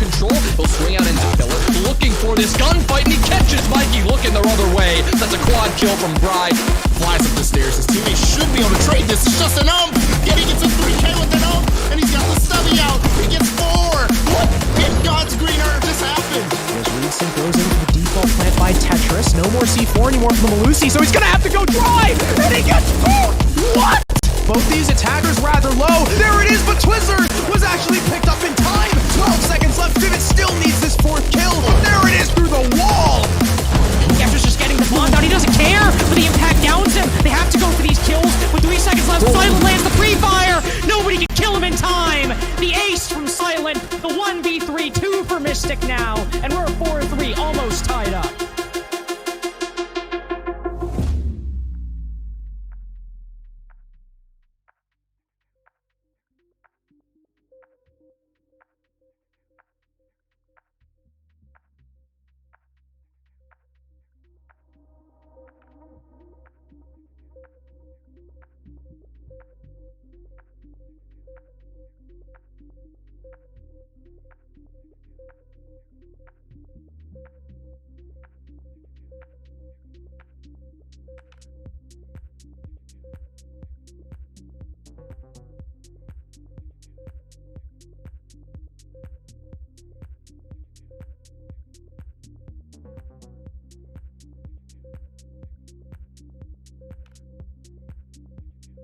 control. He'll swing out into Killer, looking for this gunfight, and he catches Mikey looking the other way. That's a quad kill from Bry. Flies up the stairs. His teammates should be able to trade this. It's just an ump. He gets a 3K with an ump, and he's got the stubby out. He gets 4. What in God's green earth just happened? As Reedsync goes into the default plant by Tetris. No more C4 anymore for the Malusi, so he's gonna have to go drive, and he gets 4. What? Both these attackers rather low. There it is, but Twizzler was actually picked up in time. 12 seconds left. Vivid still needs this 4th kill. There it is through the wall. After's just getting the bomb down. He doesn't care, but the impact downs him. They have to go for these kills. With 3 seconds left, Silent lands the pre-fire. Nobody can kill him in time. The ace from Silent. The 1v3, 2 for Mystic now. And we're 4-3, almost tied up.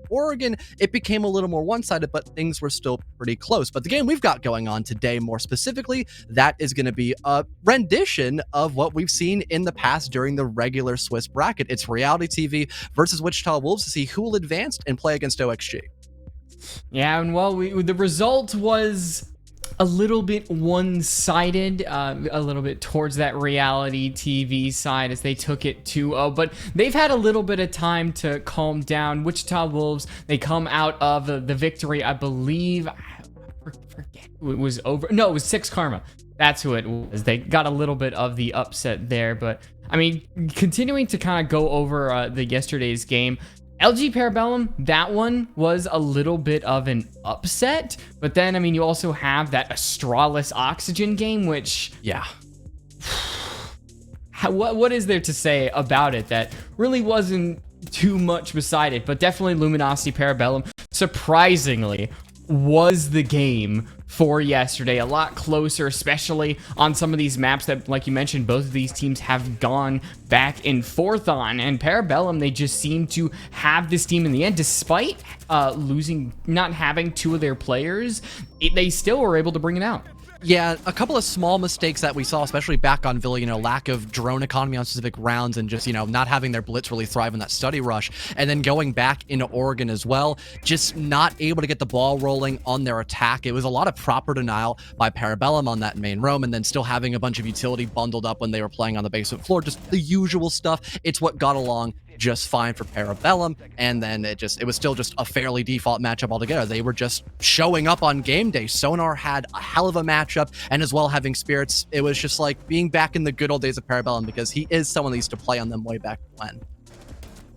Oregon, it became a little more one-sided, but things were still pretty close. But the game we've got going on today, more specifically, that is going to be a rendition of what we've seen in the past during the regular Swiss bracket. It's RealityTV versus Wichita Wolves to see who will advance and play against OXG. Yeah, and well, the result was a little bit one-sided, a little bit towards that RealityTV side as they took it 2-0, but they've had a little bit of time to calm down. Wichita Wolves, they come out of the victory, I believe, I forget who it was over. No, it was 6 Karma. That's who it was. They got a little bit of the upset there, but I mean, continuing to kind of go over the yesterday's game, LG Parabellum, that one was a little bit of an upset, but then, I mean, you also have that Astralis Oxygen game, which, yeah, what is there to say about it that really wasn't too much beside it, but definitely Luminosity Parabellum, surprisingly, was the game for yesterday. A lot closer, especially on some of these maps that, like you mentioned, both of these teams have gone back and forth on. And Parabellum, they just seem to have this team in the end, despite not having 2 of their players. They still were able to bring it out. Yeah, a couple of small mistakes that we saw, especially back on Villa, lack of drone economy on specific rounds and just, not having their blitz really thrive in that study rush. And then going back into Oregon as well, just not able to get the ball rolling on their attack. It was a lot of proper denial by Parabellum on that main roam, and then still having a bunch of utility bundled up when they were playing on the basement floor. Just the usual stuff. It's what got along just fine for Parabellum, and then it was still just a fairly default matchup altogether. They were just showing up on game day. Sonar had a hell of a matchup, and as well having Spirits, it was just like being back in the good old days of Parabellum, because he is someone that used to play on them way back when.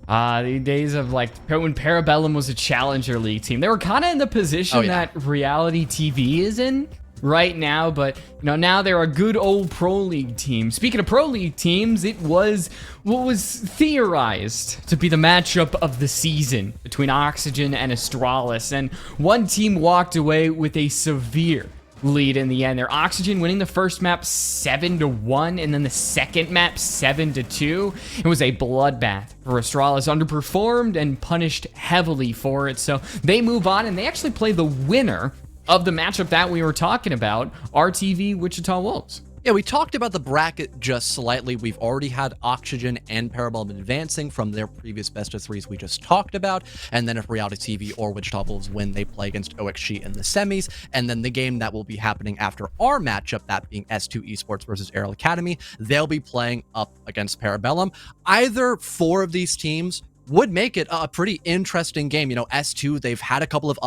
The days of like when Parabellum was a Challenger League team. They were kind of in the position that RealityTV is in right now, but now they're a good old Pro League team. Speaking of Pro League teams, it was what was theorized to be the matchup of the season between Oxygen and Astralis, and one team walked away with a severe lead in the end. Their Oxygen winning the first map 7-1, and then the second map 7-2. It was a bloodbath for Astralis, underperformed and punished heavily for it, so they move on, and they actually play the winner of the matchup that we were talking about, RTV Wichita Wolves. Yeah, we talked about the bracket just slightly. We've already had Oxygen and Parabellum advancing from their previous best of 3s we just talked about. And then if RealityTV or Wichita Wolves win, they play against OXG in the semis. And then the game that will be happening after our matchup, that being S2 Esports versus Aerial Academy, they'll be playing up against Parabellum. Either 4 of these teams would make it a pretty interesting game. S2, they've had a couple of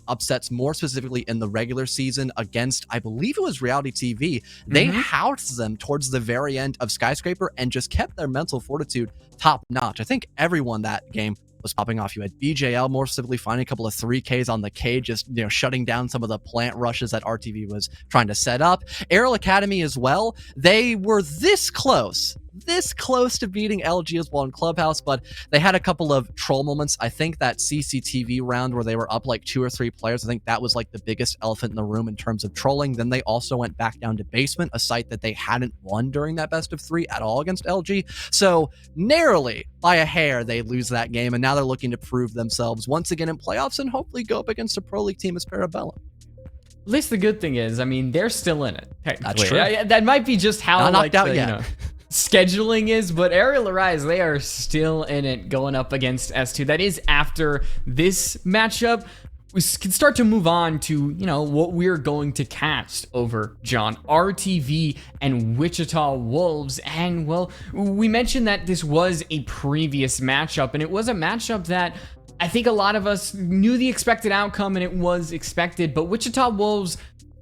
upsets, more specifically in the regular season against, I believe it was RealityTV. They housed them towards the very end of Skyscraper and just kept their mental fortitude top notch. I think everyone that game was popping off. You had BJL more specifically finding a couple of 3Ks on the K, just, you know, shutting down some of the plant rushes that RTV was trying to set up. Aerial Academy as well. They were this close to beating LG as well in Clubhouse, but they had a couple of troll moments. I think that CCTV round where they were up like 2 or 3 players, I think that was like the biggest elephant in the room in terms of trolling. Then they also went back down to Basement, a site that they hadn't won during that best of 3 at all against LG. So narrowly by a hair, they lose that game, and now they're looking to prove themselves once again in playoffs and hopefully go up against a Pro League team as Parabellum. At least the good thing is, I mean, they're still in it. That's true. That might be just how not knocked out the, yet. you know, scheduling is, but Aerial Arise, they are still in it going up against S2. That is after this matchup. We can start to move on to, you know, what we're going to cast over, John. RTV and Wichita Wolves. And, well, we mentioned that this was a previous matchup, and it was a matchup that I think a lot of us knew the expected outcome, and it was expected. But Wichita Wolves,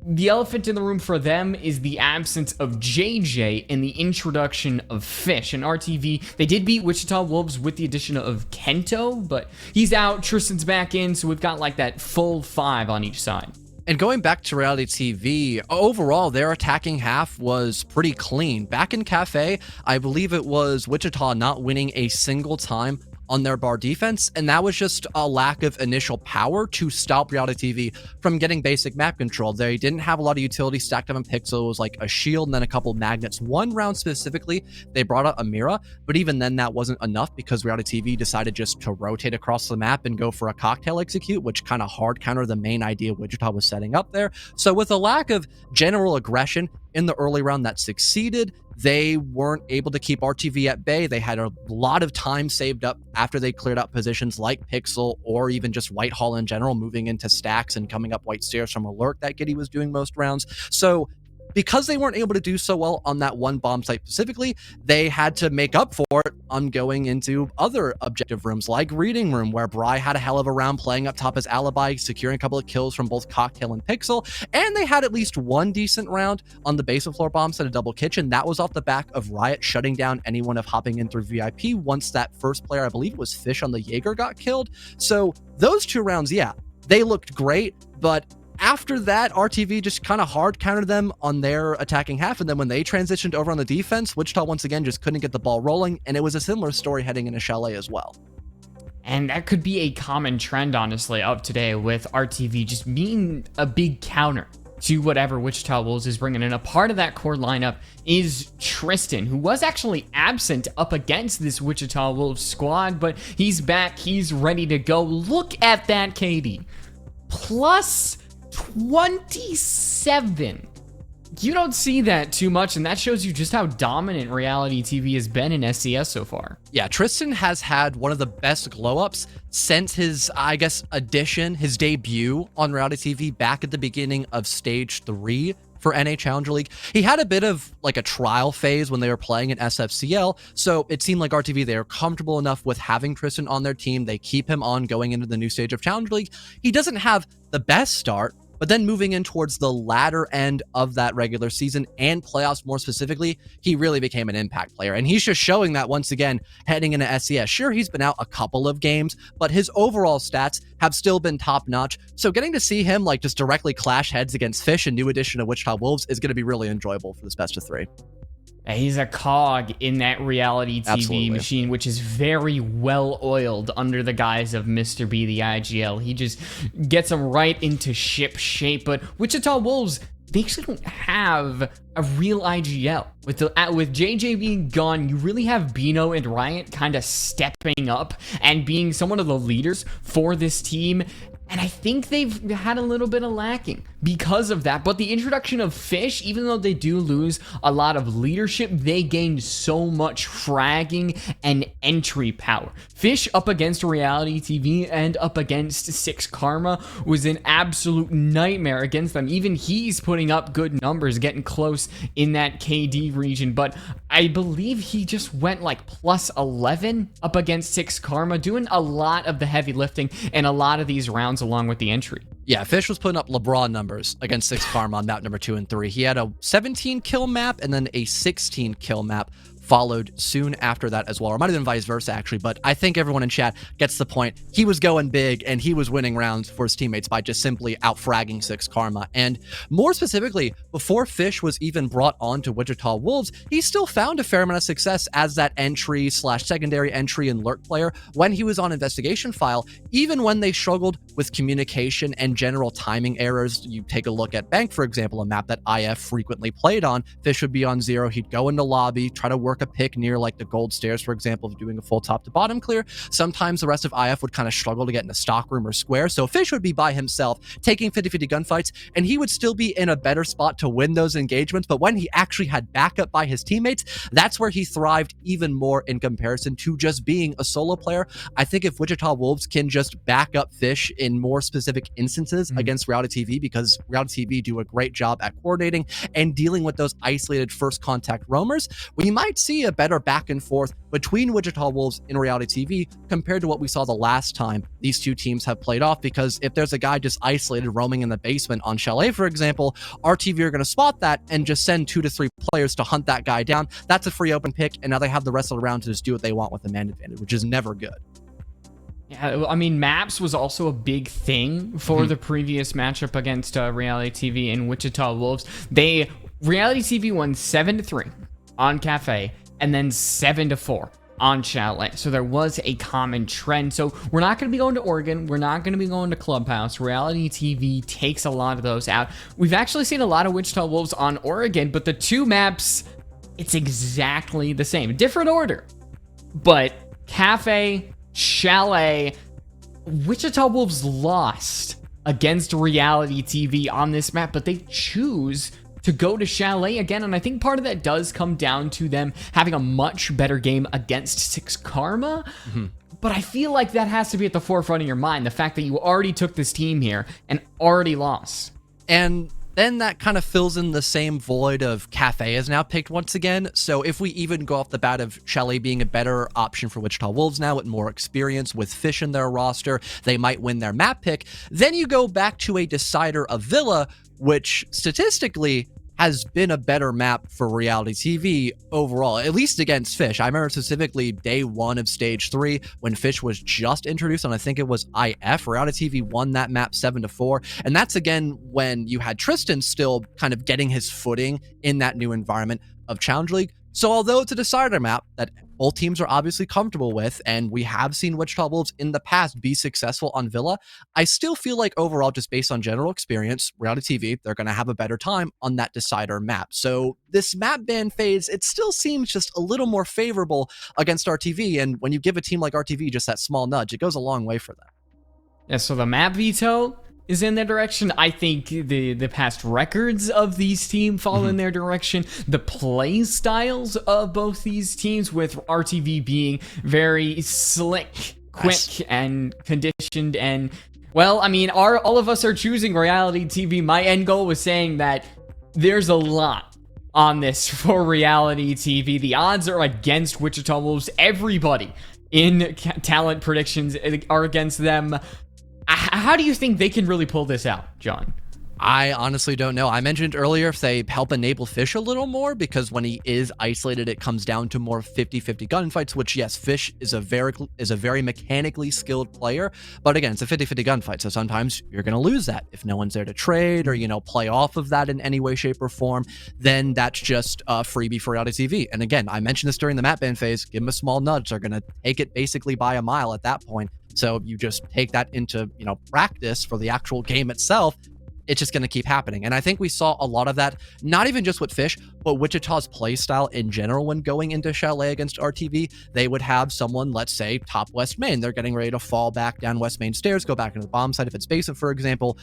the elephant in the room for them is the absence of JJ and the introduction of Fish. And RTV, they did beat Wichita Wolves with the addition of Kento, but he's out, Tristan's back in, so we've got like that full 5 on each side. And going back to Reality TV, overall, their attacking half was pretty clean. Back in Cafe, I believe it was Wichita not winning a single time on their bar defense, and that was just a lack of initial power to stop Reality TV from getting basic map control. They didn't have a lot of utility stacked up in Pixel. It was like a shield and then a couple magnets. One round specifically, they brought out Amira, but even then that wasn't enough because Reality TV decided just to rotate across the map and go for a cocktail execute, which kind of hard countered the main idea Wichita was setting up there. So with a lack of general aggression in the early round that succeeded, they weren't able to keep RTV at bay. They had a lot of time saved up after they cleared out positions like Pixel or even just Whitehall in general, moving into stacks and coming up white stairs from Alert that Giddy was doing most rounds. So because they weren't able to do so well on that one bomb site specifically, they had to make up for it on going into other objective rooms like Reading Room, where Bry had a hell of a round playing up top as Alibi, securing a couple of kills from both Cocktail and Pixel, and they had at least one decent round on the basement floor bomb set of Double Kitchen. That was off the back of Riot shutting down anyone of hopping in through VIP once that first player, I believe it was Fish on the Jaeger, got killed. So those 2 rounds, yeah, they looked great, but after that, RTV just kind of hard countered them on their attacking half, and then when they transitioned over on the defense, Wichita once again just couldn't get the ball rolling, and it was a similar story heading into Chalet as well. And that could be a common trend, honestly, of today with RTV just being a big counter to whatever Wichita Wolves is bringing in. A part of that core lineup is Tristan, who was actually absent up against this Wichita Wolves squad, but he's back, he's ready to go. Look at that KD. Plus 27. You don't see that too much, and that shows you just how dominant Reality TV has been in SCS so far. Yeah, Tristan has had one of the best glow-ups since his, I guess, his debut on Reality TV back at the beginning of Stage 3 for NA Challenger League. He had a bit of like a trial phase when they were playing in SFCL, so it seemed like RTV, they are comfortable enough with having Tristan on their team. They keep him on going into the new stage of Challenger League. He doesn't have the best start, but then moving in towards the latter end of that regular season and playoffs more specifically, he really became an impact player. And he's just showing that once again, heading into SCS. Sure, he's been out a couple of games, but his overall stats have still been top notch. So getting to see him like just directly clash heads against Fish and new addition of Wichita Wolves is going to be really enjoyable for this best of 3. He's a cog in that Reality TV Absolutely. machine, which is very well oiled under the guise of Mr. B, the IGL. He just gets him right into ship shape. But Wichita Wolves, they actually don't have a real IGL. With JJ being gone, you really have Bino and Riot kind of stepping up and being some of the leaders for this team. And I think they've had a little bit of lacking because of that. But the introduction of Fish, even though they do lose a lot of leadership, they gained so much fragging and entry power. Fish up against Reality TV and up against Six Karma was an absolute nightmare against them. Even he's putting up good numbers, getting close in that KD region. But I believe he just went like plus 11 up against Six Karma, doing a lot of the heavy lifting and a lot of these rounds along with the entry. Yeah, Fish was putting up LeBron numbers against Six Karma on map number 2 and 3. He had a 17 kill map and then a 16 kill map followed soon after that as well, or might have been vice versa actually, but I think everyone in chat gets the point. He was going big and he was winning rounds for his teammates by just simply out-fragging 6 Karma. And more specifically, before Fish was even brought on to Wichita Wolves, he still found a fair amount of success as that entry slash secondary entry and lurk player when he was on Investigation File, even when they struggled with communication and general timing errors. You take a look at Bank, for example, a map that IF frequently played on. Fish would be on 0, he'd go into lobby, try to work a pick near like the gold stairs, for example, of doing a full top to bottom clear. Sometimes the rest of IF would kind of struggle to get into stock room or square, so Fish would be by himself taking 50-50 gunfights, and he would still be in a better spot to win those engagements. But when he actually had backup by his teammates, that's where he thrived even more in comparison to just being a solo player. I think if Wichita Wolves can just back up Fish in more specific instances against RealityTV, because RealityTV do a great job at coordinating and dealing with those isolated first contact roamers, we might see a better back and forth between Wichita Wolves and RealityTV compared to what we saw the last time these two teams have played off. Because if there's a guy just isolated roaming in the basement on Chalet, for example, RTV are going to spot that and just send 2 to 3 players to hunt that guy down. That's a free open pick, and now they have the rest of the round to just do what they want with the man advantage, which is never good. Yeah, I mean, maps was also a big thing for the previous matchup against RealityTV and Wichita Wolves. RealityTV won 7-3 on Cafe, and then 7-4 on Chalet. So there was a common trend. So we're not going to be going to Oregon. We're not going to be going to Clubhouse. RealityTV takes a lot of those out. We've actually seen a lot of Wichita Wolves on Oregon, but the two maps, it's exactly the same. Different order. But Cafe, Chalet, Wichita Wolves lost against RealityTV on this map, but they choose to go to Chalet again, and I think part of that does come down to them having a much better game against 6 Karma, but I feel like that has to be at the forefront of your mind, the fact that you already took this team here and already lost. And then that kind of fills in the same void of Cafe is now picked once again. So if we even go off the bat of Chalet being a better option for Wichita Wolves now with more experience, with Fish in their roster, they might win their map pick. Then you go back to a decider of Villa, which statistically has been a better map for RealityTV overall, at least against Fish. I remember specifically day 1 of stage 3 when Fish was just introduced on, I think it was IF. RealityTV won that map 7-4, and that's again when you had Tristan still kind of getting his footing in that new environment of Challenge League. So although it's a decider map that both teams are obviously comfortable with, and we have seen Wichita Wolves in the past be successful on Villa, I still feel like overall, just based on general experience, RealityTV, they're going to have a better time on that decider map. So this map ban phase, it still seems just a little more favorable against RTV, and when you give a team like RTV just that small nudge, it goes a long way for them. Yeah, so the map veto is in their direction. I think the past records of these teams fall in their direction. The play styles of both these teams, with RTV being very slick, quick, and conditioned. And, well, I mean, all of us are choosing RealityTV. My end goal was saying that there's a lot on this for RealityTV. The odds are against Wichita Wolves. Everybody in talent predictions are against them. How do you think they can really pull this out, John? I honestly don't know. I mentioned earlier if they help enable Fish a little more, because when he is isolated, it comes down to more 50-50 gunfights, which, yes, Fish is a very mechanically skilled player. But again, it's a 50-50 gunfight, so sometimes you're going to lose that. If no one's there to trade or, play off of that in any way, shape, or form, then that's just a freebie for RealityTV. And again, I mentioned this during the map ban phase. Give them a small nudge. They're going to take it basically by a mile at that point. So you just take that into, practice for the actual game itself. It's just going to keep happening. And I think we saw a lot of that, not even just with Fish, but Wichita's play style in general when going into Chalet against RTV. They would have someone, let's say, top West Main. They're getting ready to fall back down West Main stairs, go back into the bomb site if it's basement, for example.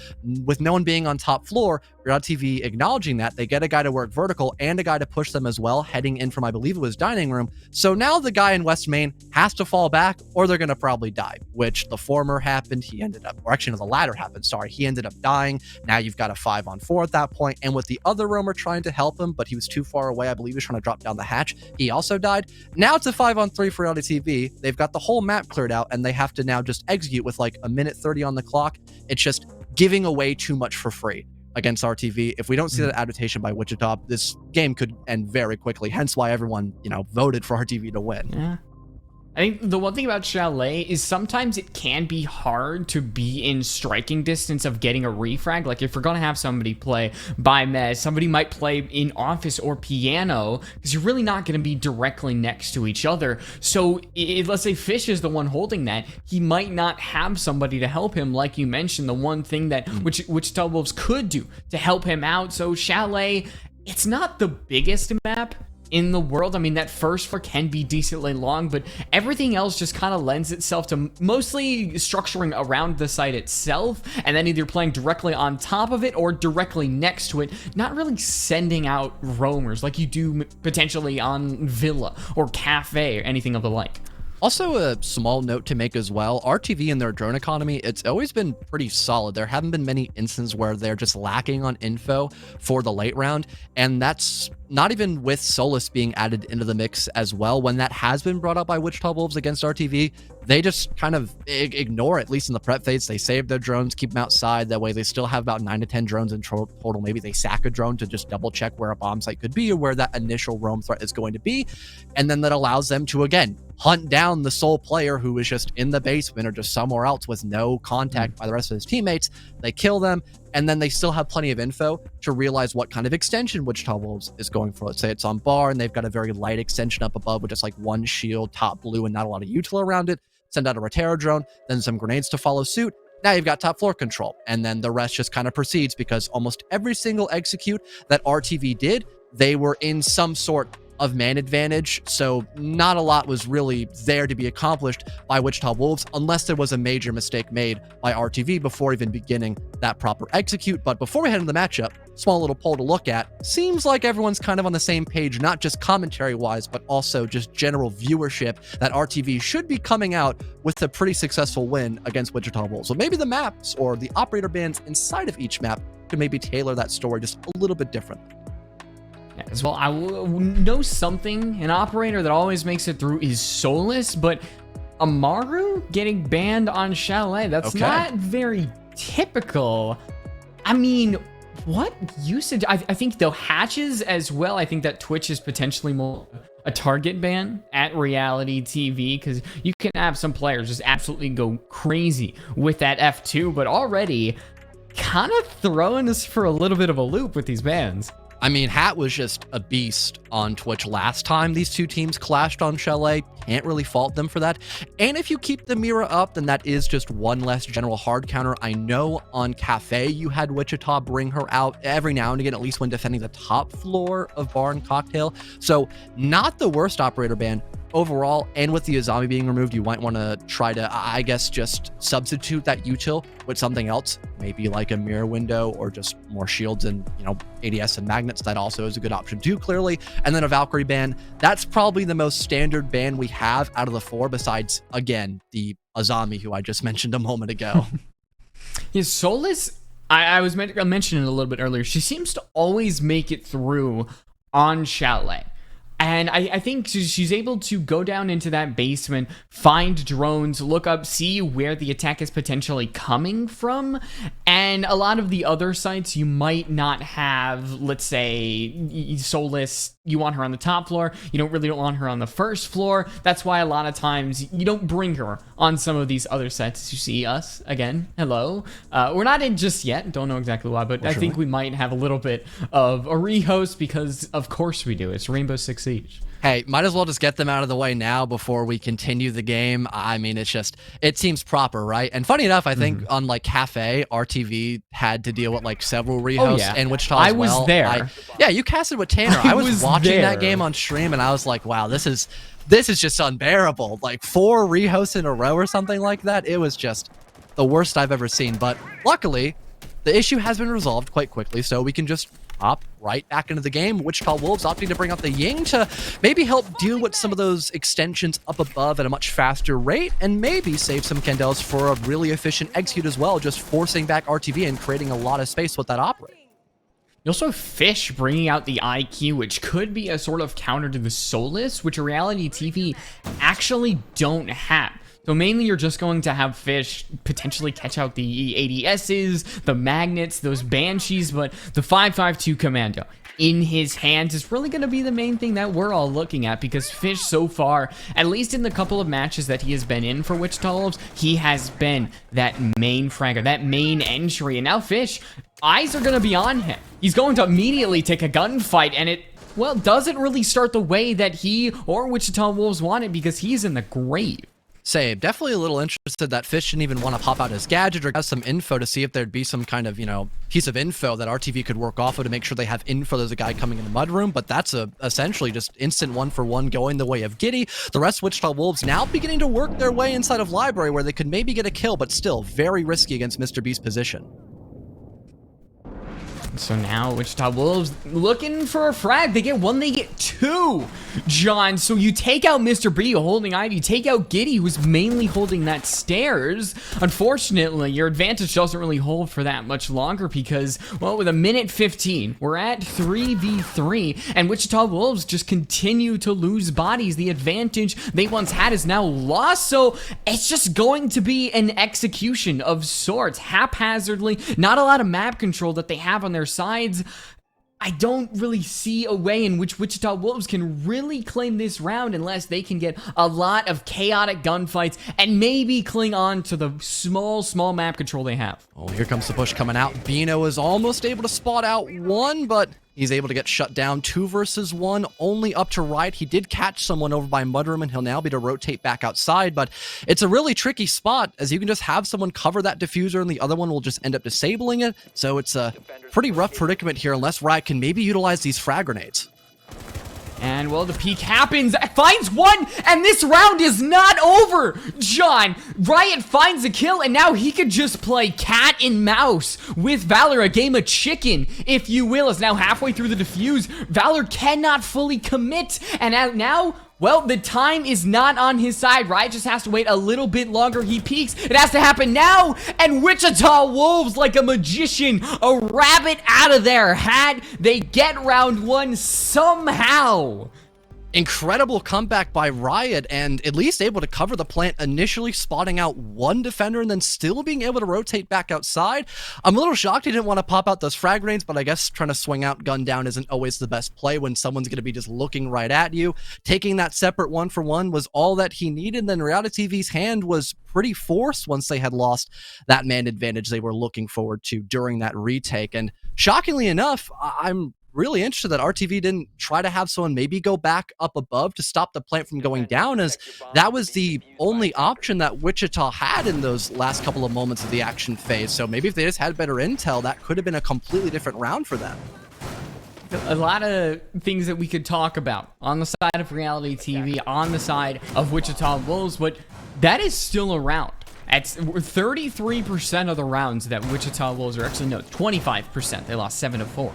With no one being on top floor, RealityTV acknowledging that, they get a guy to work vertical and a guy to push them as well, heading in from, I believe it was dining room. So now the guy in West Main has to fall back or they're going to probably die, which the former happened. He ended up, or actually no, the latter happened. Sorry. He ended up dying. Now you've got a 5-on-4 at that point. And with the other roamer trying to help him, but he was too far away. I believe he was trying to drop down the hatch. He also died. Now it's a 5-on-3 for RealityTV. They've got the whole map cleared out and they have to now just execute with like a minute 30 on the clock. It's just giving away too much for free against RTV. If we don't see that adaptation by Wichita, this game could end very quickly. Hence why everyone, voted for RTV to win. Yeah. I think the one thing about Chalet is sometimes it can be hard to be in striking distance of getting a refrag. Like if we're going to have somebody play by Mez, somebody might play in Office or Piano, because you're really not going to be directly next to each other. So let's say Fish is the one holding that, he might not have somebody to help him. Like you mentioned, the one thing that Wichita Wolves could do to help him out. So Chalet, it's not the biggest map in the world. I mean, that first floor can be decently long, but everything else just kind of lends itself to mostly structuring around the site itself, and then either playing directly on top of it or directly next to it, not really sending out roamers like you do potentially on Villa or Cafe or anything of the like. Also, a small note to make as well, RTV and their drone economy, it's always been pretty solid. There haven't been many instances where they're just lacking on info for the late round, and that's not even with Solus being added into the mix as well. When that has been brought up by Wichita Wolves against RTV, they just kind of ignore it, at least in the prep phase. They save their drones, keep them outside. That way they still have about 9 to 10 drones in total. Maybe they sack a drone to just double check where a bomb site could be or where that initial roam threat is going to be. And then that allows them to, again, hunt down the sole player who is just in the basement or just somewhere else with no contact by the rest of his teammates. They kill them, and then they still have plenty of info to realize what kind of extension Wichita Wolves is going for. Let's say it's on bar and they've got a very light extension up above with just like one shield, top blue, and not a lot of util around it. Send out a Rotero drone, then some grenades to follow suit. Now you've got top floor control, and then the rest just kind of proceeds, because almost every single execute that RTV did, they were in some sort of man advantage, so not a lot was really there to be accomplished by Wichita Wolves unless there was a major mistake made by RTV before even beginning that proper execute. But before we head into the matchup, small little poll to look at. Seems like everyone's kind of on the same page, not just commentary wise, but also just general viewership, that RTV should be coming out with a pretty successful win against Wichita Wolves. So maybe the maps or the operator bands inside of each map could maybe tailor that story just a little bit different. As well, I know something, an operator that always makes it through is Solus, but Amaru getting banned on Chalet, that's not very typical. I mean, what usage? I think though hatches as well, I think that Twitch is potentially more a target ban at RealityTV, because you can have some players just absolutely go crazy with that F2, but already kind of throwing us for a little bit of a loop with these bans. I mean, Hat was just a beast on Twitch last time these two teams clashed on Chalet. Can't really fault them for that. And if you keep the mirror up, then that is just one less general hard counter. I know on Cafe, you had Wichita bring her out every now and again, at least when defending the top floor of Bar and Cocktail. So not the worst operator ban overall. And with the Azami being removed, you might want to try to, I guess, just substitute that util with something else, maybe like a mirror window or just more shields and, ADS and magnets. That also is a good option too, clearly. And then a Valkyrie ban. That's probably the most standard ban we have out of the four, besides, again, the Azami, who I just mentioned a moment ago. Solus, I was mentioning it a little bit earlier. She seems to always make it through on Chalet. And I think she's able to go down into that basement, find drones, look up, see where the attack is potentially coming from. And a lot of the other sites, you might not have, let's say, Solus, you want her on the top floor. You don't really want her on the first floor. That's why a lot of times you don't bring her on some of these other sets. You see us, again, hello. We're not in just yet. Don't know exactly why, but I think we might have a little bit of a rehost because, of course we do. It's Rainbow Six Siege. Hey, might as well just get them out of the way now before we continue the game. I mean, it seems proper, right? And funny enough, I think on like Cafe, RTV had to deal with like several rehosts, and Wichita as well. I was there. Yeah, you casted with Tanner. I was watching that game on stream, and I was like, wow, this is just unbearable. Like 4 rehosts in a row or something like that. It was just the worst I've ever seen. But luckily, the issue has been resolved quite quickly, so we can just hop right back into the game. Wichita Wolves opting to bring out the Ying to maybe help deal with some of those extensions up above at a much faster rate, and maybe save some Candels for a really efficient execute as well, just forcing back RTV and creating a lot of space with that operator. You also have Fish bringing out the IQ, which could be a sort of counter to the Solus, which RealityTV actually don't have. So mainly you're just going to have Fish potentially catch out the ADSs, the Magnets, those Banshees, but the 5.52 Commando in his hands is really going to be the main thing that we're all looking at, because Fish so far, at least in the couple of matches that he has been in for Wichita Wolves, he has been that main fragger, that main entry, and now Fish, eyes are going to be on him. He's going to immediately take a gunfight, and it, well, doesn't really start the way that he or Wichita Wolves want it, because he's in the grave. Same. Definitely a little interested that Fish didn't even want to pop out his gadget or has some info to see if there'd be some kind of, you know, piece of info that RTV could work off of to make sure they have info there's a guy coming in the mudroom. But that's essentially just instant 1-for-1 going the way of Giddy. The rest of Wichita Wolves now beginning to work their way inside of Library where they could maybe get a kill, but still very risky against Mr. B's position. So now Wichita Wolves looking for a frag. They get one, they get two, John. So you take out Mr. B holding Ivy, you take out Giddy, who's mainly holding that stairs. Unfortunately, your advantage doesn't really hold for that much longer because, well, with a minute 15, we're at 3v3, and Wichita Wolves just continue to lose bodies. The advantage they once had is now lost, so it's just going to be an execution of sorts, haphazardly. Not a lot of map control that they have on their sides. I don't really see a way in which Wichita Wolves can really claim this round unless they can get a lot of chaotic gunfights and maybe cling on to the small map control they have. Oh, here comes the push coming out. Bino is almost able to spot out one, but he's able to get shut down. 2 versus 1, only up to right. He did catch someone over by Mudroom, and he'll now be to rotate back outside, but it's a really tricky spot, as you can just have someone cover that diffuser, and the other one will just end up disabling it, so it's a pretty rough predicament here, unless Riot can maybe utilize these frag grenades. And, well, the peek happens, finds one, and this round is not over, John. Riot finds a kill, and now he could just play cat and mouse with Valor, a game of chicken, if you will. Is now halfway through the defuse. Valor cannot fully commit, and now, well, the time is not on his side. Riot just has to wait a little bit longer. He peeks. It has to happen now. And Wichita Wolves, like a magician, a rabbit out of their hat. They get round 1 somehow. Incredible comeback by Riot, and at least able to cover the plant, initially spotting out one defender and then still being able to rotate back outside. I'm a little shocked he didn't want to pop out those frag grenades, but I guess trying to swing out, gun down isn't always the best play when someone's going to be just looking right at you. Taking that separate 1-for-1 was all that he needed. Then RealityTV's hand was pretty forced once they had lost that man advantage they were looking forward to during that retake. And shockingly enough, I'm really interested that RTV didn't try to have someone maybe go back up above to stop the plant from going down, as that was the only option that Wichita had in those last couple of moments of the action phase. So maybe if they just had better intel, that could have been a completely different round for them. A lot of things that we could talk about on the side of RealityTV, on the side of Wichita Wolves, but that is still a round. At 33% of the rounds that Wichita Wolves are actually, no, 25%. They lost 7-4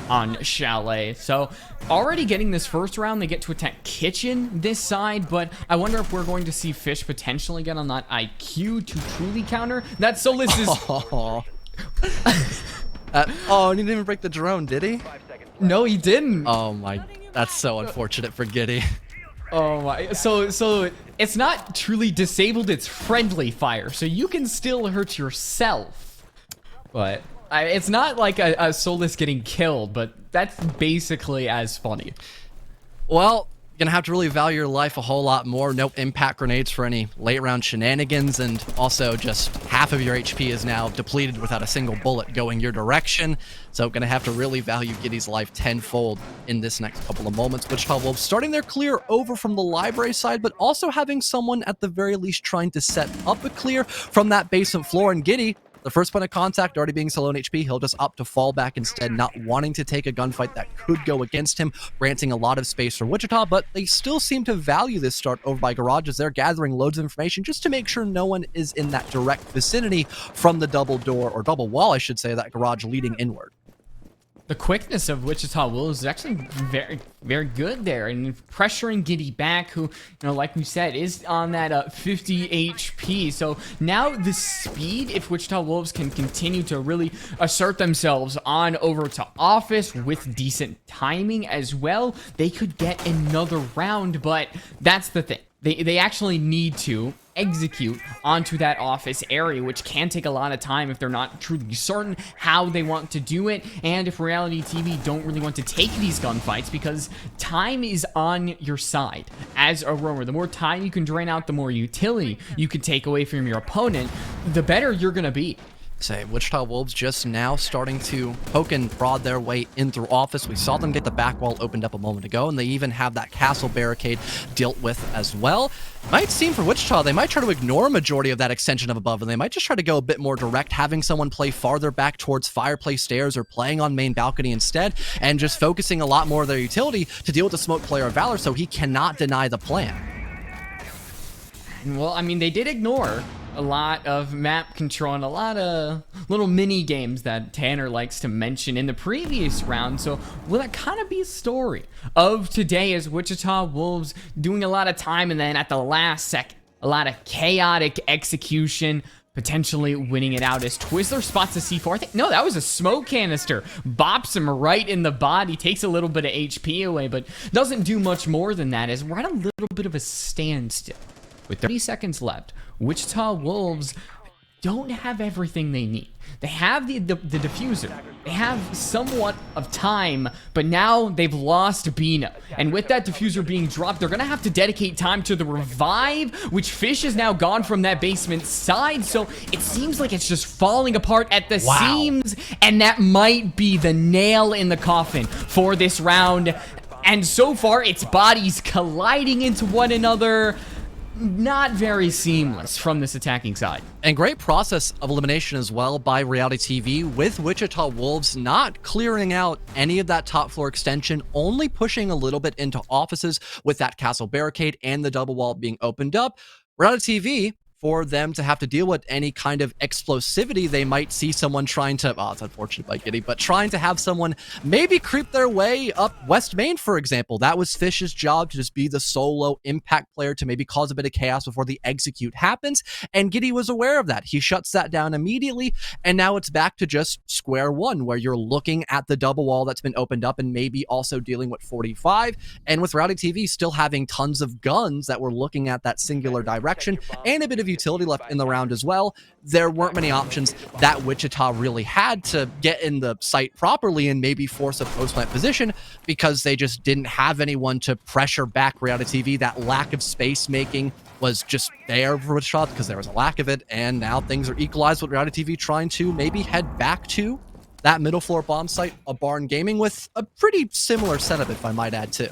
on Chalet. So already getting this first round, they get to attack Kitchen this side, but I wonder if we're going to see Fish potentially get on that IQ to truly counter. That Solis is... Oh, and he didn't even break the drone, did he? No, he didn't. Oh my, that's so unfortunate for Giddy. Oh my, so it's not truly disabled, it's friendly fire, so you can still hurt yourself. But it's not like a Solis getting killed, but that's basically as funny. Well, gonna have to really value your life a whole lot more. No impact grenades for any late round shenanigans, and also just half of your HP is now depleted without a single bullet going your direction. So gonna have to really value Giddy's life tenfold in this next couple of moments. Wichita Wolves starting their clear over from the library side, but also having someone at the very least trying to set up a clear from that basement floor. And Giddy, the first point of contact already being so low in HP, he'll just opt to fall back instead, not wanting to take a gunfight that could go against him, granting a lot of space for Wichita, but they still seem to value this start over by Garage as they're gathering loads of information just to make sure no one is in that direct vicinity from the double door, or double wall, I should say, that Garage leading inward. The quickness of Wichita Wolves is actually very, very good there, and pressuring Giddy back, who, you know, like we said, is on that 50 HP. So now the speed, if Wichita Wolves can continue to really assert themselves on over to Office with decent timing as well, they could get another round. But that's the thing. They actually need to execute onto that office area, which can take a lot of time if they're not truly certain how they want to do it, and if Reality TV don't really want to take these gunfights, because time is on your side as a roamer. The more time you can drain out, the more utility you can take away from your opponent, the better you're gonna be. Say, Wichita Wolves just now starting to poke and prod their way in through office. We saw them get the back wall opened up a moment ago, and they even have that castle barricade dealt with as well. Might seem for Wichita, they might try to ignore a majority of that extension of above, and they might just try to go a bit more direct, having someone play farther back towards fireplace stairs or playing on main balcony instead, and just focusing a lot more of their utility to deal with the smoke player of Valor so he cannot deny the plan. Well, I mean, they did ignore a lot of map control and a lot of little mini games that Tanner likes to mention in the previous round. So will that kind of be a story of today, as Wichita Wolves doing a lot of time and then at the last second, a lot of chaotic execution, potentially winning it out as Twizzler spots a C4. I think, no, that was a smoke canister. Bops him right in the body, takes a little bit of HP away, but doesn't do much more than that, as we're at a little bit of a standstill. With 30 seconds left, Wichita Wolves don't have everything they need. They have the diffuser. They have somewhat of time, but now they've lost Bina. And with that diffuser being dropped, they're going to have to dedicate time to the revive, which Fish is now gone from that basement side. So it seems like it's just falling apart at the seams, and that might be the nail in the coffin for this round. And so far, it's bodies colliding into one another. Not very seamless from this attacking side. And great process of elimination as well by Reality TV, with Wichita Wolves not clearing out any of that top floor extension, only pushing a little bit into offices with that castle barricade and the double wall being opened up. Reality TV, for them to have to deal with any kind of explosivity, they might see someone trying to, it's unfortunate by Giddy, but trying to have someone maybe creep their way up West Main, for example. That was Fish's job, to just be the solo impact player to maybe cause a bit of chaos before the execute happens, and Giddy was aware of that. He shuts that down immediately, and now it's back to just square one, where you're looking at the double wall that's been opened up and maybe also dealing with 45, and with Reality TV still having tons of guns that were looking at that singular direction, and a bit of utility left in the round as well. There weren't many options that Wichita really had to get in the site properly and maybe force a post-plant position, because they just didn't have anyone to pressure back Reality TV. That lack of space making was just there for Wichita because there was a lack of it, and now things are equalized with Reality TV trying to maybe head back to that middle floor bomb site, a Barn Gaming, with a pretty similar setup, if I might add, too.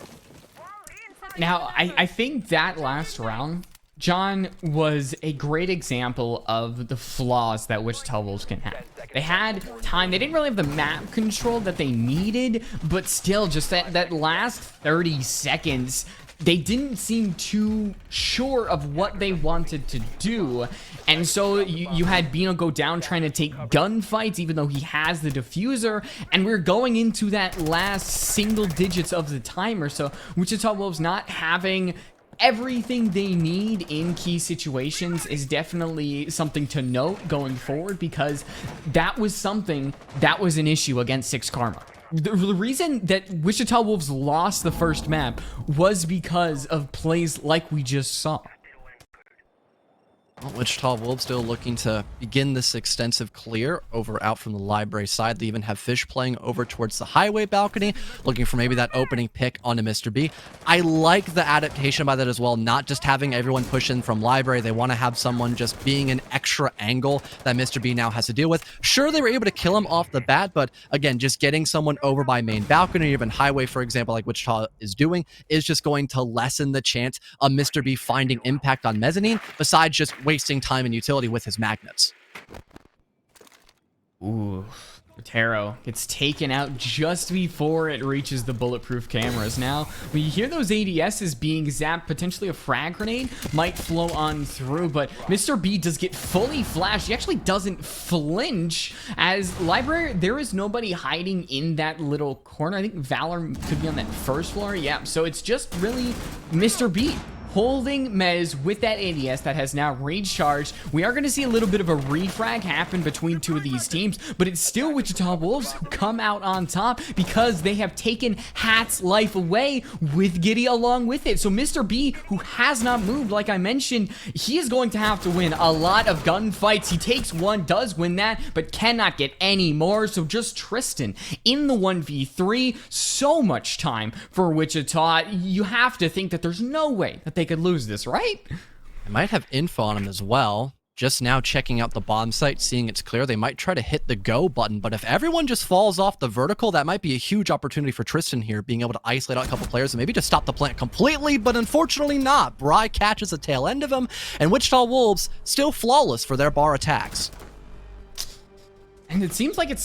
Now, I think that last round, John, was a great example of the flaws that Wichita Wolves can have. They had time. They didn't really have the map control that they needed, but still, just that last 30 seconds, they didn't seem too sure of what they wanted to do. And so you had Bino go down trying to take gunfights, even though he has the diffuser. And we're going into that last single digits of the timer. So Wichita Wolves not having everything they need in key situations is definitely something to note going forward, because that was something that was an issue against Six Karma. The reason that Wichita Wolves lost the first map was because of plays like we just saw. Well, Wichita Wolves still looking to begin this extensive clear over out from the library side. They even have Fish playing over towards the highway balcony, looking for maybe that opening pick onto Mr. B. I like the adaptation by that as well, not just having everyone push in from library. They want to have someone just being an extra angle that Mr. B now has to deal with. Sure, they were able to kill him off the bat, but again, just getting someone over by main balcony, or even highway, for example, like Wichita is doing, is just going to lessen the chance of Mr. B finding impact on mezzanine, besides just wasting time and utility with his magnets. Ooh, Taro gets taken out just before it reaches the bulletproof cameras. Now, when you hear those ADSs being zapped, potentially a frag grenade might flow on through, but Mr. B does get fully flashed. He actually doesn't flinch. As library, there is nobody hiding in that little corner. I think Valor could be on that first floor. Yeah, so it's just really Mr. B holding Mez with that ADS that has now recharged. We are going to see a little bit of a refrag happen between two of these teams, but it's still Wichita Wolves who come out on top because they have taken Hat's life away with Giddy along with it. So Mr. B, who has not moved, like I mentioned, he is going to have to win a lot of gunfights. He takes one, does win that, but cannot get any more. So just Tristan in the 1v3. So much time for Wichita. You have to think that there's no way that they could lose this, right? I might have info on him as well. Just now checking out the bomb site, seeing it's clear. They might try to hit the go button, but if everyone just falls off the vertical, that might be a huge opportunity for Tristan here, being able to isolate out a couple players and maybe just stop the plant completely, but unfortunately not. Bry catches the tail end of him, and Wichita Wolves still flawless for their bar attacks. And it seems like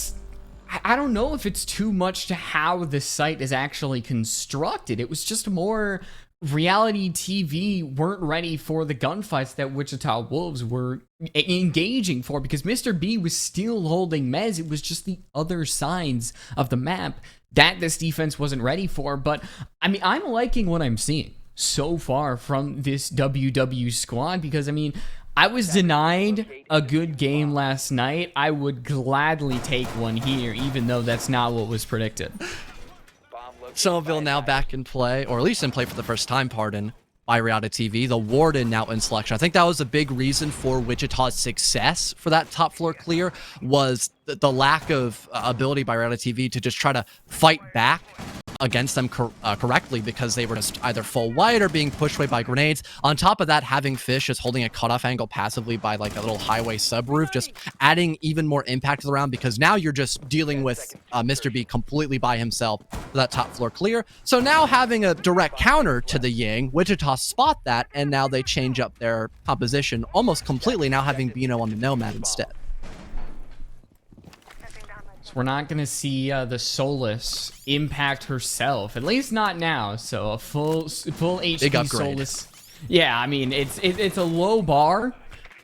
I don't know if it's too much to how the site is actually constructed. It was just more Reality TV weren't ready for the gunfights that Wichita Wolves were engaging for, because Mr. B was still holding Mez. It was just the other sides of the map that this defense wasn't ready for. But I mean, I'm liking what I'm seeing so far from this WW squad, because I mean, I was denied a good game last night. I would gladly take one here, even though that's not what was predicted. Somerville now back in play, or at least in play for the first time, pardon, by Reality TV. The Warden now in selection. I think that was a big reason for Wichita's success for that top floor clear, was the lack of ability by Reality TV to just try to fight back against them correctly, because they were just either full white or being pushed away by grenades. On top of that, having Fish is holding a cutoff angle passively by like a little highway subroof, just adding even more impact to the round, because now you're just dealing with Mr. B completely by himself for that top floor clear. So now having a direct counter to the Ying, Wichita spot that, and now they change up their composition almost completely, now having Bino on the Nomad instead. We're not going to see the Solus impact herself, at least not now. So a full HP Solus. Yeah, I mean, it's a low bar,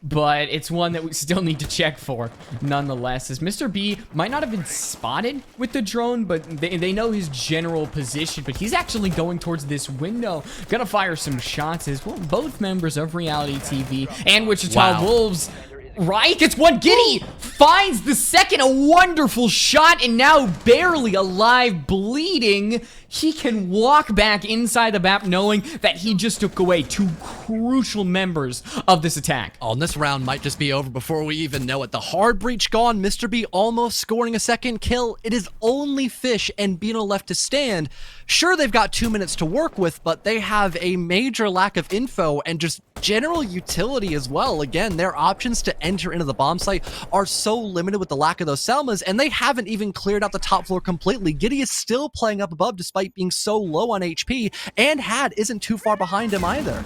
but it's one that we still need to check for nonetheless, as Mr. B might not have been spotted with the drone, but they know his general position. But he's actually going towards this window, gonna fire some shots as well. Both members of Reality TV and Wichita Wolves. Right? It's one. Giddy finds the second. A wonderful shot, and now barely alive, bleeding. He can walk back inside the map knowing that he just took away two crucial members of this attack. Oh, and this round might just be over before we even know it. The hard breach gone. Mr. B almost scoring a second kill. It is only Fish and Bino left to stand. Sure, they've got 2 minutes to work with, but they have a major lack of info and just general utility as well. Again, their options to enter into the bomb site are so limited with the lack of those Selmas, and they haven't even cleared out the top floor completely. Giddy is still playing up above despite being so low on HP, and Had isn't too far behind him either.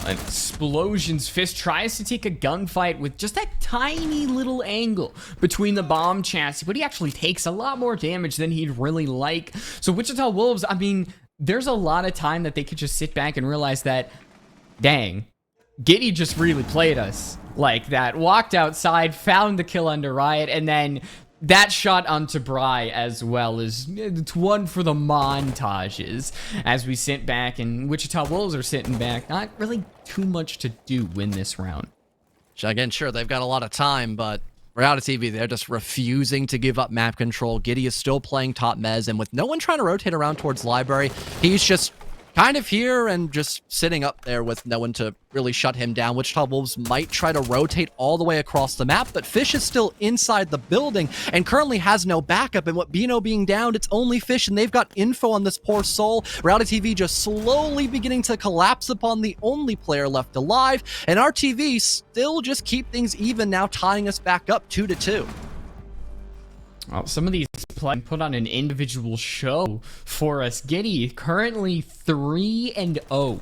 Explosions. Fish tries to take a gunfight with just that tiny little angle between the bomb chassis, but he actually takes a lot more damage than he'd really like. So Wichita Wolves, I mean, there's a lot of time that they could just sit back and realize that, dang, Giddy just really played us like that. Walked outside, found the kill under Riot, and then that shot onto Bry as well it's one for the montages as we sit back, and Wichita Wolves are sitting back. Not really too much to do in this round. Again, sure, they've got a lot of time, but Reality TV, they're just refusing to give up map control. Giddy is still playing top Mez, and with no one trying to rotate around towards Library, he's just kind of here and just sitting up there with no one to really shut him down. Wichita Wolves might try to rotate all the way across the map, but Fish is still inside the building and currently has no backup. And with Bino being downed, it's only Fish, and they've got info on this poor soul. Reality TV just slowly beginning to collapse upon the only player left alive, and RTV still just keep things even now, tying us back up 2-2. Well, some of these put on an individual show for us. Giddy currently 3-0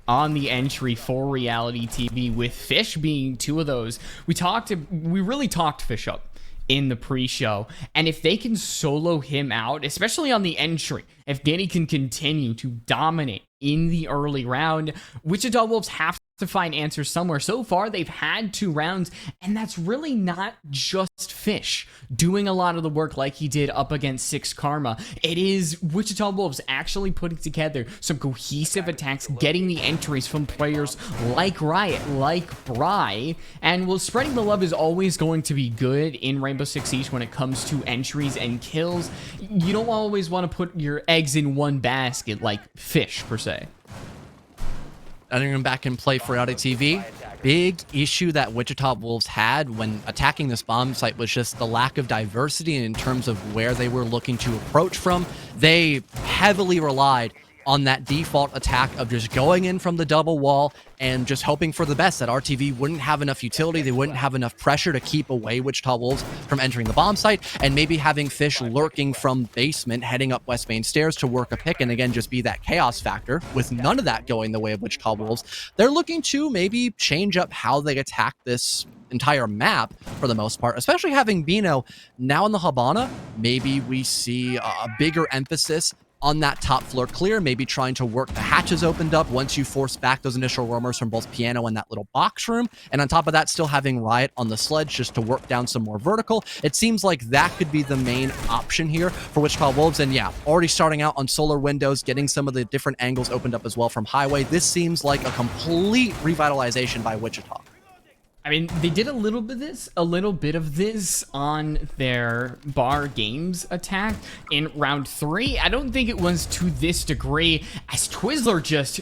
on the entry for Reality TV, with Fish being two of those. We really talked Fish up in the pre-show, and if they can solo him out, especially on the entry, if Giddy can continue to dominate in the early round. Wichita Wolves have to find answers somewhere. So far, they've had 2 rounds, and that's really not just Fish doing a lot of the work like he did up against 6 Karma. It is Wichita Wolves actually putting together some cohesive attacks, getting the entries from players like Riot, like Bry, and well, spreading the love is always going to be good in Rainbow Six Siege when it comes to entries and kills. You don't always want to put your eggs in one basket like Fish, per se. Entering back in play for RealityTV. Big issue that Wichita Wolves had when attacking this bomb site was just the lack of diversity in terms of where they were looking to approach from. They heavily relied on that default attack of just going in from the double wall and just hoping for the best, that RTV wouldn't have enough utility, they wouldn't have enough pressure to keep away Wichita Wolves from entering the bomb site, and maybe having Fish lurking from basement, heading up West Main stairs to work a pick, and again, just be that chaos factor. With none of that going the way of Wichita Wolves, they're looking to maybe change up how they attack this entire map for the most part, especially having Bino now in the Habana. Maybe we see a bigger emphasis on that top floor clear, maybe trying to work the hatches opened up once you force back those initial roamers from both Piano and that little box room. And on top of that, still having Riot on the sledge just to work down some more vertical. It seems like that could be the main option here for Wichita Wolves. And yeah, already starting out on solar windows, getting some of the different angles opened up as well from highway. This seems like a complete revitalization by Wichita. I mean, they did a little bit of this on their Bar Games attack in round 3. I don't think it was to this degree, as Twizzler just...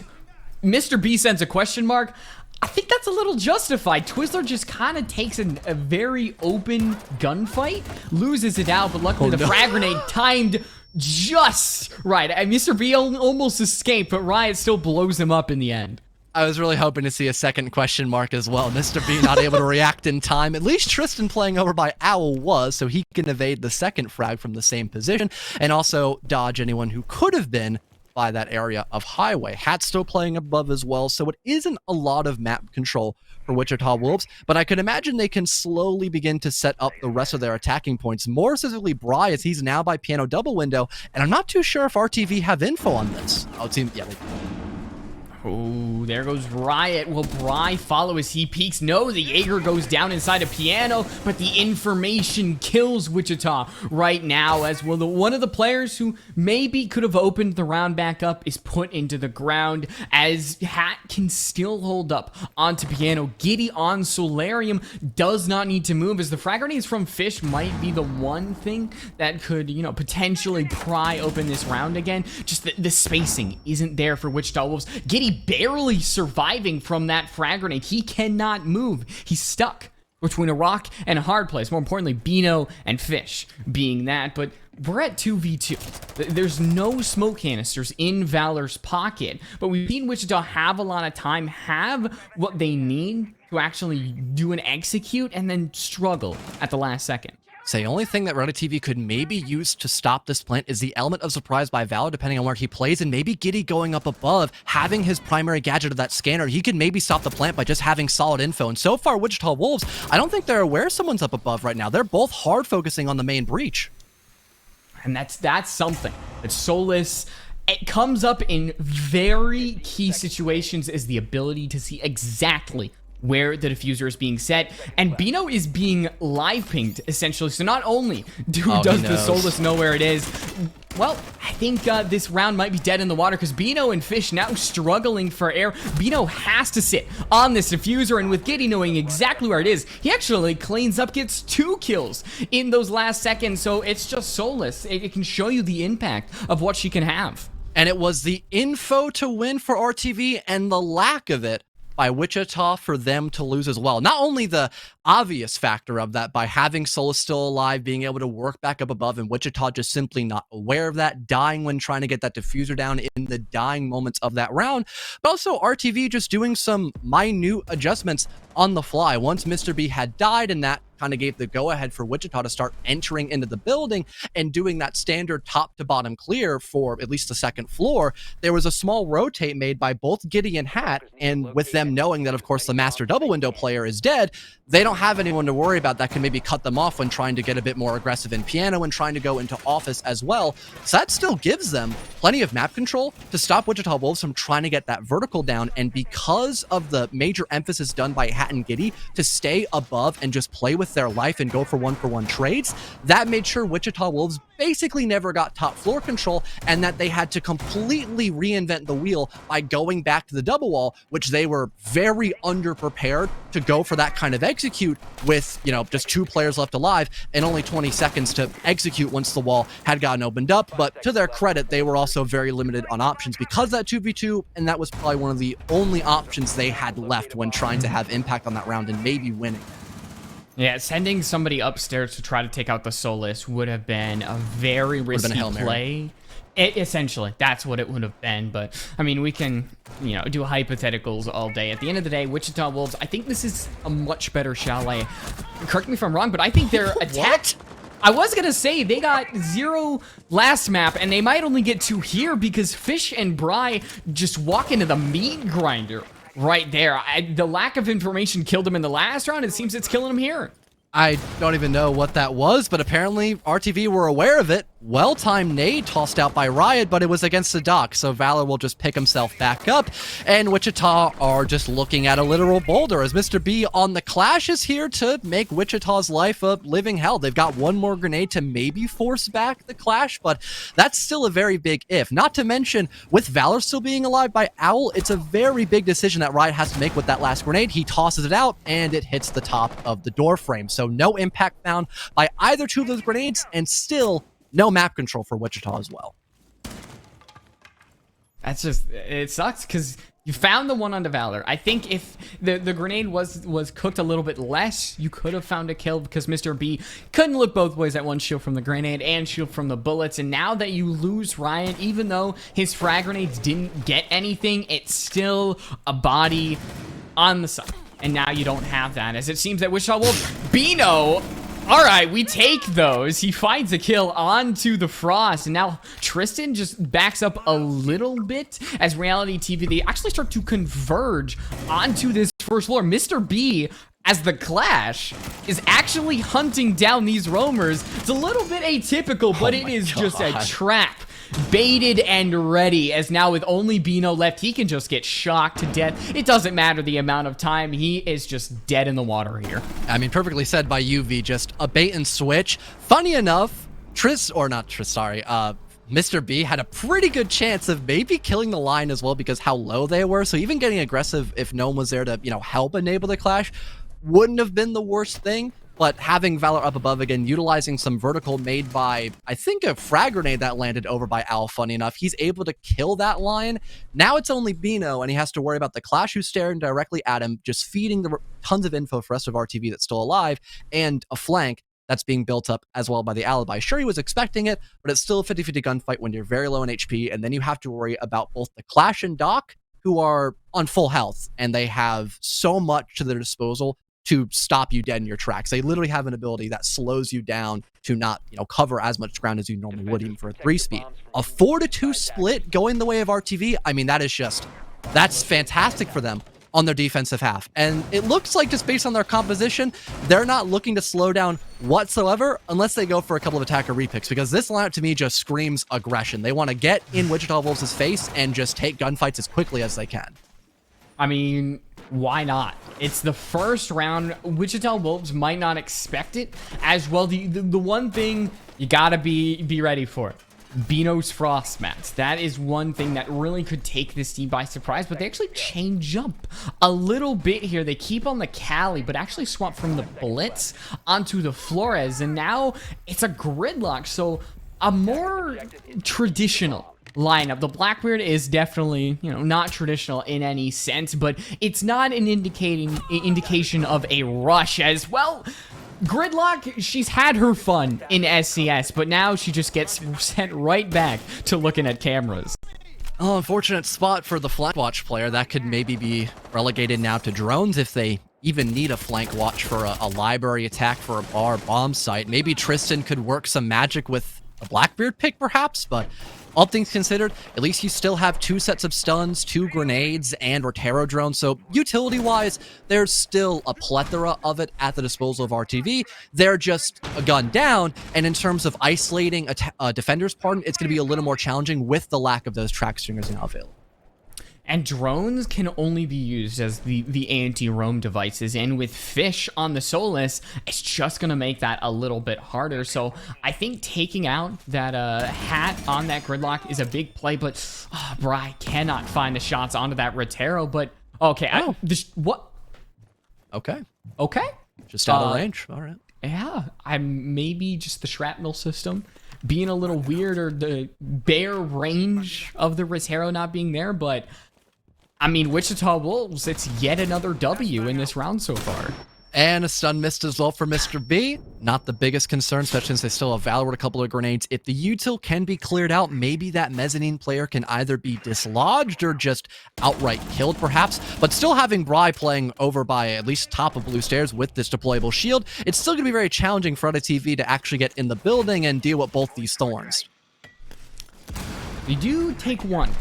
Mr. B sends a question mark. I think that's a little justified. Twizzler just kind of takes a very open gunfight, loses it out, but luckily the frag grenade timed just right. Mr. B almost escaped, but Riot still blows him up in the end. I was really hoping to see a second question mark as well. Mr. B not able to react in time. At least Tristan playing over by Owl was, so he can evade the second frag from the same position and also dodge anyone who could have been by that area of highway. Hat still playing above as well, so it isn't a lot of map control for Wichita Wolves, but I could imagine they can slowly begin to set up the rest of their attacking points, more specifically Bry, as he's now by Piano double window, and I'm not too sure if RTV have info on this. Oh, it seems, yeah, they do. Oh, there goes Riot. Will Bry follow as he peeks? No, the Jaeger goes down inside a Piano, but the information kills Wichita right now, as well. One of the players who maybe could have opened the round back up is put into the ground, as Hat can still hold up onto Piano. Giddy on Solarium does not need to move, as the frag grenades from Fish might be the one thing that could, you know, potentially pry open this round again. Just the spacing isn't there for Wichita Wolves. Giddy barely surviving from that frag grenade. He cannot move. He's stuck between a rock and a hard place. More importantly, Bino and Fish being that. But we're at 2v2. There's no smoke canisters in Valor's pocket. But we've seen Wichita have a lot of time, have what they need to actually do an execute, and then struggle at the last second. So the only thing that RealityTV could maybe use to stop this plant is the element of surprise by Valor, depending on where he plays, and maybe Giddy going up above, having his primary gadget of that scanner. He could maybe stop the plant by just having solid info. And so far, Wichita Wolves, I don't think they're aware someone's up above right now. They're both hard focusing on the main breach. And that's something. It's Solus. It comes up in very key situations, as the ability to see exactly where the diffuser is being set, and Bino is being live pinged essentially. So not only does the Solus know where it is, well, I think this round might be dead in the water, because Bino and Fish now struggling for air. Bino has to sit on this diffuser, and with Giddy knowing exactly where it is, he actually cleans up, gets 2 kills in those last seconds. So it's just Solus. It can show you the impact of what she can have. And it was the info to win for RTV and the lack of it by Wichita for them to lose as well. Not only the obvious factor of that, by having Solus still alive, being able to work back up above, and Wichita just simply not aware of that, dying when trying to get that diffuser down in the dying moments of that round, but also RTV just doing some minute adjustments on the fly. Once Mr. B had died, and that kind of gave the go-ahead for Wichita to start entering into the building and doing that standard top-to-bottom clear for at least the second floor, there was a small rotate made by both Giddy and Hat, and with them knowing that, of course, the master double window player is dead, they don't don't have anyone to worry about that can maybe cut them off when trying to get a bit more aggressive in piano and trying to go into office as well. So that still gives them plenty of map control to stop Wichita Wolves from trying to get that vertical down. And because of the major emphasis done by Hat and Giddy to stay above and just play with their life and go for one trades, that made sure Wichita Wolves basically never got top floor control, and that they had to completely reinvent the wheel by going back to the double wall, which they were very underprepared to go for that kind of execute with, you know, just 2 players left alive and only 20 seconds to execute once the wall had gotten opened up. But to their credit, they were also very limited on options because that 2v2, and that was probably one of the only options they had left when trying to have impact on that round and maybe winning. Yeah, sending somebody upstairs to try to take out the Solus would have been a very risky play. Essentially, that's what it would have been. But, I mean, we can, you know, do hypotheticals all day. At the end of the day, Wichita Wolves, I think this is a much better chalet. Correct me if I'm wrong, but I think their attack... I was going to say, they got 0 last map, and they might only get 2 here because Fish and Bry just walk into the meat grinder right there. The lack of information killed him in the last round. It seems it's killing him here. I don't even know what that was, but apparently RTV were aware of it. Well-timed nade tossed out by Riot, but it was against the dock, so Valor will just pick himself back up, and Wichita are just looking at a literal boulder as Mr. B on the Clash is here to make Wichita's life a living hell. They've got 1 more grenade to maybe force back the Clash, but that's still a very big if. Not to mention, with Valor still being alive by Owl, it's a very big decision that Riot has to make with that last grenade. He tosses it out, and it hits the top of the door frame, so no impact found by either 2 of those grenades, and still no map control for Wichita as well. That's just, it sucks because you found the one onto Valor. I think if the grenade was cooked a little bit less, you could have found a kill because Mr. B couldn't look both ways at one shield from the grenade and shield from the bullets. And now that you lose Ryan, even though his frag grenades didn't get anything, it's still a body on the side. And now you don't have that, as it seems that Wichita Wolves, Bino, all right, we take those. He finds a kill onto the Frost, and now Tristan just backs up a little bit as RealityTV, they actually start to converge onto this first floor. Mr. B, as the Clash, is actually hunting down these roamers. It's a little bit atypical, but it is just a trap. Baited and ready, as now with only Bino left, he can just get shocked to death. It doesn't matter the amount of time, he is just dead in the water here. I mean, perfectly said by UV, just a bait and switch. Funny enough, Mr. B had a pretty good chance of maybe killing the line as well because how low they were, so even getting aggressive if no one was there to, you know, help enable the Clash wouldn't have been the worst thing. But having Valor up above again, utilizing some vertical made by, I think, a frag grenade that landed over by Al, funny enough, he's able to kill that line. Now it's only Bino, and he has to worry about the Clash who's staring directly at him, just feeding the tons of info for rest of RTV that's still alive, and a flank that's being built up as well by the alibi. Sure, he was expecting it, but it's still a 50-50 gunfight when you're very low in HP, and then you have to worry about both the Clash and Doc, who are on full health, and they have so much to their disposal to stop you dead in your tracks. They literally have an ability that slows you down to not, you know, cover as much ground as you normally would even for a 3-speed. A 4-2 split going the way of RTV, I mean, that's fantastic for them on their defensive half. And it looks like, just based on their composition, they're not looking to slow down whatsoever unless they go for a couple of attacker repicks, because this lineup to me just screams aggression. They want to get in Wichita Wolves' face and just take gunfights as quickly as they can. I mean, why not? It's the first round. Wichita Wolves might not expect it as well. The one thing you gotta be ready for, Bino's Frost mats. That is one thing that really could take this team by surprise, but they actually change up a little bit here. They keep on the Cali, but actually swap from the Blitz onto the Flores, and now it's a gridlock, so a more traditional lineup. The Blackbeard is definitely, you know, not traditional in any sense, but it's not an indication of a rush as well. Gridlock, she's had her fun in SCS, but now she just gets sent right back to looking at cameras. Oh, unfortunate spot for the flank watch player. That could maybe be relegated now to drones if they even need a flank watch for a library attack for a bar bomb site. Maybe Tristan could work some magic with a Blackbeard pick perhaps, but all things considered, at least you still have 2 sets of stuns, 2 grenades, and Rotero drones. So utility-wise, there's still a plethora of it at the disposal of RTV. They're just a gun down, and in terms of isolating a defender's pardon, it's going to be a little more challenging with the lack of those track stringers now available. And drones can only be used as the anti-roam devices, and with Fish on the Solus, it's just going to make that a little bit harder. So I think taking out that hat on that gridlock is a big play, but Bry cannot find the shots onto that Rotero. But okay, what? Okay. Just out of range. All right. Yeah, I'm maybe just the shrapnel system being a little weird, or the bare range of the Rotero not being there, but I mean, Wichita Wolves, it's yet another W in this round so far. And a stun missed as well for Mr. B. Not the biggest concern, especially since they still have Valor with a couple of grenades. If the util can be cleared out, maybe that mezzanine player can either be dislodged or just outright killed, perhaps. But still having Bry playing over by at least top of blue stairs with this deployable shield, it's still going to be very challenging for RealityTV to actually get in the building and deal with both these thorns. You do take one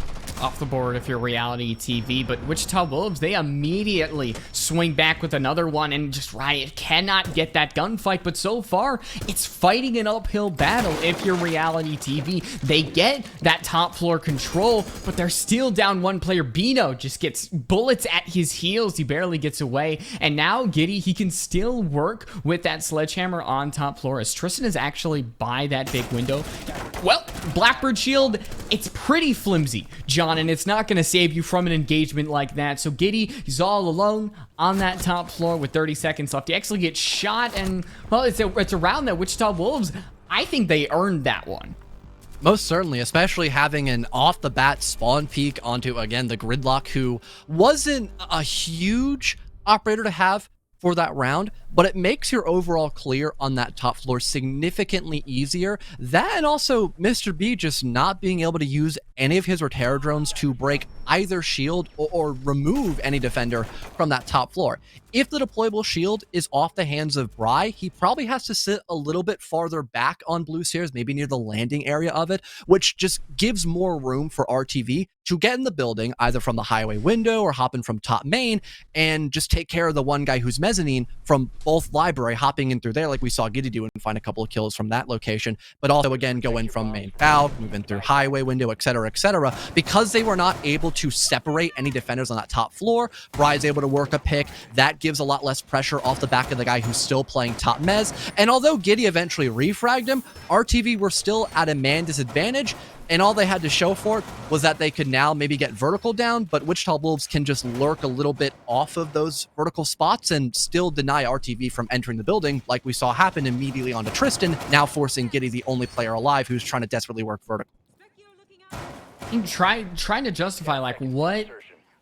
off the board if you're RealityTV, but Wichita Wolves, they immediately swing back with another one, and just Riot cannot get that gunfight. But so far, it's fighting an uphill battle if you're RealityTV. They get that top floor control, but they're still down one player. Bino just gets bullets at his heels. He barely gets away, and now Giddy, he can still work with that sledgehammer on top floor as Tristan is actually by that big window. Well, Blackbird shield, it's pretty flimsy, John, and it's not going to save you from an engagement like that. So Giddy, he's all alone on that top floor with 30 seconds left. He actually gets shot, and, well, it's a round that Wichita Wolves, I think they earned that one. Most certainly, especially having an off-the-bat spawn peek onto, again, the Gridlock, who wasn't a huge operator to have for that round, but it makes your overall clear on that top floor significantly easier. That, and also Mr. B just not being able to use any of his Rotero drones to break either shield or remove any defender from that top floor. If the deployable shield is off the hands of Bry, he probably has to sit a little bit farther back on blue stairs, maybe near the landing area of it, which just gives more room for RTV to get in the building, either from the highway window or hopping from top main, and just take care of the one guy who's mezzanine from both library, hopping in through there like we saw Giddy do and find a couple of kills from that location, but also again go in from main valve, move in through highway window, etc., etc. Because they were not able to separate any defenders on that top floor, Bry's able to work a pick. That gives a lot less pressure off the back of the guy who's still playing top mez. And although Giddy eventually refragged him, RTV were still at a man disadvantage, and all they had to show for it was that they could now maybe get vertical down, but Wichita Wolves can just lurk a little bit off of those vertical spots and still deny RTV from entering the building, like we saw happen immediately onto Tristan, now forcing Giddy, the only player alive, who's trying to desperately work vertical. Trying to justify, like, what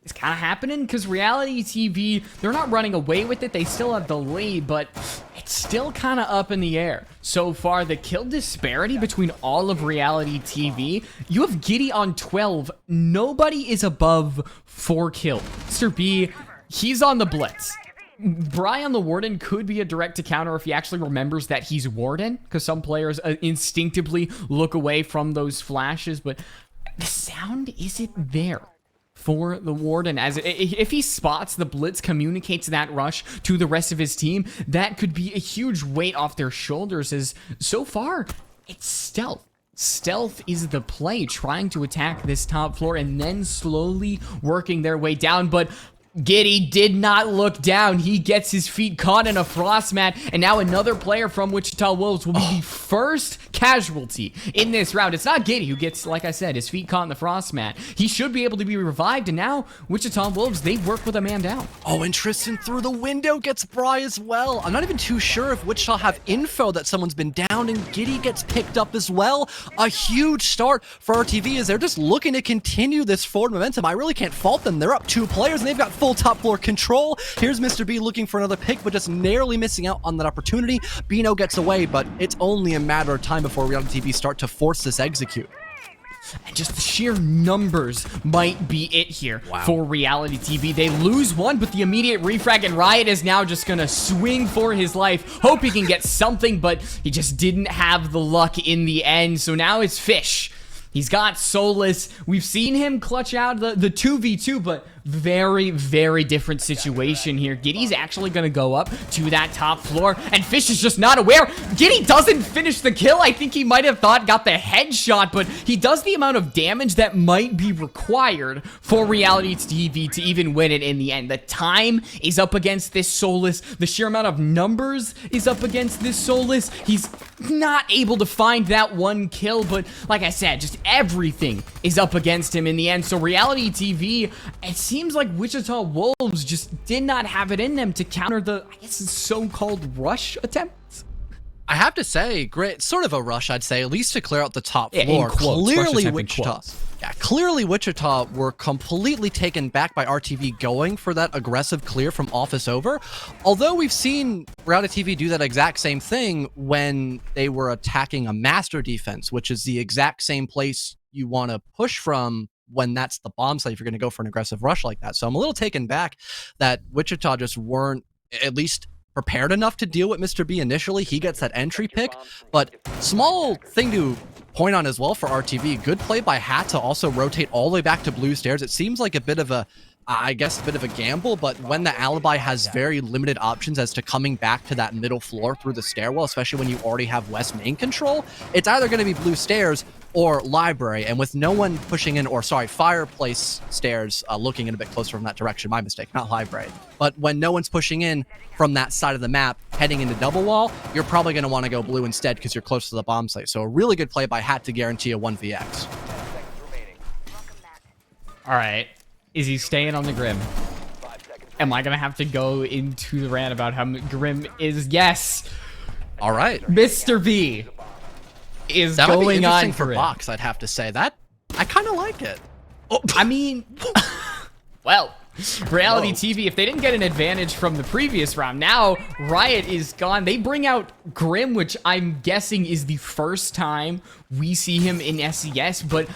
is kind of happening, because RealityTV, they're not running away with it. They still have the lead, but it's still kind of up in the air. So far, the kill disparity between all of RealityTV, you have Giddy on 12. Nobody is above 4 kills. Mr. B, he's on the blitz. Bry on the Warden could be a direct to counter if he actually remembers that he's Warden, because some players instinctively look away from those flashes, but the sound isn't there for the Warden. As if he spots the blitz, communicates that rush to the rest of his team, that could be a huge weight off their shoulders, as so far it's stealth. Stealth is the play, trying to attack this top floor and then slowly working their way down, but Giddy did not look down. He gets his feet caught in a frost mat, and now another player from Wichita Wolves will be the first casualty in this round. It's not Giddy who gets, like I said, his feet caught in the frost mat. He should be able to be revived, and now Wichita Wolves, they work with a man down. Oh, and Tristan through the window gets Bry as well. I'm not even too sure if Wichita have info that someone's been down, and Giddy gets picked up as well. A huge start for RTV as they're just looking to continue this forward momentum. I really can't fault them. They're up 2 players, and they've got full top floor control. Here's Mr. B looking for another pick, but just narrowly missing out on that opportunity. Bino gets away, but it's only a matter of time before RealityTV start to force this execute. And just the sheer numbers might be it here for RealityTV. They lose one, but the immediate refrag, and Riot is now just gonna swing for his life, hope he can get something, but he just didn't have the luck in the end. So now it's Fish. He's got Solus. We've seen him clutch out the 2v2, but very, very different situation here. Giddy's actually going to go up to that top floor, and Fish is just not aware. Giddy doesn't finish the kill. I think he might have thought got the headshot, but he does the amount of damage that might be required for RealityTV to even win it in the end. The time is up against this Solus. The sheer amount of numbers is up against this Solus. He's not able to find that one kill, but like I said, just everything is up against him in the end. So RealityTV, it seems like Wichita Wolves just did not have it in them to counter the, I guess, so-called rush attempts. I have to say, great, sort of a rush, I'd say, at least to clear out the top Yeah, floor. in quotes, Clearly, Wichita. Clearly Wichita were completely taken back by RTV going for that aggressive clear from office over. Although we've seen RealityTV do that exact same thing when they were attacking a master defense, which is the exact same place you want to push from when that's the bomb site if you're going to go for an aggressive rush like that. So I'm a little taken back that Wichita just weren't at least prepared enough to deal with Mr. B initially. He gets that entry pick, but small thing to point on as well for RTV. Good play by Hat to also rotate all the way back to blue stairs. It seems like a bit of a, I guess, a bit of a gamble, but when the alibi has very limited options as to coming back to that middle floor through the stairwell, especially when you already have West main control, it's either going to be blue stairs or library. And with no one pushing in, or sorry, fireplace stairs, looking in a bit closer from that direction, my mistake, not library. But when no one's pushing in from that side of the map, heading into double wall, you're probably going to want to go blue instead because you're close to the bomb site. So a really good play by Hat to guarantee a 1vx. All right. Is he staying on the Grim? Am I going to have to go into the rant about how Grim is? Yes. All right. Mr. B is that going might be interesting on for Grim. Box, I'd have to say. That, I kind of like it. Oh, I mean, well, RealityTV, if they didn't get an advantage from the previous round, now Riot is gone. They bring out Grim, which I'm guessing is the first time we see him in SCS, but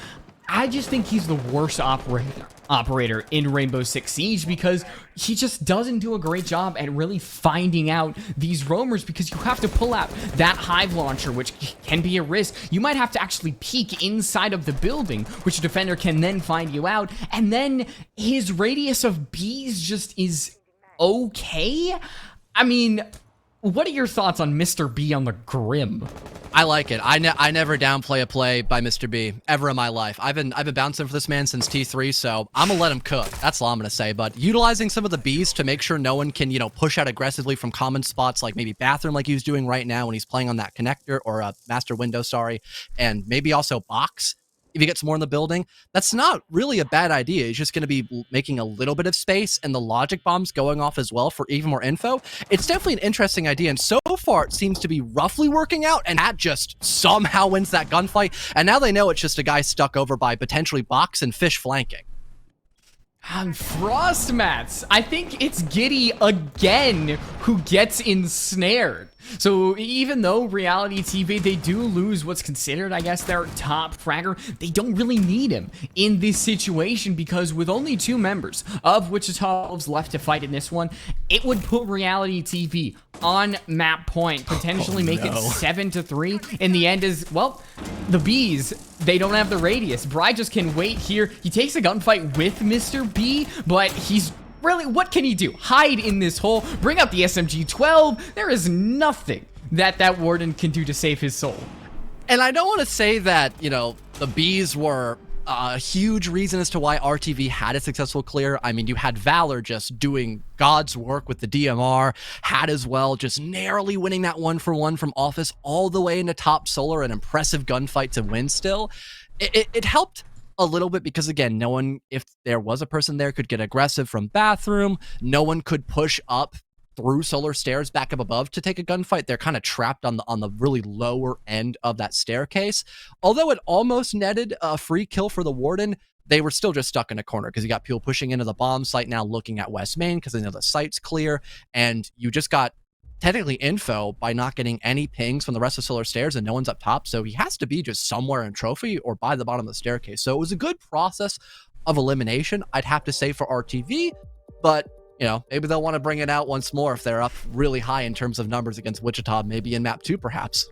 I just think he's the worst operator in Rainbow Six Siege because he just doesn't do a great job at really finding out these roamers, because you have to pull out that hive launcher, which can be a risk. You might have to actually peek inside of the building, which a defender can then find you out, and then his radius of bees just is okay. I mean, what are your thoughts on Mr. B on the Grim? I like it. I never downplay a play by Mr. B ever in my life. I've been bouncing for this man since T3, so I'm gonna let him cook. That's all I'm gonna say. But utilizing some of the Bs to make sure no one can, you know, push out aggressively from common spots like maybe bathroom, like he's doing right now when he's playing on that connector or master window, sorry, and maybe also box. If he gets more in the building, that's not really a bad idea. He's just going to be making a little bit of space and the logic bombs going off as well for even more info. It's definitely an interesting idea, and so far it seems to be roughly working out, and Hat just somehow wins that gunfight, and now they know it's just a guy stuck over by potentially Box and Fish flanking. Frost Mats. I think it's Giddy again who gets ensnared. So even though RealityTV, they do lose what's considered, I guess, their top fragger, they don't really need him in this situation, because with only 2 members of Wichita Wolves left to fight in this one, it would put RealityTV on map point, potentially make it 7-3. In the end is, well, the Bees, they don't have the radius. Bri just can wait here. He takes a gunfight with Mr. B, but he's really, what can he do? Hide in this hole, bring out the SMG-12. There is nothing that Warden can do to save his soul. And I don't want to say that, you know, the Bees were a huge reason as to why RTV had a successful clear. I mean, you had Valor just doing God's work with the DMR, Hat as well, just narrowly winning that 1-for-1 from office all the way into top solar, an impressive gunfight to win still. It helped a little bit because, again, no one, if there was a person there, could get aggressive from bathroom. No one could push up through solar stairs back up above to take a gunfight. They're kind of trapped on the really lower end of that staircase. Although it almost netted a free kill for the Warden, they were still just stuck in a corner because you got people pushing into the bomb site now, looking at West Main because they know the site's clear, and you just got technically info by not getting any pings from the rest of solar stairs, and no one's up top. So he has to be just somewhere in trophy or by the bottom of the staircase. So it was a good process of elimination, I'd have to say, for RTV, but you know, maybe they'll want to bring it out once more if they're up really high in terms of numbers against Wichita, maybe in map 2 perhaps.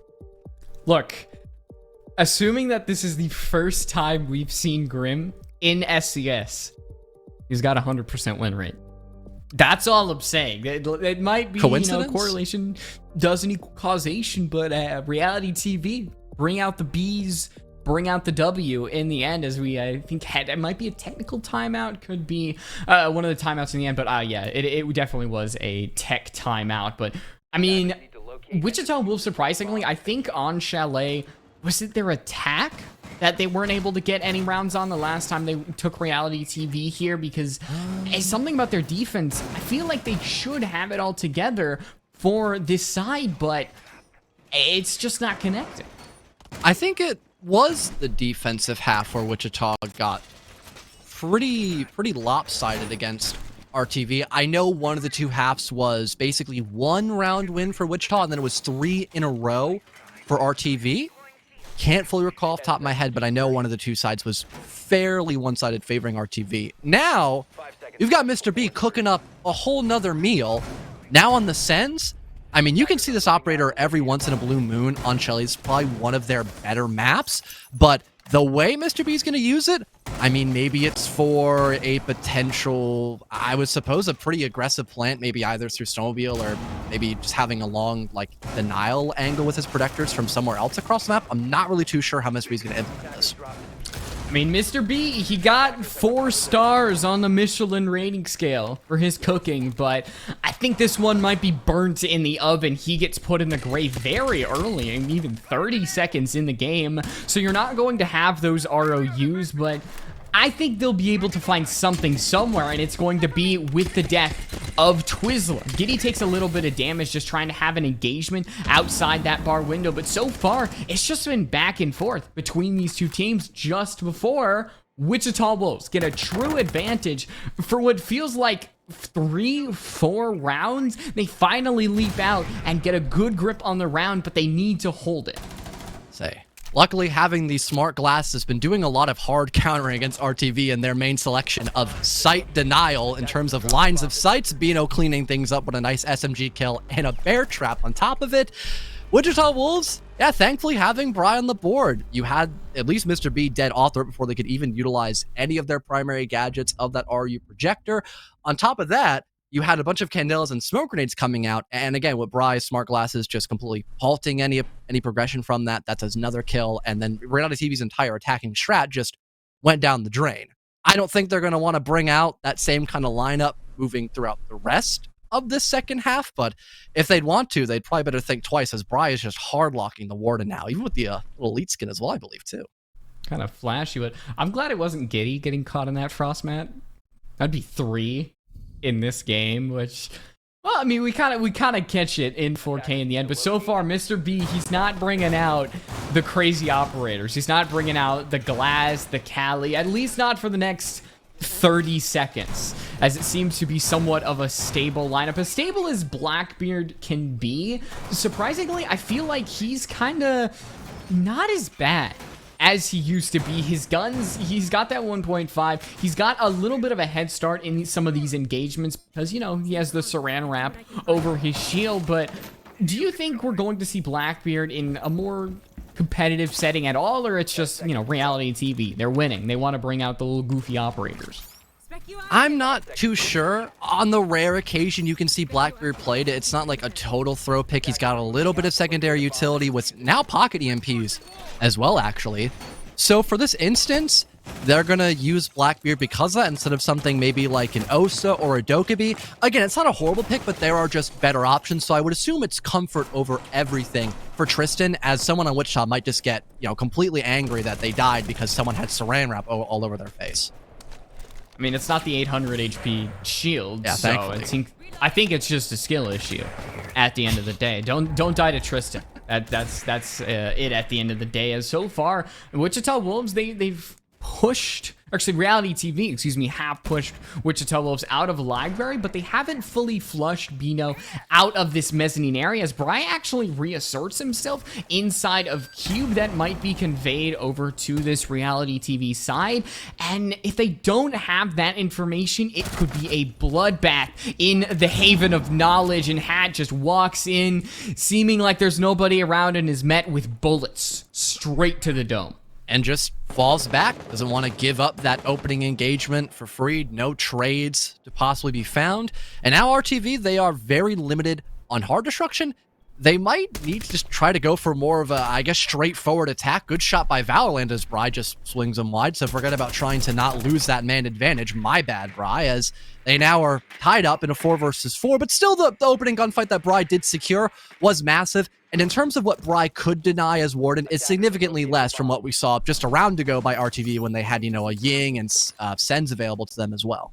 Look, assuming that this is the first time we've seen Grim in SCS, he's got a 100% win rate. That's all I'm saying. It might be, Coincidence? Correlation doesn't equal causation, but reality TV, bring out the B's, bring out the W in the end, as we, I think, it might be a technical timeout, could be one of the timeouts in the end, but yeah, it definitely was a tech timeout. But, I mean, Wichita Wolves, surprisingly, I think on Chalet, was it their attack that they weren't able to get any rounds on the last time they took Reality TV here? Because it's something about their defense. I feel like they should have it all together for this side, but it's just not connecting. I think it was the defensive half where Wichita got pretty lopsided against RTV. I know one of the two halves was basically 1 round win for Wichita, and then it was 3 in a row for RTV. Can't fully recall off the top of my head, but I know one of the two sides was fairly one-sided favoring RTV. Now, you've got Mr. B cooking up a whole nother meal. Now on the Sens, I mean, you can see this operator every once in a blue moon on Shelly. It's probably one of their better maps, but the way Mr. B is going to use it, I mean, maybe it's for a potential, I would suppose, a pretty aggressive plant, maybe either through Snowmobile or maybe just having a long, like, denial angle with his protectors from somewhere else across the map. I'm not really too sure how Mr. B is going to implement this. I mean, Mr. B, he got 4 stars on the Michelin rating scale for his cooking, but I think this one might be burnt in the oven. He gets put in the grave very early, even 30 seconds in the game. So you're not going to have those ROUs, but I think they'll be able to find something somewhere, and it's going to be with the death of Twizzler. Giddy takes a little bit of damage just trying to have an engagement outside that bar window, but so far, it's just been back and forth between these two teams just before Wichita Wolves get a true advantage for what feels like 3-4 rounds. They finally leap out and get a good grip on the round, but they need to hold it. Luckily, having these smart glasses has been doing a lot of hard countering against RTV and their main selection of sight denial in terms of lines of sights. Bino cleaning things up with a nice SMG kill and a bear trap on top of it. Wichita Wolves, yeah, thankfully having Bri on the board. You had at least Mr. B dead off threat before they could even utilize any of their primary gadgets of that RU projector. On top of that, you had a bunch of candelas and smoke grenades coming out, and again, with Bry's smart glasses just completely halting any progression from that. That's another kill, and then Reality TV's entire attacking strat just went down the drain. I don't think they're going to want to bring out that same kind of lineup moving throughout the rest of this second half, but if they'd want to, they'd probably better think twice, as Bry is just hard locking the Warden now, even with the little elite skin as well, I believe, too. Kind of flashy, but I'm glad it wasn't Giddy getting caught in that frost mat. That'd be 3 in this game, which, well, I mean, we kind of catch it in 4K in the end, but so far Mr. B, he's not bringing out the crazy operators. He's not bringing out the Glass, the Cali, at least not for the next 30 seconds, as it seems to be somewhat of a stable lineup, as stable as Blackbeard can be. Surprisingly, I feel like he's kind of not as bad as he used to be. His guns, he's got that 1.5. He's got a little bit of a head start in some of these engagements because, you know, he has the Saran wrap over his shield. But do you think we're going to see Blackbeard in a more competitive setting at all, or it's just, you know, Reality TV? They're winning. They want to bring out the little goofy operators. I'm not too sure. On the rare occasion you can see Blackbeard played, it's not like a total throw pick. He's got a little bit of secondary utility with now pocket EMPs as well, actually. So for this instance, they're going to use Blackbeard because of that instead of something maybe like an Osa or a Dokkaebi. Again, it's not a horrible pick, but there are just better options. So I would assume it's comfort over everything for Tristan, as someone on Wichita might just get, you know, completely angry that they died because someone had Saran wrap all over their face. I mean, it's not the 800 HP shield, yeah, so I think it's just a skill issue at the end of the day. Don't die to Tristan. That's it at the end of the day. As so far, Wichita Wolves, they've pushed Actually, Reality TV, excuse me, have pushed Wichita Wolves out of library, but they haven't fully flushed Bino out of this mezzanine area as Bry actually reasserts himself inside of Cube. That might be conveyed over to this Reality TV side. And if they don't have that information, it could be a bloodbath in the Haven of Knowledge. And Hat just walks in, seeming like there's nobody around, and is met with bullets straight to the dome. And just falls back, doesn't want to give up that opening engagement for free, no trades to possibly be found. And now RTV, they are very limited on hard destruction. They might need to just try to go for more of a, I guess, straightforward attack. Good shot by Valorant as Bry just swings them wide. So forget about trying to not lose that man advantage. My bad, Bry, as they now are tied up in a 4 versus 4. But still, the opening gunfight that Bry did secure was massive. And in terms of what Bry could deny as Warden, it's significantly less from what we saw just a round ago by RTV when they had, a Ying and Sens available to them as well.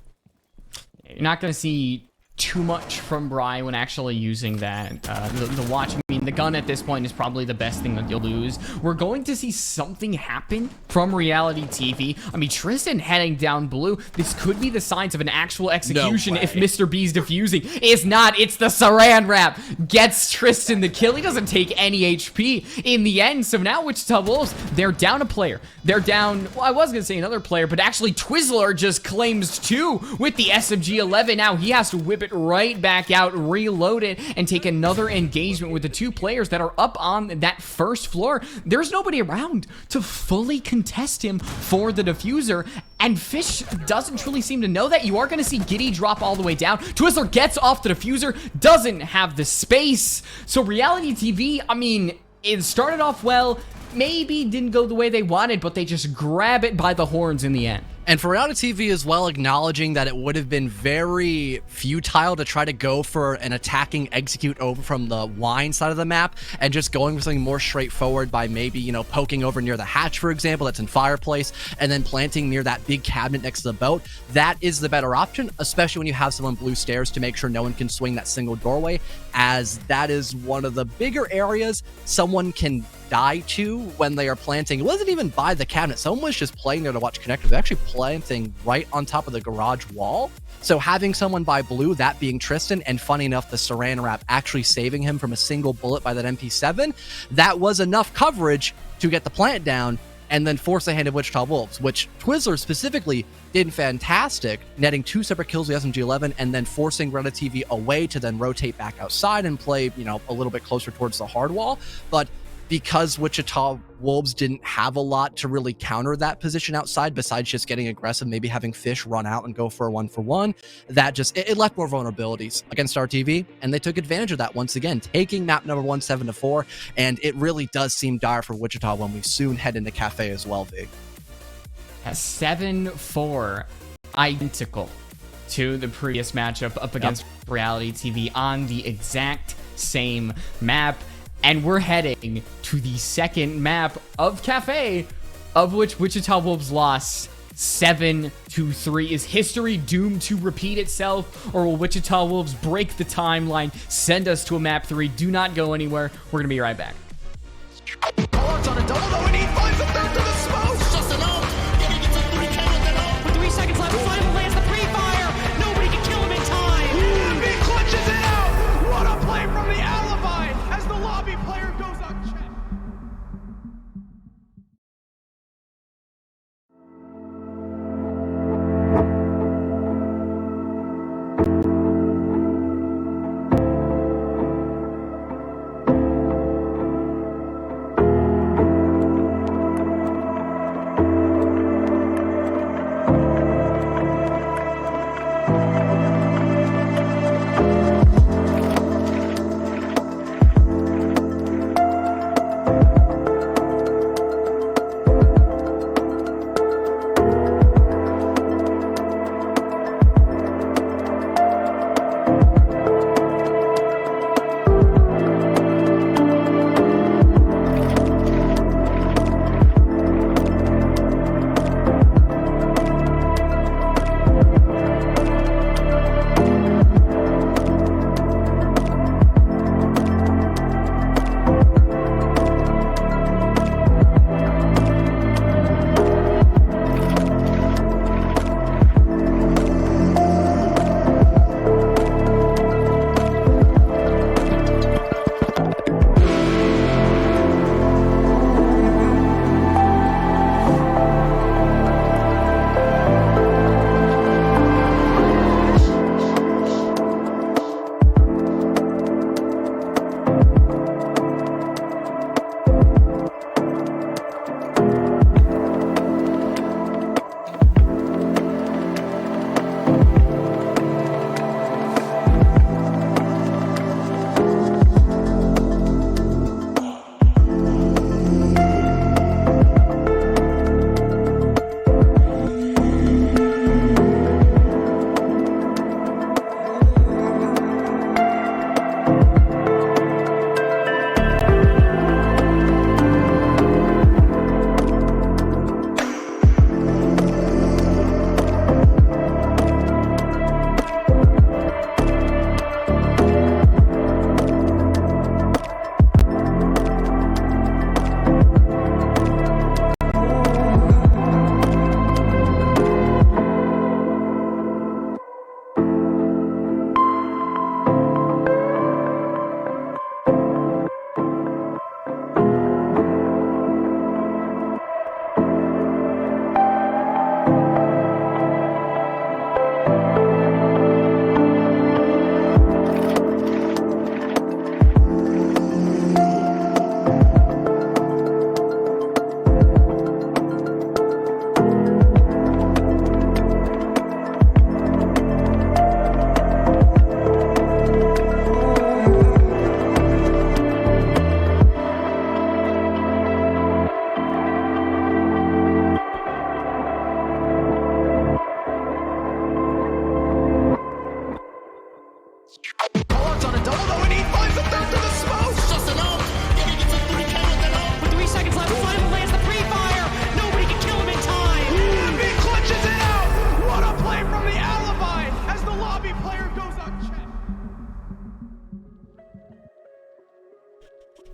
You're not going to see too much from Bry when actually using that. The watch, I mean, the gun at this point is probably the best thing that you'll lose. We're going to see something happen from Reality TV. I mean, Tristan heading down blue. This could be the signs of an actual execution if Mr. B's defusing. It's not. It's the Saran wrap. Gets Tristan the kill. He doesn't take any HP in the end. So now Wichita Wolves, they're down a player. They're down, well, I was going to say another player, but actually Twizzler just claims 2 with the SMG-11. Now he has to whip it right back out, reload it, and take another engagement with the 2 players that are up on that first floor. There's nobody around to fully contest him for the diffuser, and Fish doesn't truly seem to know that. You are going to see Giddy drop all the way down. Twizzler gets off the diffuser, doesn't have the space. So Reality TV, I mean, it started off well, maybe didn't go the way they wanted, but they just grab it by the horns in the end. And for Reality TV as well, acknowledging that it would have been very futile to try to go for an attacking execute over from the wine side of the map and just going for something more straightforward by maybe, poking over near the hatch, for example, that's in fireplace, and then planting near that big cabinet next to the boat. That is the better option, especially when you have someone blue stairs to make sure no one can swing that single doorway, as that is one of the bigger areas someone can die to when they are planting. It wasn't even by the cabinet. Someone was just playing there to watch connectors. They're actually planting right on top of the garage wall. So having someone by blue, that being Tristan, and funny enough, the Saran wrap actually saving him from a single bullet by that MP7, that was enough coverage to get the plant down and then force the hand of Wichita Wolves, which Twizzler specifically did fantastic, netting 2 separate kills with SMG-11 and then forcing RealityTV away to then rotate back outside and play, a little bit closer towards the hard wall. But because Wichita Wolves didn't have a lot to really counter that position outside, besides just getting aggressive, maybe having Fish run out and go for a 1-for-1, that just, it left more vulnerabilities against RTV, and they took advantage of that once again, taking map number 1, 7-4, and it really does seem dire for Wichita when we soon head into Cafe as well, V. 7-4, identical to the previous matchup up against Reality TV on the exact same map. And we're heading to the second map of Cafe, of which Wichita Wolves lost 7-3. Is history doomed to repeat itself, or will Wichita Wolves break the timeline, send us to a map 3? Do not go anywhere. We're going to be right back. Cards on a double, though, and he finds a third to the smoke. It's just an ult. Getting into 3K with an ult. With 3 seconds left, Final lands the pre-fire. Nobody can kill him in time. He clutches it out. What a play from the alibi as the lobby player goes unchecked.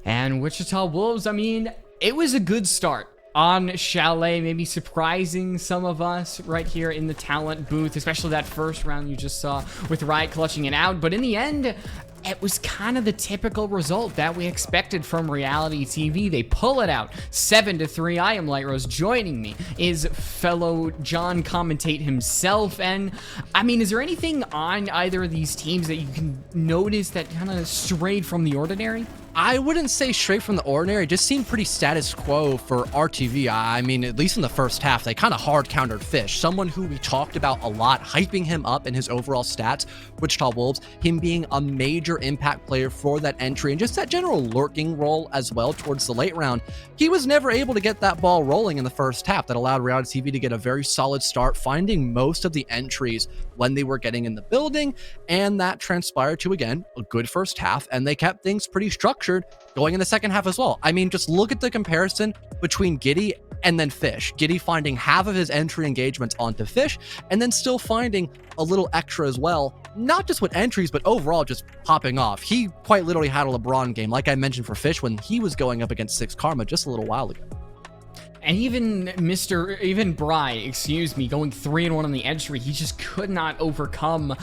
And Wichita Wolves, I mean, it was a good start on Chalet, maybe surprising some of us right here in the talent booth, especially that first round you just saw with Riot clutching it out. But in the end, it was kind of the typical result that we expected from Reality TV. They pull it out 7-3. I am Light Rose. Joining me is fellow John Commentate himself. And I mean, is there anything on either of these teams that you can notice that kind of strayed from the ordinary? I wouldn't say straight from the ordinary. It just seemed pretty status quo for RTV. I mean, at least in the first half, they kind of hard countered Fish, someone who we talked about a lot, hyping him up in his overall stats, Wichita Wolves, him being a major impact player for that entry and just that general lurking role as well towards the late round. He was never able to get that ball rolling in the first half. That allowed Reality TV to get a very solid start, finding most of the entries when they were getting in the building, and that transpired to, again, a good first half, and they kept things pretty structured going in the second half as well. I mean, just look at the comparison between Giddy and then Fish. Giddy finding half of his entry engagements onto Fish, and then still finding a little extra as well, not just with entries, but overall just popping off. He quite literally had a LeBron game, like I mentioned for Fish, when he was going up against Six Karma just a little while ago. And even Bry, excuse me, going 3-1 on the entry, he just could not overcome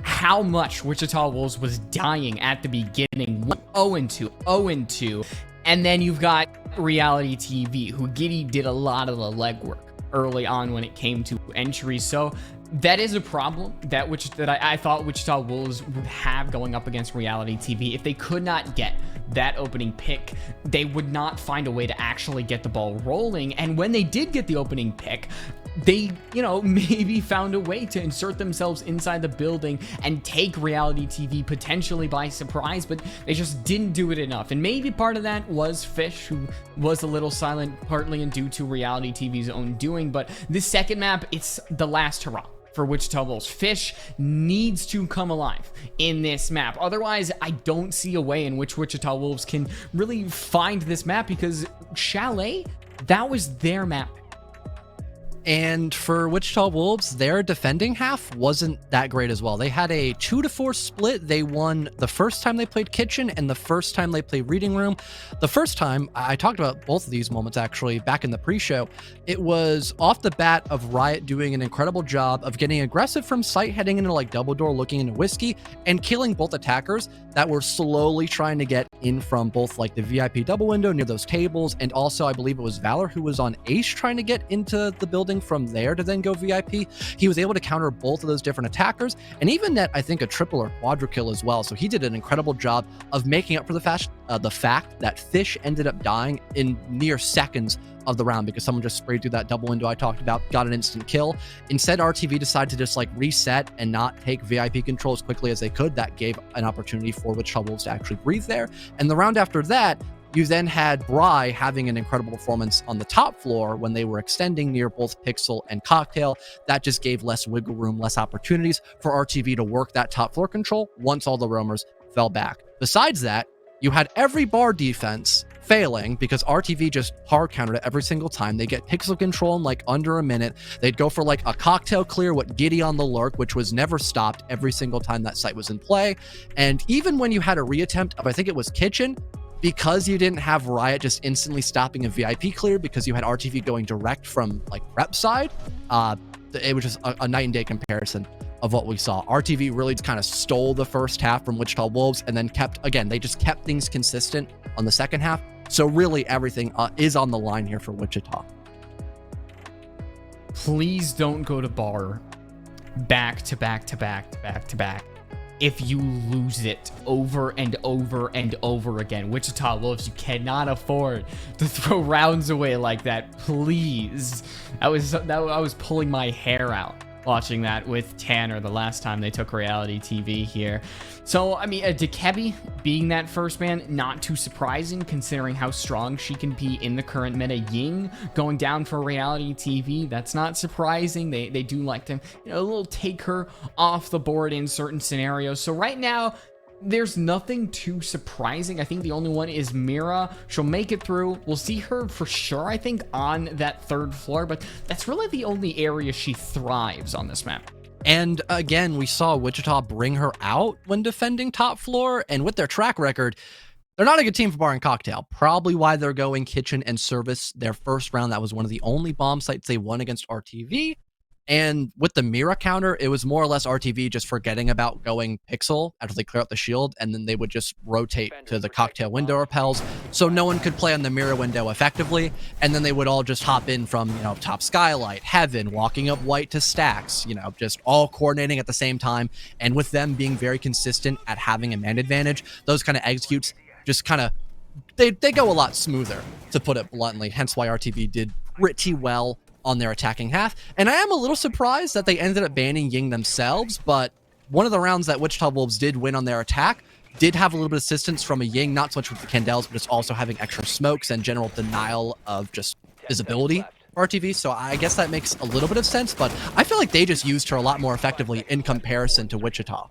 how much Wichita Wolves was dying at the beginning. 0-2, 0-2. And then you've got Reality TV, who Giddy did a lot of the legwork early on when it came to entries. So that is a problem that I thought Wichita Wolves would have going up against Reality TV. If they could not get that opening pick, they would not find a way to actually get the ball rolling. And when they did get the opening pick, they, maybe found a way to insert themselves inside the building and take Reality TV potentially by surprise, but they just didn't do it enough. And maybe part of that was Fish, who was a little silent, partly and due to Reality TV's own doing. But this second map, it's the last hurrah for Wichita Wolves. Fish needs to come alive in this map. Otherwise, I don't see a way in which Wichita Wolves can really find this map, because Chalet, that was their map. And for Wichita Wolves, their defending half wasn't that great as well. They had a 2-4 split. They won the first time they played Kitchen and the first time they played Reading Room. The first time, I talked about both of these moments actually back in the pre-show. It was off the bat of Riot doing an incredible job of getting aggressive from site, heading into like double door, looking into Whiskey, and killing both attackers that were slowly trying to get in from both like the VIP double window near those tables, and also I believe it was Valor who was on Ace trying to get into the building from there to then go VIP. He was able to counter both of those different attackers and even net, I think, a triple or quadra kill as well. So he did an incredible job of making up for the fact that Fish ended up dying in mere seconds of the round because someone just sprayed through that double window I talked about, got an instant kill. Instead, RTV decided to just like reset and not take VIP control as quickly as they could. That gave an opportunity for Wichita Wolves to actually breathe there. And the round after that, you then had Bry having an incredible performance on the top floor when they were extending near both Pixel and Cocktail. That just gave less wiggle room, less opportunities for RTV to work that top floor control once all the roamers fell back. Besides that, you had every bar defense failing because RTV just hard countered it every single time. They get Pixel control in like under a minute. They'd go for like a Cocktail clear with Giddy on the lurk, which was never stopped every single time that site was in play. And even when you had a reattempt of, I think it was Kitchen, because you didn't have Riot just instantly stopping a VIP clear because you had RTV going direct from like rep side, it was just a night and day comparison of what we saw. RTV really kind of stole the first half from Wichita Wolves and then they just kept things consistent on the second half. So really everything is on the line here for Wichita. Please don't go to bar back to back to back to back to back if you lose it over and over and over again. Wichita Wolves, you cannot afford to throw rounds away like that, please. I was pulling my hair out watching that with Tanner the last time they took Reality TV here. So, I mean, Dekebi being that first man, not too surprising considering how strong she can be in the current meta. Ying going down for Reality TV, that's not surprising. They do like to, a little take her off the board in certain scenarios. So right now, there's nothing too surprising. I think the only one is Mira. She'll make it through. We'll see her for sure, I think, on that third floor, but that's really the only area she thrives on this map. And again, we saw Wichita bring her out when defending top floor, and with their track record, They're not a good team for bar and cocktail. Probably why they're going kitchen and service their first round. That was one of the only bomb sites they won against RTV. And with the Mira counter, it was more or less RTV just forgetting about going pixel after they clear out the shield, and then they would just rotate to the cocktail window repels, so no one could play on the Mira window effectively, and then they would all just hop in from, you know, top skylight, heaven, walking up white to stacks, you know, just all coordinating at the same time. And with them being very consistent at having a man advantage, those kind of executes just kind of, they go a lot smoother, to put it bluntly, hence why RTV did pretty well on their attacking half. And I am a little surprised that they ended up banning Ying themselves, but one of the rounds that Wichita Wolves did win on their attack did have a little bit of assistance from a Ying, not so much with the Candels, but it's also having extra smokes and general denial of just visibility for RTV. So I guess that makes a little bit of sense, but I feel like they just used her a lot more effectively in comparison to Wichita.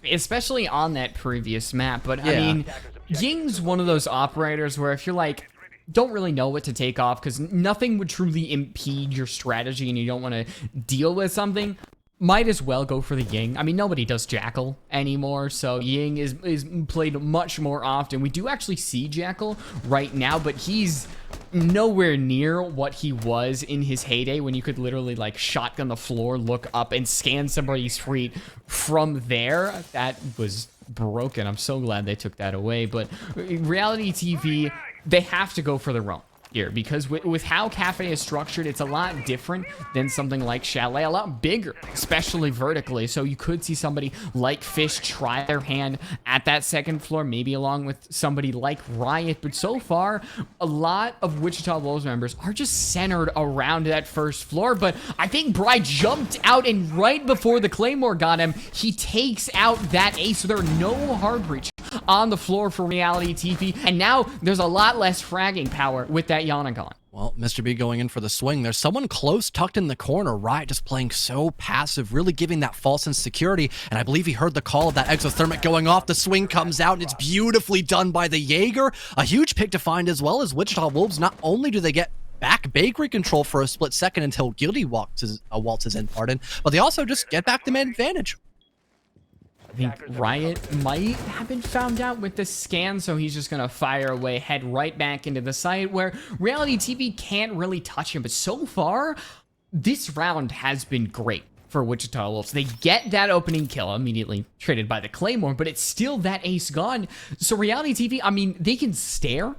Especially on that previous map. But I mean, Ying's one of those operators where if you're like, don't really know what to take off because nothing would truly impede your strategy and you don't want to deal with something, might as well go for the Ying. I mean, nobody does Jackal anymore, so Ying is played much more often. We do actually see Jackal right now, but he's nowhere near what he was in his heyday when you could literally like shotgun the floor, look up, and scan somebody's feet from there. That was broken. I'm so glad they took that away. But RealityTV, they have to go for the roam here because with how Cafe is structured, it's a lot different than something like Chalet, a lot bigger, especially vertically. So you could see somebody like Fish try their hand at that second floor, maybe along with somebody like Riot. But so far, a lot of Wichita Wolves members are just centered around that first floor. But I think Bry jumped out, and right before the Claymore got him, he takes out that ace. So there are no hard breach on the floor for RealityTV, and now there's a lot less fragging power with that Yana gone. Well, Mr. B going in for the swing. There's someone close tucked in the corner. Riot just playing so passive, really giving that false insecurity. And I believe he heard the call of that exothermic going off. The swing comes out, and it's beautifully done by the Jaeger. A huge pick to find as well as Wichita Wolves. Not only do they get back bakery control for a split second until Guilty waltzes in, pardon, but they also just get back the man advantage. I think Riot might have been found out with the scan, so he's just going to fire away, head right back into the site where RealityTV can't really touch him. But so far, this round has been great for Wichita Wolves. They get that opening kill, immediately traded by the Claymore, but it's still that ace gone. So RealityTV, I mean, they can stare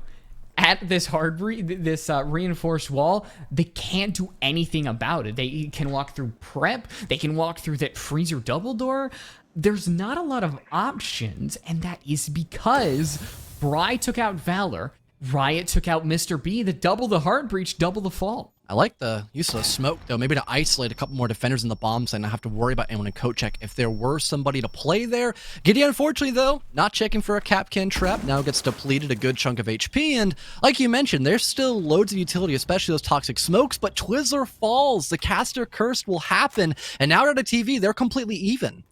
at this reinforced wall. They can't do anything about it. They can walk through prep. They can walk through that freezer double door. There's not a lot of options, and that is because Bry took out Valor, Riot took out Mr. B, double the hard breach, double the fall. I like the use of the smoke, though, maybe to isolate a couple more defenders in the bomb site and not have to worry about anyone in coat check if there were somebody to play there. Giddy, unfortunately, though, not checking for a Capcan trap, now gets depleted a good chunk of HP, and like you mentioned, there's still loads of utility, especially those toxic smokes, but Twizzler falls, the caster curse will happen, and now at a TV, they're completely even.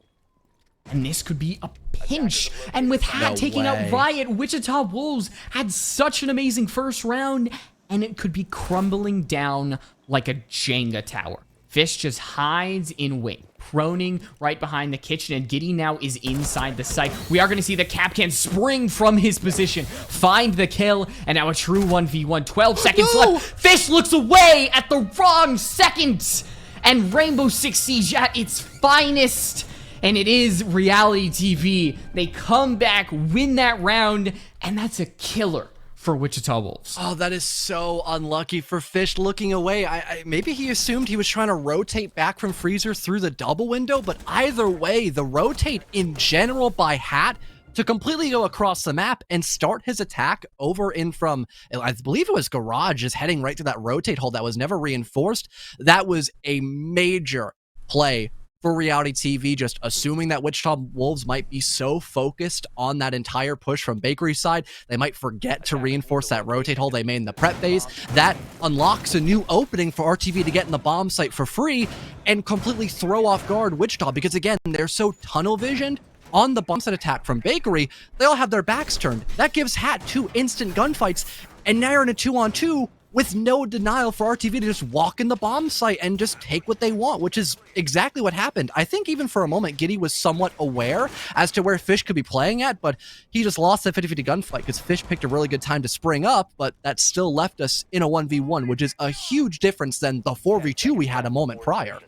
And this could be a pinch. And with Hat taking out Riot, Wichita Wolves had such an amazing first round, and it could be crumbling down like a Jenga tower. Fish just hides in wait, proning right behind the kitchen, and Giddy now is inside the site. We are going to see the Capcan spring from his position, find the kill, and now a true 1v1. 12 seconds left. Fish looks away at the wrong second, and Rainbow Six Siege at its finest. And it is RealityTV. They come back, win that round, and that's a killer for Wichita Wolves. Oh, that is so unlucky for Fish looking away. Maybe he assumed he was trying to rotate back from Freezer through the double window, but either way, the rotate in general by Hat to completely go across the map and start his attack over in from, I believe it was Garage, just heading right through that rotate hole that was never reinforced. That was a major play for RealityTV, just assuming that Wichita Wolves might be so focused on that entire push from Bakery side, they might forget to reinforce that rotate hole they made in the prep phase. That unlocks a new opening for RTV to get in the bomb site for free and completely throw off guard Wichita, because again, they're so tunnel visioned on the bomb site attack from Bakery, they all have their backs turned. That gives Hat 2 instant gunfights, and now you're in a 2-on-2 with no denial for RTV to just walk in the bomb site and just take what they want, which is exactly what happened. I think even for a moment, Giddy was somewhat aware as to where Fish could be playing at, but he just lost that 50-50 gunfight because Fish picked a really good time to spring up, but that still left us in a 1v1, which is a huge difference than the 4v2 we had a moment prior.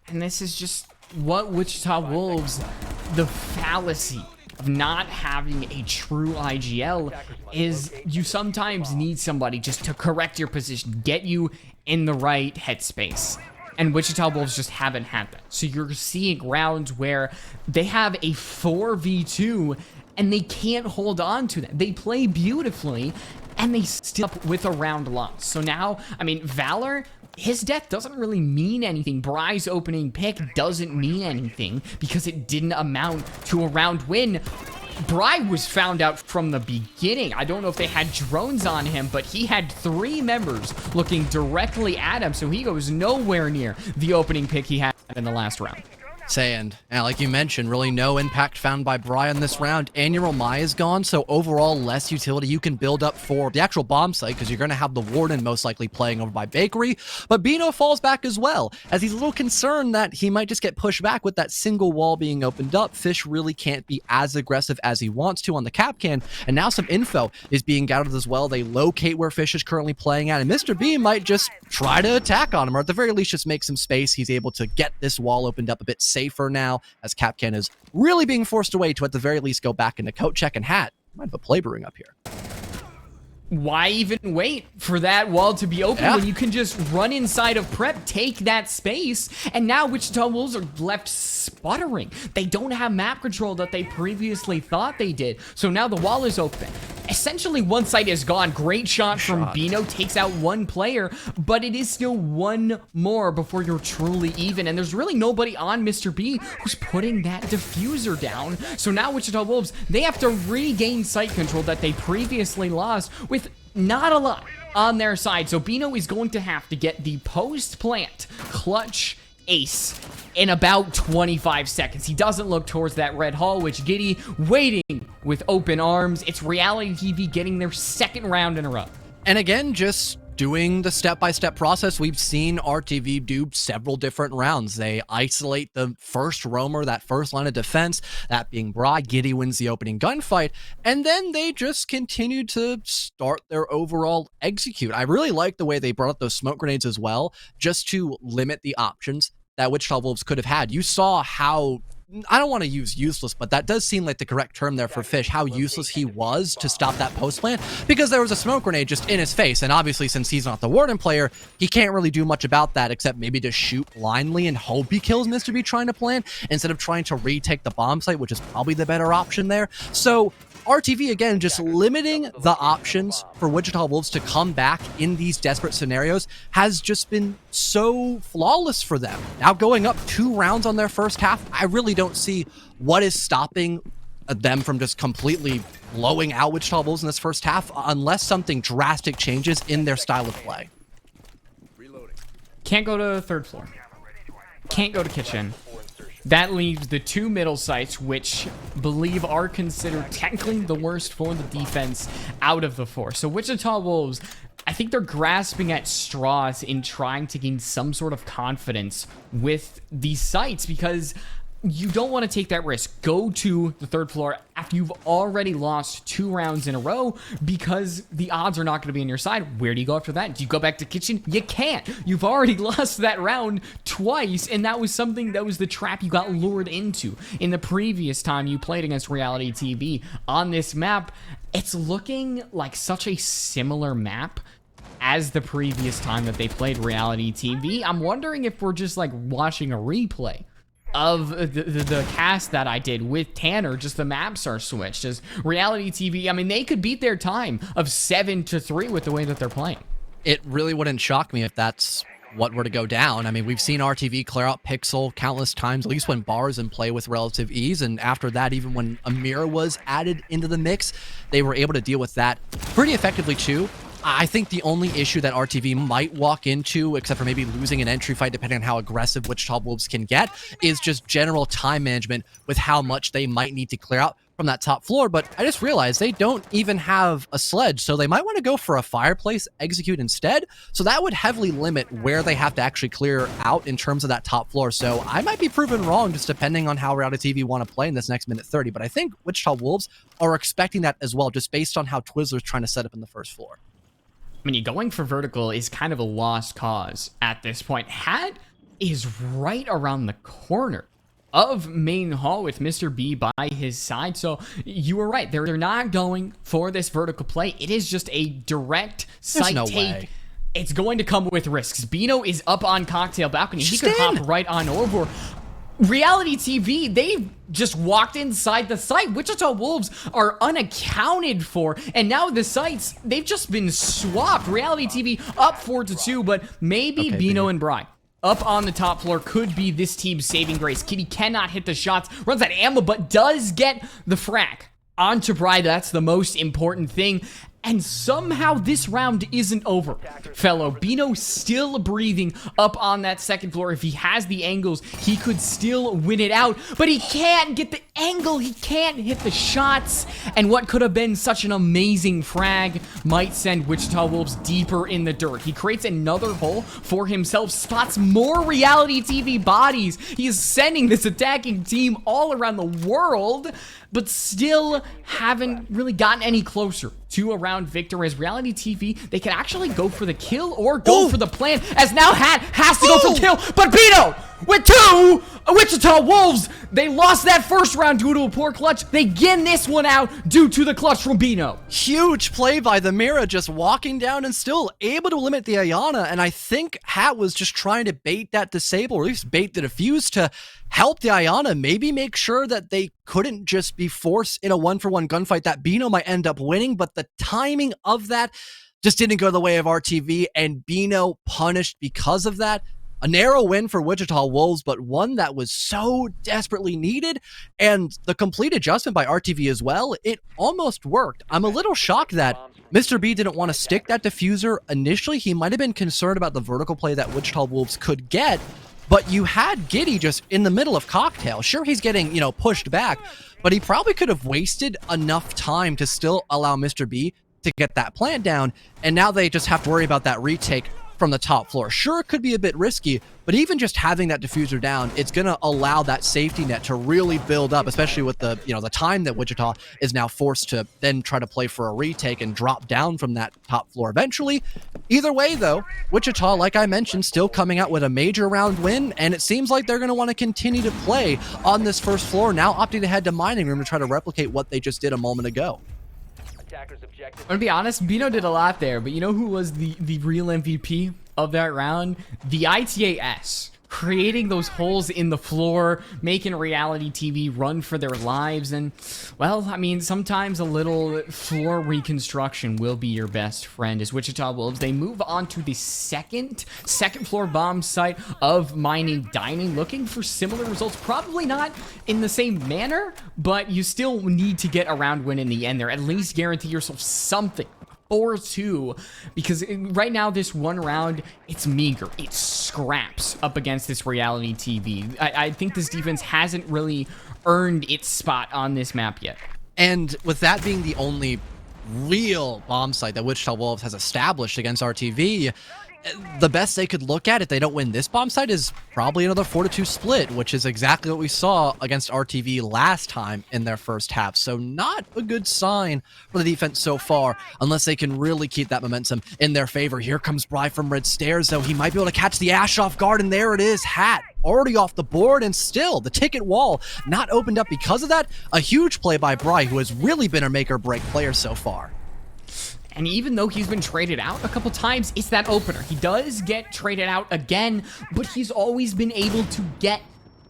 And this is just what Wichita Wolves, the fallacy of not having a true IGL is you sometimes need somebody just to correct your position, get you in the right headspace. And Wichita Wolves just haven't had that. So you're seeing rounds where they have a 4v2 and they can't hold on to that. They play beautifully and they still up with a round loss. So now, I mean, Valor, his death doesn't really mean anything. Bry's opening pick doesn't mean anything because it didn't amount to a round win. Bry was found out from the beginning. I don't know if they had drones on him, but he had 3 members looking directly at him, so he goes nowhere near the opening pick he had in the last round. And like you mentioned, really no impact found by Brian this round. Annual Mai is gone, so overall less utility you can build up for the actual bomb site because you're going to have the Warden most likely playing over by Bakery. But Bino falls back as well, as he's a little concerned that he might just get pushed back with that single wall being opened up. Fish really can't be as aggressive as he wants to on the Capcan, and now some info is being gathered as well. They locate where Fish is currently playing at, and Mr. B might just try to attack on him, or at the very least just make some space. He's able to get this wall opened up a bit safer now, as Capcan is really being forced away to at the very least go back into coat check and hat. Might have a play brewing up here. Why even wait for that wall to be open when you can just run inside of prep, take that space, and now Wichita Wolves are left sputtering. They don't have map control that they previously thought they did, so now the wall is open. Essentially, one side is gone. Great shot from Bino, takes out 1 player, but it is still 1 more before you're truly even, and there's really nobody on Mr. B who's putting that diffuser down. So now Wichita Wolves, they have to regain site control that they previously lost with not a lot on their side. So Bino is going to have to get the post-plant clutch ace in about 25 seconds. He doesn't look towards that red hall, which Giddy waiting with open arms. It's RealityTV getting their 2nd round in a row. And again, just doing the step-by-step process we've seen RTV do several different rounds. They isolate the first roamer, that first line of defense, that being Bry. Giddy wins the opening gunfight, and then they just continue to start their overall execute. I really like the way they brought up those smoke grenades as well, just to limit the options that Wichita Wolves could have had. You saw how, I don't want to use useless, but that does seem like the correct term there for Fish, how useless he was to stop that post plant, because there was a smoke grenade just in his face, and obviously since he's not the Warden player, he can't really do much about that except maybe to shoot blindly and hope he kills Mr. B trying to plant, instead of trying to retake the bomb site, which is probably the better option there. So RTV, again, just limiting the options for Wichita Wolves to come back in these desperate scenarios has just been so flawless for them. Now going up 2 rounds on their first half, I really don't see what is stopping them from just completely blowing out Wichita Wolves in this first half unless something drastic changes in their style of play. Can't go to the 3rd floor. Can't go to kitchen. That leaves the 2 middle sites, which believe are considered technically the worst for the defense out of the 4. So Wichita Wolves, I think they're grasping at straws in trying to gain some sort of confidence with these sites, because you don't want to take that risk. Go to the 3rd floor after you've already lost 2 rounds in a row, because the odds are not going to be on your side. Where do you go after that? Do you go back to kitchen? You can't. You've already lost that round twice, and that was something that was the trap you got lured into in the previous time you played against RealityTV on this map. It's looking like such a similar map as the previous time that they played RealityTV. I'm wondering if we're just like watching a replay of the cast that I did with Tanner. Just the maps are switched. As RealityTV, I mean, they could beat their time of 7-3 with the way that they're playing. It really wouldn't shock me if that's what were to go down. I mean, we've seen RTV clear out Pixel countless times, at least when Bar's in play with relative ease, and after that, even when Amira was added into the mix, they were able to deal with that pretty effectively too. I think the only issue that RTV might walk into, except for maybe losing an entry fight depending on how aggressive Wichita Wolves can get, is just general time management with how much they might need to clear out from that top floor, but I just realized they don't even have a sledge, so they might want to go for a fireplace execute instead. So that would heavily limit where they have to actually clear out in terms of that top floor. So I might be proven wrong just depending on how RealityTV want to play in this next minute 30, but I think Wichita Wolves are expecting that as well, just based on how Twizzler's trying to set up in the first floor. I mean, going for vertical is kind of a lost cause at this point. Hat is right around the corner of main hall with Mr. B by his side. So you were right. They're not going for this vertical play. It is just a direct site no take. way. It's going to come with risks. Bino is up on cocktail balcony. He could Stand. hop right on over. RealityTV, they've just walked inside the site. Wichita Wolves are unaccounted for, and now the sites, they've just been swapped. RealityTV up 4-2, but maybe Okay, Bino and Bry up on the top floor could be this team's saving grace. Kitty cannot hit the shots, runs that ammo, but does get the frag onto Bry. That's the most important thing. And somehow this round isn't over, fellow. Bino still breathing up on that second floor. If he has the angles, he could still win it out, but he can't get the angle. He can't hit the shots. And what could have been such an amazing frag might send Wichita Wolves deeper in the dirt. He creates another hole for himself, spots more RealityTV bodies. He is sending this attacking team all around the world, but still haven't really gotten any closer to a round victor. As RealityTV, they can actually go for the kill or go for the plan, as now Hat has to go for kill, but Bino with 2 Wichita Wolves, they lost that first round due to a poor clutch. They get this one out due to the clutch from Bino. Huge play by the Mira, just walking down and still able to limit the Ayana, and I think Hat was just trying to bait that disable, or at least bait the defuse to help the Ayana, maybe make sure that they couldn't just be forced in a 1-for-1 gunfight that Bino might end up winning, but the timing of that just didn't go the way of RTV, and Bino punished because of that. A narrow win for Wichita Wolves, but one that was so desperately needed, and the complete adjustment by RTV as well, it almost worked. I'm a little shocked that Mr. B didn't want to stick that diffuser initially. He might have been concerned about the vertical play that Wichita Wolves could get, but you had Giddy just in the middle of cocktail. Sure, he's getting, pushed back, but he probably could have wasted enough time to still allow Mr. B to get that plant down, and now they just have to worry about that retake from the top floor. Sure, it could be a bit risky, but even just having that diffuser down, it's going to allow that safety net to really build up, especially with the, the time that Wichita is now forced to then try to play for a retake and drop down from that top floor eventually. Either way, though, Wichita, like I mentioned, still coming out with a major round win, and it seems like they're going to want to continue to play on this first floor, now opting to head to Mining Room to try to replicate what they just did a moment ago. I'm gonna be honest, Bino did a lot there, but you know who was the real MVP of that round? The ITAS. Creating those holes in the floor, making RealityTV run for their lives, and, well, I mean, sometimes a little floor reconstruction will be your best friend. As Wichita Wolves, they move on to the second floor bomb site of Mining Dining, looking for similar results. Probably not in the same manner, but you still need to get a round win in the end there. At least guarantee yourself something. 4-2, because right now this one round, it's meager. It's scraps up against this RealityTV. I think this defense hasn't really earned its spot on this map yet. And with that being the only real bomb site that Wichita Wolves has established against RTV, the best they could look at if they don't win this bomb site is probably another 4-2 split, which is exactly what we saw against RTV last time in their first half. So not a good sign for the defense so far, unless they can really keep that momentum in their favor. Here comes Bry from Red Stairs, though. He might be able to catch the Ash off guard, and there it is. Hat already off the board, and still the ticket wall not opened up because of that. A huge play by Bry, who has really been a make-or-break player so far. And even though he's been traded out a couple times, it's that opener. He does get traded out again, but he's always been able to get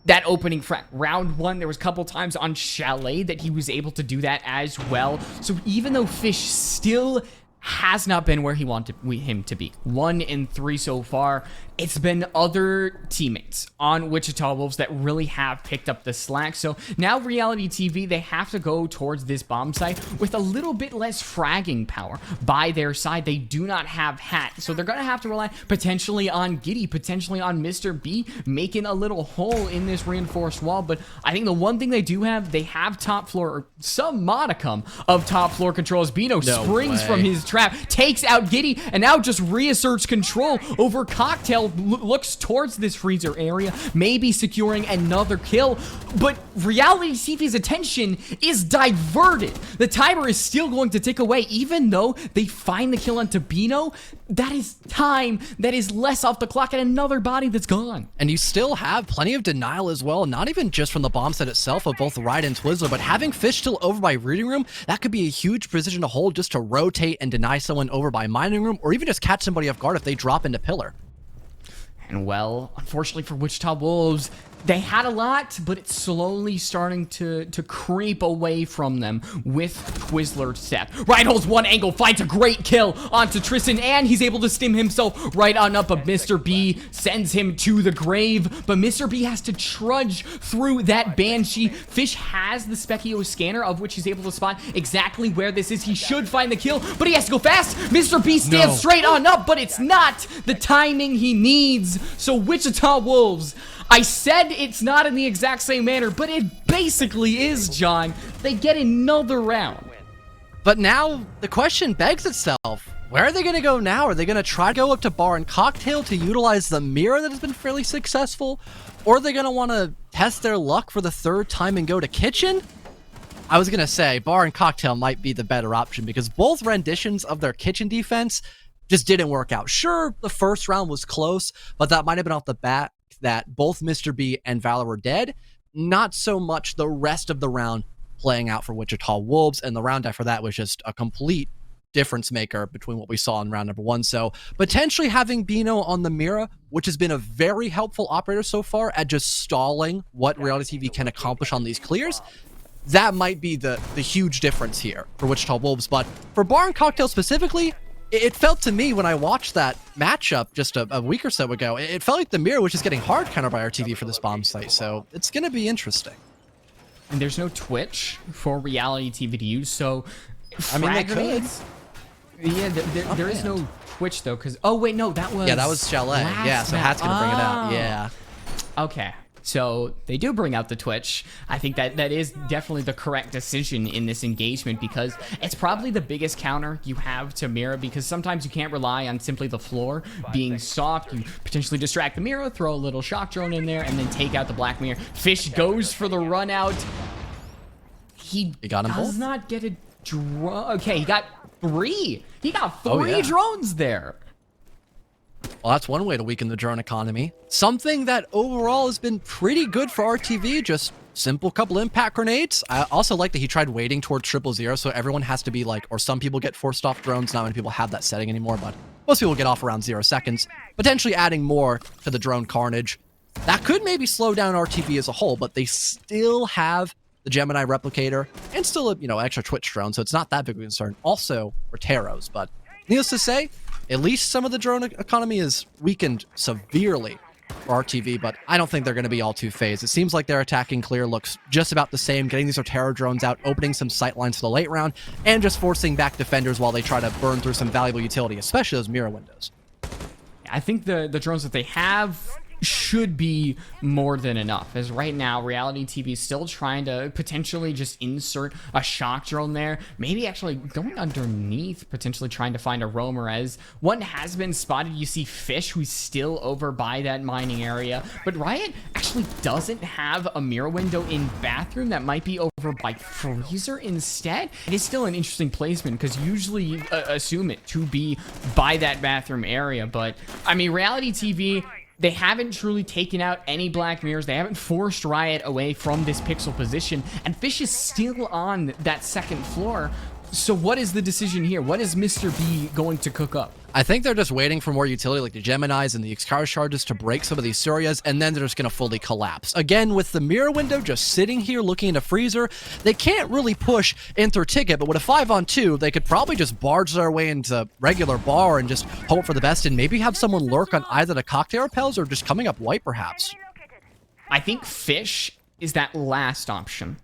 that opening frag. Round 1, there was a couple times on Chalet that he was able to do that as well. So even though Fish still has not been where he wanted him to be, 1 in 3 so far, it's been other teammates on Wichita Wolves that really have picked up the slack. So now Reality TV, they have to go towards this bomb site with a little bit less fragging power by their side. They do not have Hat, so they're going to have to rely potentially on Giddy, potentially on Mr. B, making a little hole in this reinforced wall. But I think the one thing they do have, they have top floor, or some modicum of top floor control, as Bino springs from his trap, takes out Giddy, and now just reasserts control over Cocktail, looks towards this freezer area, maybe securing another kill. But Reality TV's attention is diverted. The timer is still going to tick away, even though they find the kill on Bino. That is time that is less off the clock, and another body that's gone. And you still have plenty of denial as well, not even just from the bomb set itself of both Riot and Twizzler, but having Fish still over by Reading Room, that could be a huge position to hold just to rotate and deny someone over by Mining Room, or even just catch somebody off guard if they drop into Pillar. And well, unfortunately for Wichita Wolves, they had a lot, but it's slowly starting to creep away from them with Twizzler set. Ryan holds one angle, finds a great kill onto Tristan, and he's able to stim himself right on up, but Mr. B sends him to the grave. But Mr. B has to trudge through that Banshee. Fish has the Specchio scanner, of which he's able to spot exactly where this is. He should find the kill, but he has to go fast. Mr. B stands straight on up, but it's not the timing he needs. So Wichita Wolves, I said it's not in the exact same manner, but it basically is, John. They get another round. But now the question begs itself, where are they going to go now? Are they going to try to go up to Bar and Cocktail to utilize the mirror that has been fairly successful? Or are they going to want to test their luck for the third time and go to Kitchen? I was going to say Bar and Cocktail might be the better option, because both renditions of their Kitchen defense just didn't work out. Sure, the first round was close, but that might have been off the bat that both Mr. B and Valor were dead. Not so much the rest of the round playing out for Wichita Wolves, and the round after that was just a complete difference maker between what we saw in round number one. So potentially having Bino on the Mira, which has been a very helpful operator so far at just stalling what Reality TV can accomplish on these clears, that might be the huge difference here for Wichita Wolves. But for Bar and Cocktail specifically, it felt to me when I watched that matchup just a week or so ago, it felt like the mirror was just getting hard countered by RTV for this bomb site. So it's going to be interesting. And there's no Twitch for Reality TV to use, so I mean, they could. Yeah, there is no Twitch though, because that was Chalet. Yeah, so Hat's gonna bring it out. Yeah. Okay. So they do bring out the Twitch. I think that is definitely the correct decision in this engagement, because it's probably the biggest counter you have to Mira, because sometimes you can't rely on simply the floor being soft. You potentially distract the Mira, throw a little shock drone in there, and then take out the Black Mirror. Fish goes for the run out. He got him does both? not get a drone. Okay, he got three. He got three drones there. Well, that's one way to weaken the drone economy. Something that overall has been pretty good for RTV, just simple couple impact grenades. I also like that he tried waiting towards 000, so everyone has to be like, or some people get forced off drones. Not many people have that setting anymore, but most people get off around 0 seconds. Potentially adding more to the drone carnage. That could maybe slow down RTV as a whole, but they still have the Gemini replicator and still a, extra Twitch drone, so it's not that big of a concern. Also, Roteros, but needless to say, at least some of the drone economy is weakened severely for RTV, but I don't think they're going to be all too phased. It seems like their attacking clear looks just about the same, getting these Rotero drones out, opening some sight lines for the late round, and just forcing back defenders while they try to burn through some valuable utility, especially those mirror windows. I think the drones that they have should be more than enough, as right now Reality TV is still trying to potentially just insert a shock drone there, maybe actually going underneath, potentially trying to find a roamer, as one has been spotted. You see Fish, who's still over by that mining area, but Riot actually doesn't have a mirror window in bathroom. That might be over by freezer instead. It is still an interesting placement, because usually you assume it to be by that bathroom area, but I mean, Reality TV, they haven't truly taken out any Black Mirrors. They haven't forced Riot away from this pixel position. And Fish is still on that second floor. So what is the decision here? What is Mr. B going to cook up? I think they're just waiting for more utility like the Geminis and the Excalibur charges to break some of these Suryas, and then they're just going to fully collapse. Again, with the mirror window just sitting here looking at a freezer, they can't really push in through ticket, but with a 5-on-2, they could probably just barge their way into regular bar and just hope for the best and maybe have someone lurk on either the cocktail repels or just coming up white, perhaps. I think Fish is that last option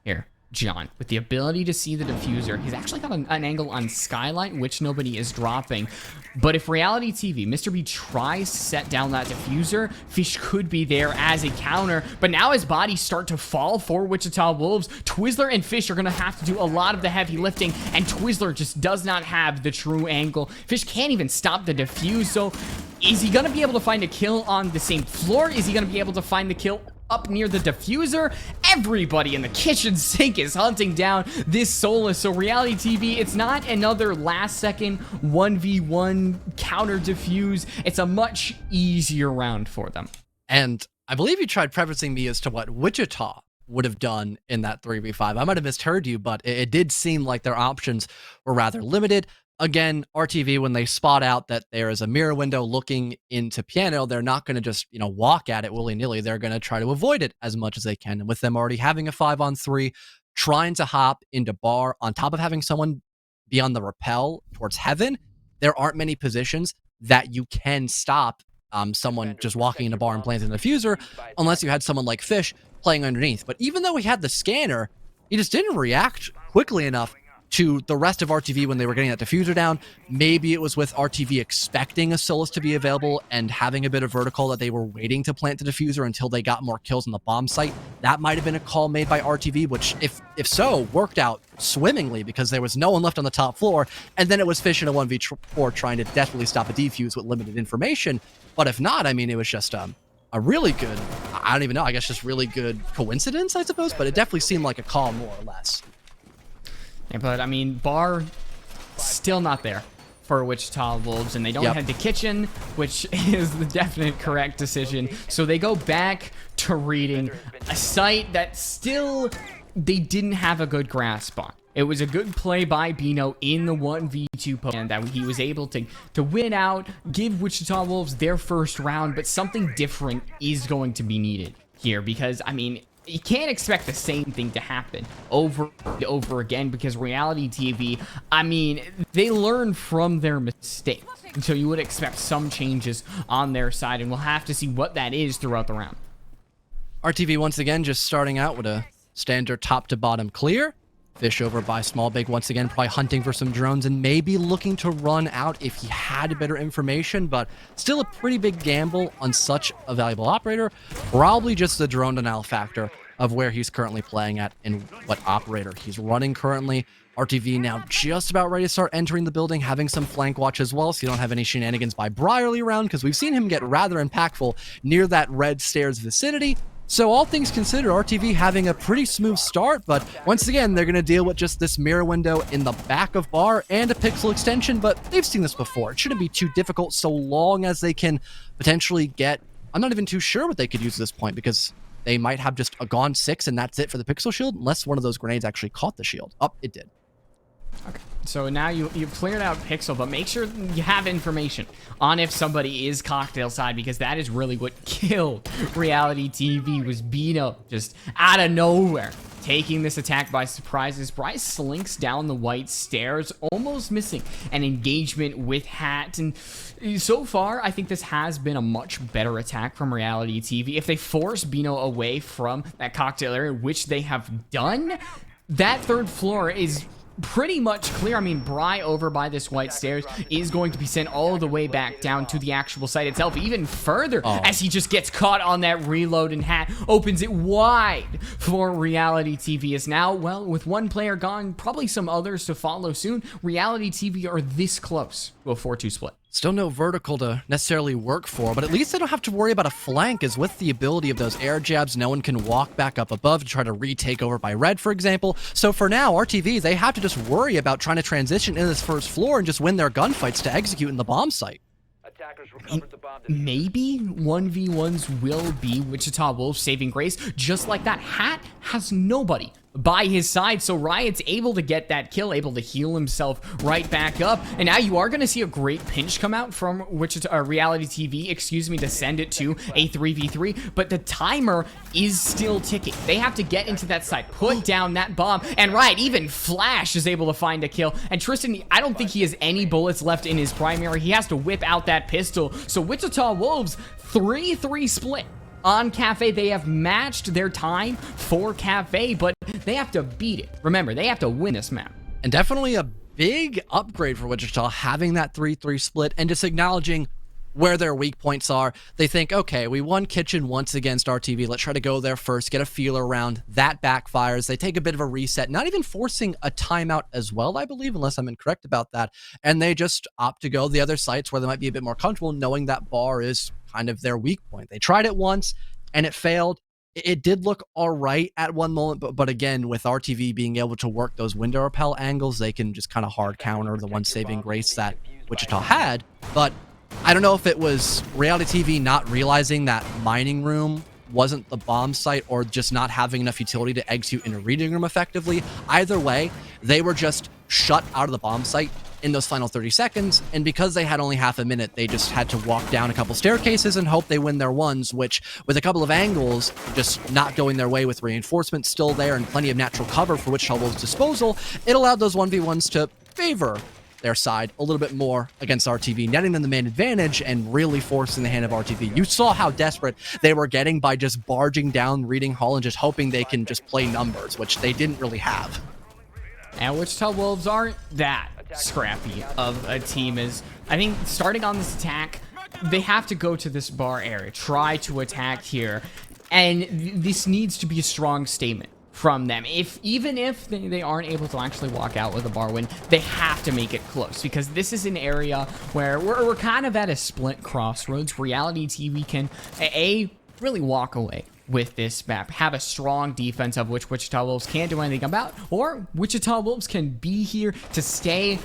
here. John, with the ability to see the diffuser, he's actually got an angle on Skylight, which nobody is dropping. But if Reality TV, Mr. B tries to set down that diffuser, Fish could be there as a counter. But now his bodies start to fall for Wichita Wolves. Twizzler and Fish are going to have to do a lot of the heavy lifting, and Twizzler just does not have the true angle. Fish can't even stop the diffuse, so is he going to be able to find a kill on the same floor? Is he going to be able to find the kill up near the diffuser? Everybody in the kitchen sink is hunting down this Solus. So Reality TV, it's not another last second 1v1 counter diffuse. It's a much easier round for them. And I believe you tried prefacing me as to what Wichita would have done in that 3v5. I might have misheard you, but it did seem like their options were rather limited. Again, RTV, when they spot out that there is a mirror window looking into piano, they're not going to just, walk at it willy-nilly. They're going to try to avoid it as much as they can. And with them already having a 5-on-3, trying to hop into bar, on top of having someone be on the rappel towards heaven, there aren't many positions that you can stop someone just walking into bar and planting the diffuser, unless you had someone like Fish playing underneath. But even though he had the scanner, he just didn't react quickly enough to the rest of RTV when they were getting that diffuser down. Maybe it was with RTV expecting a Solus to be available and having a bit of vertical that they were waiting to plant the diffuser until they got more kills on the bomb site. That might have been a call made by RTV, which, if so, worked out swimmingly because there was no one left on the top floor, and then it was Fish in a 1v4 trying to desperately stop a defuse with limited information. But if not, I mean, it was just a really good, I don't even know, I guess just really good coincidence, I suppose, but it definitely seemed like a call more or less. Yeah, but I mean, bar still not there for Wichita Wolves, and they don't head to kitchen, which is the definite correct decision. So they go back to reading a site that still they didn't have a good grasp on. It was a good play by Bino in the 1v2 post, and that he was able to win out, give Wichita Wolves their first round, but something different is going to be needed here because, I mean, you can't expect the same thing to happen over and over again because Reality TV, I mean, they learn from their mistakes. And so you would expect some changes on their side, and we'll have to see what that is throughout the round. RTV once again just starting out with a standard top to bottom clear. Fish over by Small Big once again, probably hunting for some drones and maybe looking to run out if he had better information, but still a pretty big gamble on such a valuable operator. Probably just the drone denial factor of where he's currently playing at and what operator he's running currently. RTV now just about ready to start entering the building, having some flank watch as well, so you don't have any shenanigans by Brierly around, because we've seen him get rather impactful near that red stairs vicinity. So all things considered, RTV having a pretty smooth start, but once again, they're going to deal with just this mirror window in the back of bar and a pixel extension, but they've seen this before. It shouldn't be too difficult so long as they can potentially get... I'm not even too sure what they could use at this point, because they might have just a gone 6 and that's it for the pixel shield, unless one of those grenades actually caught the shield. Oh, it did. Okay, so now you've cleared out Pixel, but make sure you have information on if somebody is cocktail side, because that is really what killed Reality TV, was Bino just out of nowhere taking this attack by surprise as Bryce slinks down the white stairs, almost missing an engagement with Hat. And so far, I think this has been a much better attack from Reality TV. If they force Bino away from that cocktail area, which they have done, that third floor is pretty much clear. I mean, Bry over by this white stairs is going to be sent all the way back down to the actual site itself, even further, as he just gets caught on that reload, and Hat opens it wide for Reality TV. Is now, well, with one player gone, probably some others to follow soon, Reality TV are this close to a 4-2 split. Still no vertical to necessarily work for, but at least they don't have to worry about a flank, as with the ability of those air jabs, no one can walk back up above to try to retake over by Red, for example. So for now, RTV, they have to just worry about trying to transition into this first floor and just win their gunfights to execute in the bomb site. Maybe 1v1s will be Wichita Wolves saving grace. Just like that, Hat has nobody by his side, so Riot's able to get that kill, able to heal himself right back up, and now you are going to see a great pinch come out from Wichita Reality TV, to send it to a 3v3, but the timer is still ticking. They have to get into that site, put down that bomb, and Riot, even Flash is able to find a kill, and Tristan, I don't think he has any bullets left in his primary. He has to whip out that pistol, so Wichita Wolves 3-3 split on Cafe. They have matched their time for Cafe, but they have to beat it. Remember, they have to win this map. And definitely a big upgrade for Wichita having that 3-3 split and just acknowledging where their weak points are. They think, okay, we won Kitchen once against RTV. Let's try to go there first, get a feeler round. That backfires. They take a bit of a reset, not even forcing a timeout as well, I believe, unless I'm incorrect about that. And they just opt to go the other sites where they might be a bit more comfortable, knowing that bar is kind of their weak point. They tried it once and it failed. It did look all right at one moment, but again, with RTV being able to work those window repel angles, they can just kind of hard counter the one saving grace that Wichita had. But I don't know if it was Reality TV not realizing that mining room wasn't the bomb site or just not having enough utility to execute in a reading room effectively. Either way, they were just shut out of the bomb site in those final 30 seconds, and because they had only half a minute, they just had to walk down a couple staircases and hope they win their ones, which, with a couple of angles just not going their way with reinforcements still there and plenty of natural cover for Wichita Wolves' disposal, it allowed those 1v1s to favor their side a little bit more against RTV, netting them the main advantage and really forcing the hand of RTV. You saw how desperate they were getting by just barging down Reading Hall and just hoping they can just play numbers, which they didn't really have. And Wichita Wolves aren't that scrappy of a team. Is I think starting on this attack, they have to go to this bar area, try to attack here, and this needs to be a strong statement from them. Even if they aren't able to actually walk out with a bar win, they have to make it close, because this is an area where we're kind of at a split crossroads. Reality TV can really walk away with this map, have a strong defense of which Wichita Wolves can't do anything about, or Wichita Wolves can be here to stay,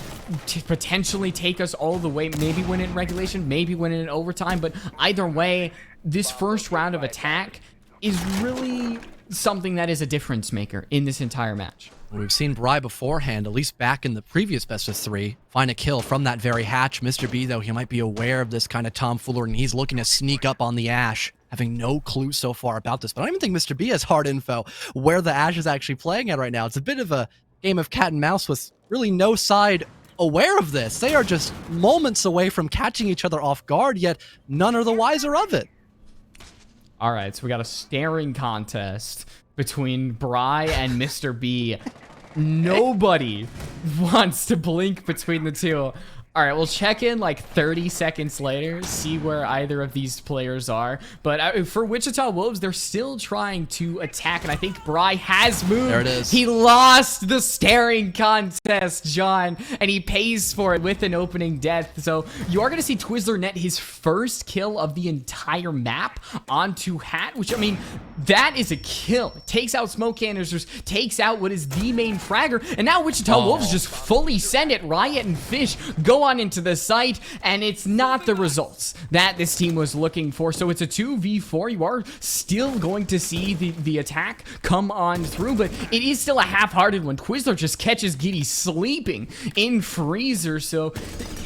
to potentially take us all the way, maybe win it in regulation, maybe win it in overtime, but either way, this first round of attack is really something that is a difference maker in this entire match. We've seen Bry beforehand, at least back in the previous best of 3, find a kill from that very hatch. Mr. B, though, he might be aware of this kind of tomfoolery, and he's looking to sneak up on the Ash, having no clue so far about this. But I don't even think Mr. B has hard info where the Ash is actually playing at right now. It's a bit of a game of cat and mouse with really no side aware of this. They are just moments away from catching each other off guard, yet none are the wiser of it. All right, so we got a staring contest between Bry and Mr. B. Nobody wants to blink between the two. All right, we'll check in like 30 seconds later, see where either of these players are. But for Wichita Wolves, they're still trying to attack, and I think Bry has moved. There it is. He lost the staring contest, John, and he pays for it with an opening death. So you are going to see Twizzler net his first kill of the entire map onto Hat, which, I mean, that is a kill. It takes out smoke canisters, takes out what is the main fragger, and now Wichita Wolves just fully send it. Riot and Fish go on into the site, and it's not the results that this team was looking for. So it's a 2v4. You are still going to see the attack come on through, but it is still a half-hearted one. Twizzler just catches Giddy sleeping in Freezer. So,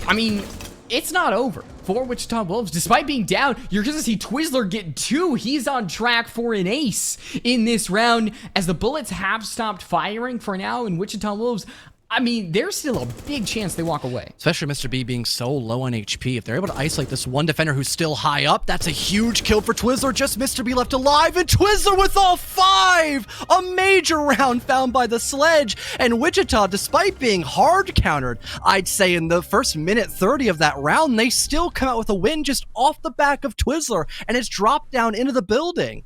I mean, it's not over for Wichita Wolves. Despite being down, you're going to see Twizzler get 2. He's on track for an ace in this round as the bullets have stopped firing for now, and Wichita Wolves, I mean, there's still a big chance they walk away. Especially Mr. B being so low on HP. If they're able to isolate this one defender who's still high up, that's a huge kill for Twizzler. Just Mr. B left alive, and Twizzler with all 5! A major round found by the sledge. And Wichita, despite being hard countered, I'd say in the first minute 30 of that round, they still come out with a win just off the back of Twizzler, and it's dropped down into the building.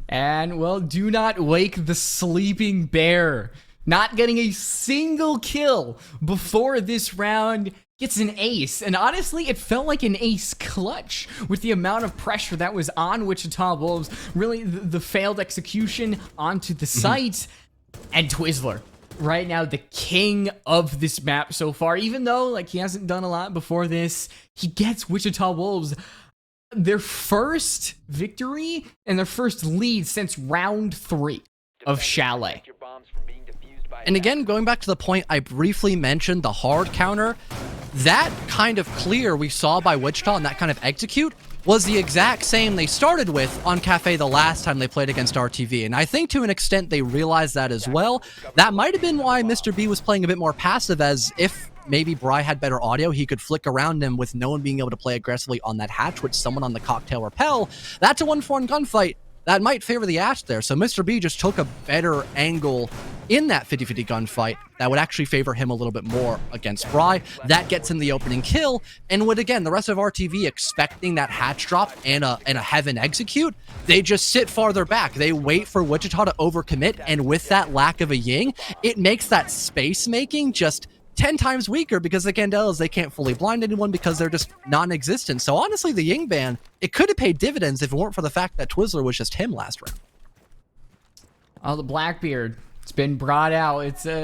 And, well, do not wake the sleeping bear. Not getting a single kill before this round gets an ace. And honestly, it felt like an ace clutch with the amount of pressure that was on Wichita Wolves. Really, the failed execution onto the site. And Twizzler, right now, the king of this map so far. Even though, like, he hasn't done a lot before this, he gets Wichita Wolves their first victory and their first lead since round 3 of Chalet. And again, going back to the point I briefly mentioned, the hard counter, that kind of clear we saw by Wichita and that kind of execute was the exact same they started with on Cafe the last time they played against RTV. And I think to an extent they realized that as well. That might have been why Mr. B was playing a bit more passive, as if maybe Bry had better audio, he could flick around him with no one being able to play aggressively on that hatch, which someone on the cocktail repel. That's a 1-4 gunfight. That might favor the Ash there. So Mr. B just took a better angle in that 50-50 gunfight that would actually favor him a little bit more against Bry. That gets him the opening kill. And with, again, the rest of RTV expecting that hatch drop and a heaven execute, they just sit farther back. They wait for Wichita to overcommit. And with that lack of a Ying, it makes that space making just 10 times weaker, because the Candelas, they can't fully blind anyone because they're just non-existent. So honestly, the Ying ban, it could have paid dividends if it weren't for the fact that Twizzler was just him last round. Oh, the Blackbeard. It's been brought out.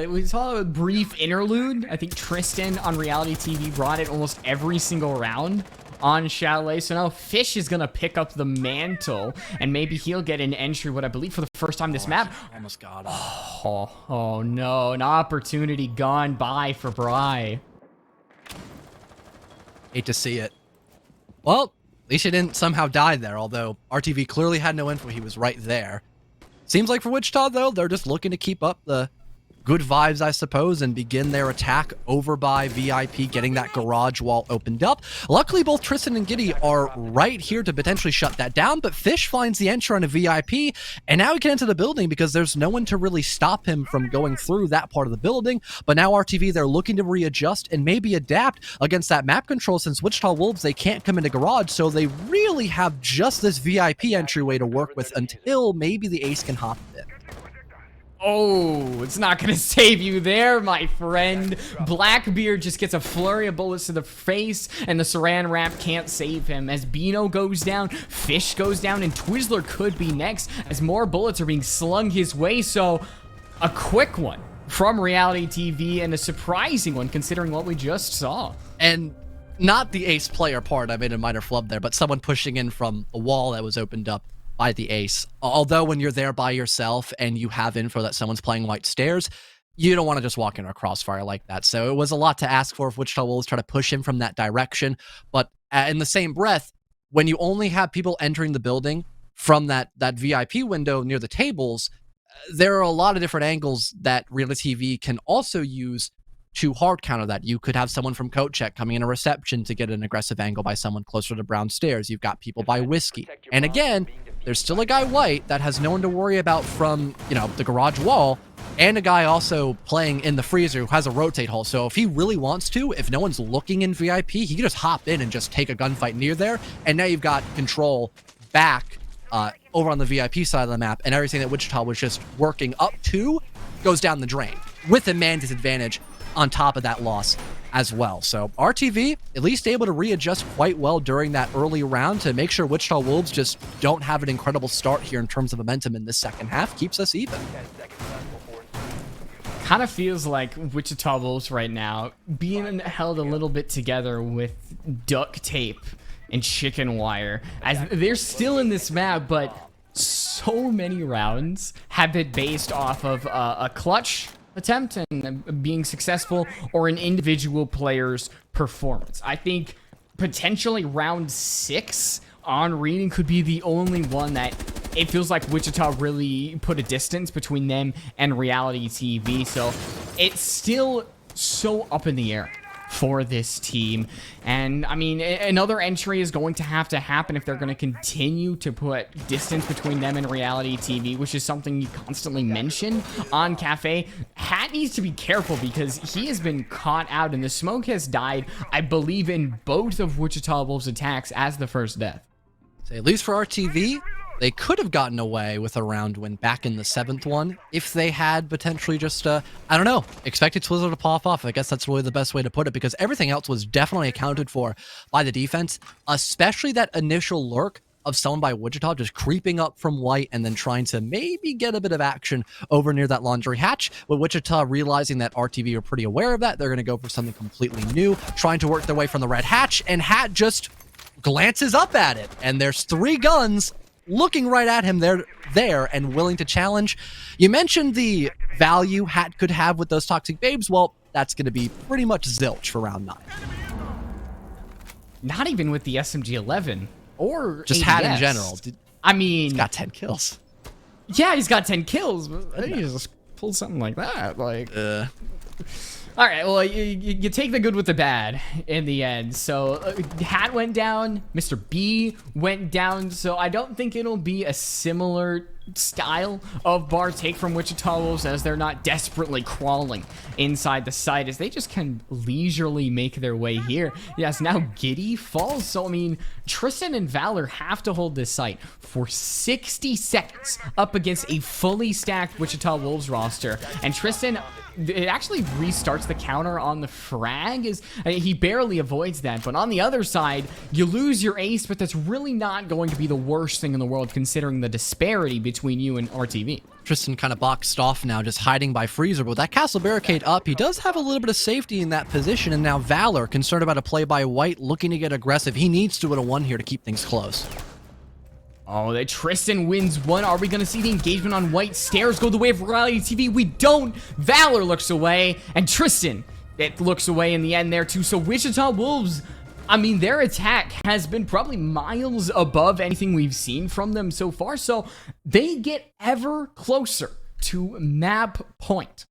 We saw a brief interlude. I think Tristan on Reality TV brought it almost every single round on Chalet. So now Fish is going to pick up the mantle, and maybe he'll get an entry, what I believe for the first time this map. Almost got him. Oh no, an opportunity gone by for Bry. Hate to see it. Well, at least he didn't somehow die there, although RTV clearly had no info. He was right there. Seems like for Wichita, though, they're just looking to keep up the good vibes, I suppose, and begin their attack over by VIP, getting that garage wall opened up. Luckily, both Tristan and Giddy are right here to potentially shut that down, but Fish finds the entry on a VIP, and now he can enter the building because there's no one to really stop him from going through that part of the building. But now RTV, they're looking to readjust and maybe adapt against that map control, since Wichita Wolves, they can't come into garage, so they really have just this VIP entryway to work with until maybe the ace can hop in. Oh, it's not going to save you there, my friend. Blackbeard just gets a flurry of bullets to the face, and the Saran wrap can't save him. As Bino goes down, Fish goes down, and Twizzler could be next as more bullets are being slung his way. So a quick one from Reality TV, and a surprising one considering what we just saw. And not the ace player part, I made a minor flub there, but someone pushing in from a wall that was opened up by the ace. Although when you're there by yourself and you have info that someone's playing white stairs, you don't want to just walk in a crossfire like that. So it was a lot to ask for if Wichita Wolves try to push him from that direction. But in the same breath, when you only have people entering the building from that VIP window near the tables, there are a lot of different angles that Reality TV can also use to hard counter that. You could have someone from coat check coming in a reception to get an aggressive angle by someone closer to brown stairs. You've got people by whiskey. And again, there's still a guy white that has no one to worry about from, the garage wall, and a guy also playing in the freezer who has a rotate hole. So if he really wants to, if no one's looking in VIP, he can just hop in and just take a gunfight near there. And now you've got control back over on the VIP side of the map, and everything that Wichita was just working up to goes down the drain with a man disadvantage on top of that loss as well. So RTV at least able to readjust quite well during that early round to make sure Wichita Wolves just don't have an incredible start here in terms of momentum in the second half. Keeps us even. Kind of feels like Wichita Wolves right now being held a little bit together with duct tape and chicken wire, as they're still in this map, but so many rounds have been based off of a clutch attempt and being successful, or an individual player's performance. I think potentially round 6 on Reading could be the only one that it feels like Wichita really put a distance between them and Reality TV. So it's still so up in the air for this team. And I mean, another entry is going to happen if they're going to continue to put distance between them and Reality TV, which is something you constantly mention on Cafe. Hat needs to be careful because he has been caught out, and the smoke has died, I believe, in both of Wichita Wolves' attacks as the first death. So at least for RTV, they could have gotten away with a round win back in the 7th one if they had potentially just, I don't know, expected Twizzler to pop off. I guess that's really the best way to put it, because everything else was definitely accounted for by the defense, especially that initial lurk of someone by Wichita just creeping up from white and then trying to maybe get a bit of action over near that laundry hatch. With Wichita realizing that RTV are pretty aware of that, they're going to go for something completely new, trying to work their way from the red hatch, and Hat just glances up at it, and there's 3 guns looking right at him there and willing to challenge. You mentioned the value Hat could have with those toxic babes. Well, that's going to be pretty much zilch for round 9. Not even with the SMG-11 or just ADS. Hat in general. I mean, he's got 10 kills. Yeah, he's got 10 kills. But he just pulled something like that. Like, all right, well, you take the good with the bad in the end. So Hat went down, Mr. B went down. So I don't think it'll be a similar style of bar take from Wichita Wolves, as they're not desperately crawling inside the site, as they just can leisurely make their way here. Yes, now Giddy falls. So, I mean, Tristan and Valor have to hold this site for 60 seconds up against a fully stacked Wichita Wolves roster. And Tristan, it actually restarts the counter on the frag. He barely avoids that, but on the other side, you lose your ace, but that's really not going to be the worst thing in the world considering the disparity between you and RTV. Tristan kind of boxed off now, just hiding by Freezer, but with that castle barricade up, he does have a little bit of safety in that position, and now Valor, concerned about a play by White, looking to get aggressive. He needs to win a 1 here to keep things close. Oh, that Tristan wins 1. Are we going to see the engagement on White? Stairs go the way of RealityTV. We don't. Valor looks away, and Tristan, it looks away in the end there too. So Wichita Wolves, I mean, their attack has been probably miles above anything we've seen from them so far. So they get ever closer to map point.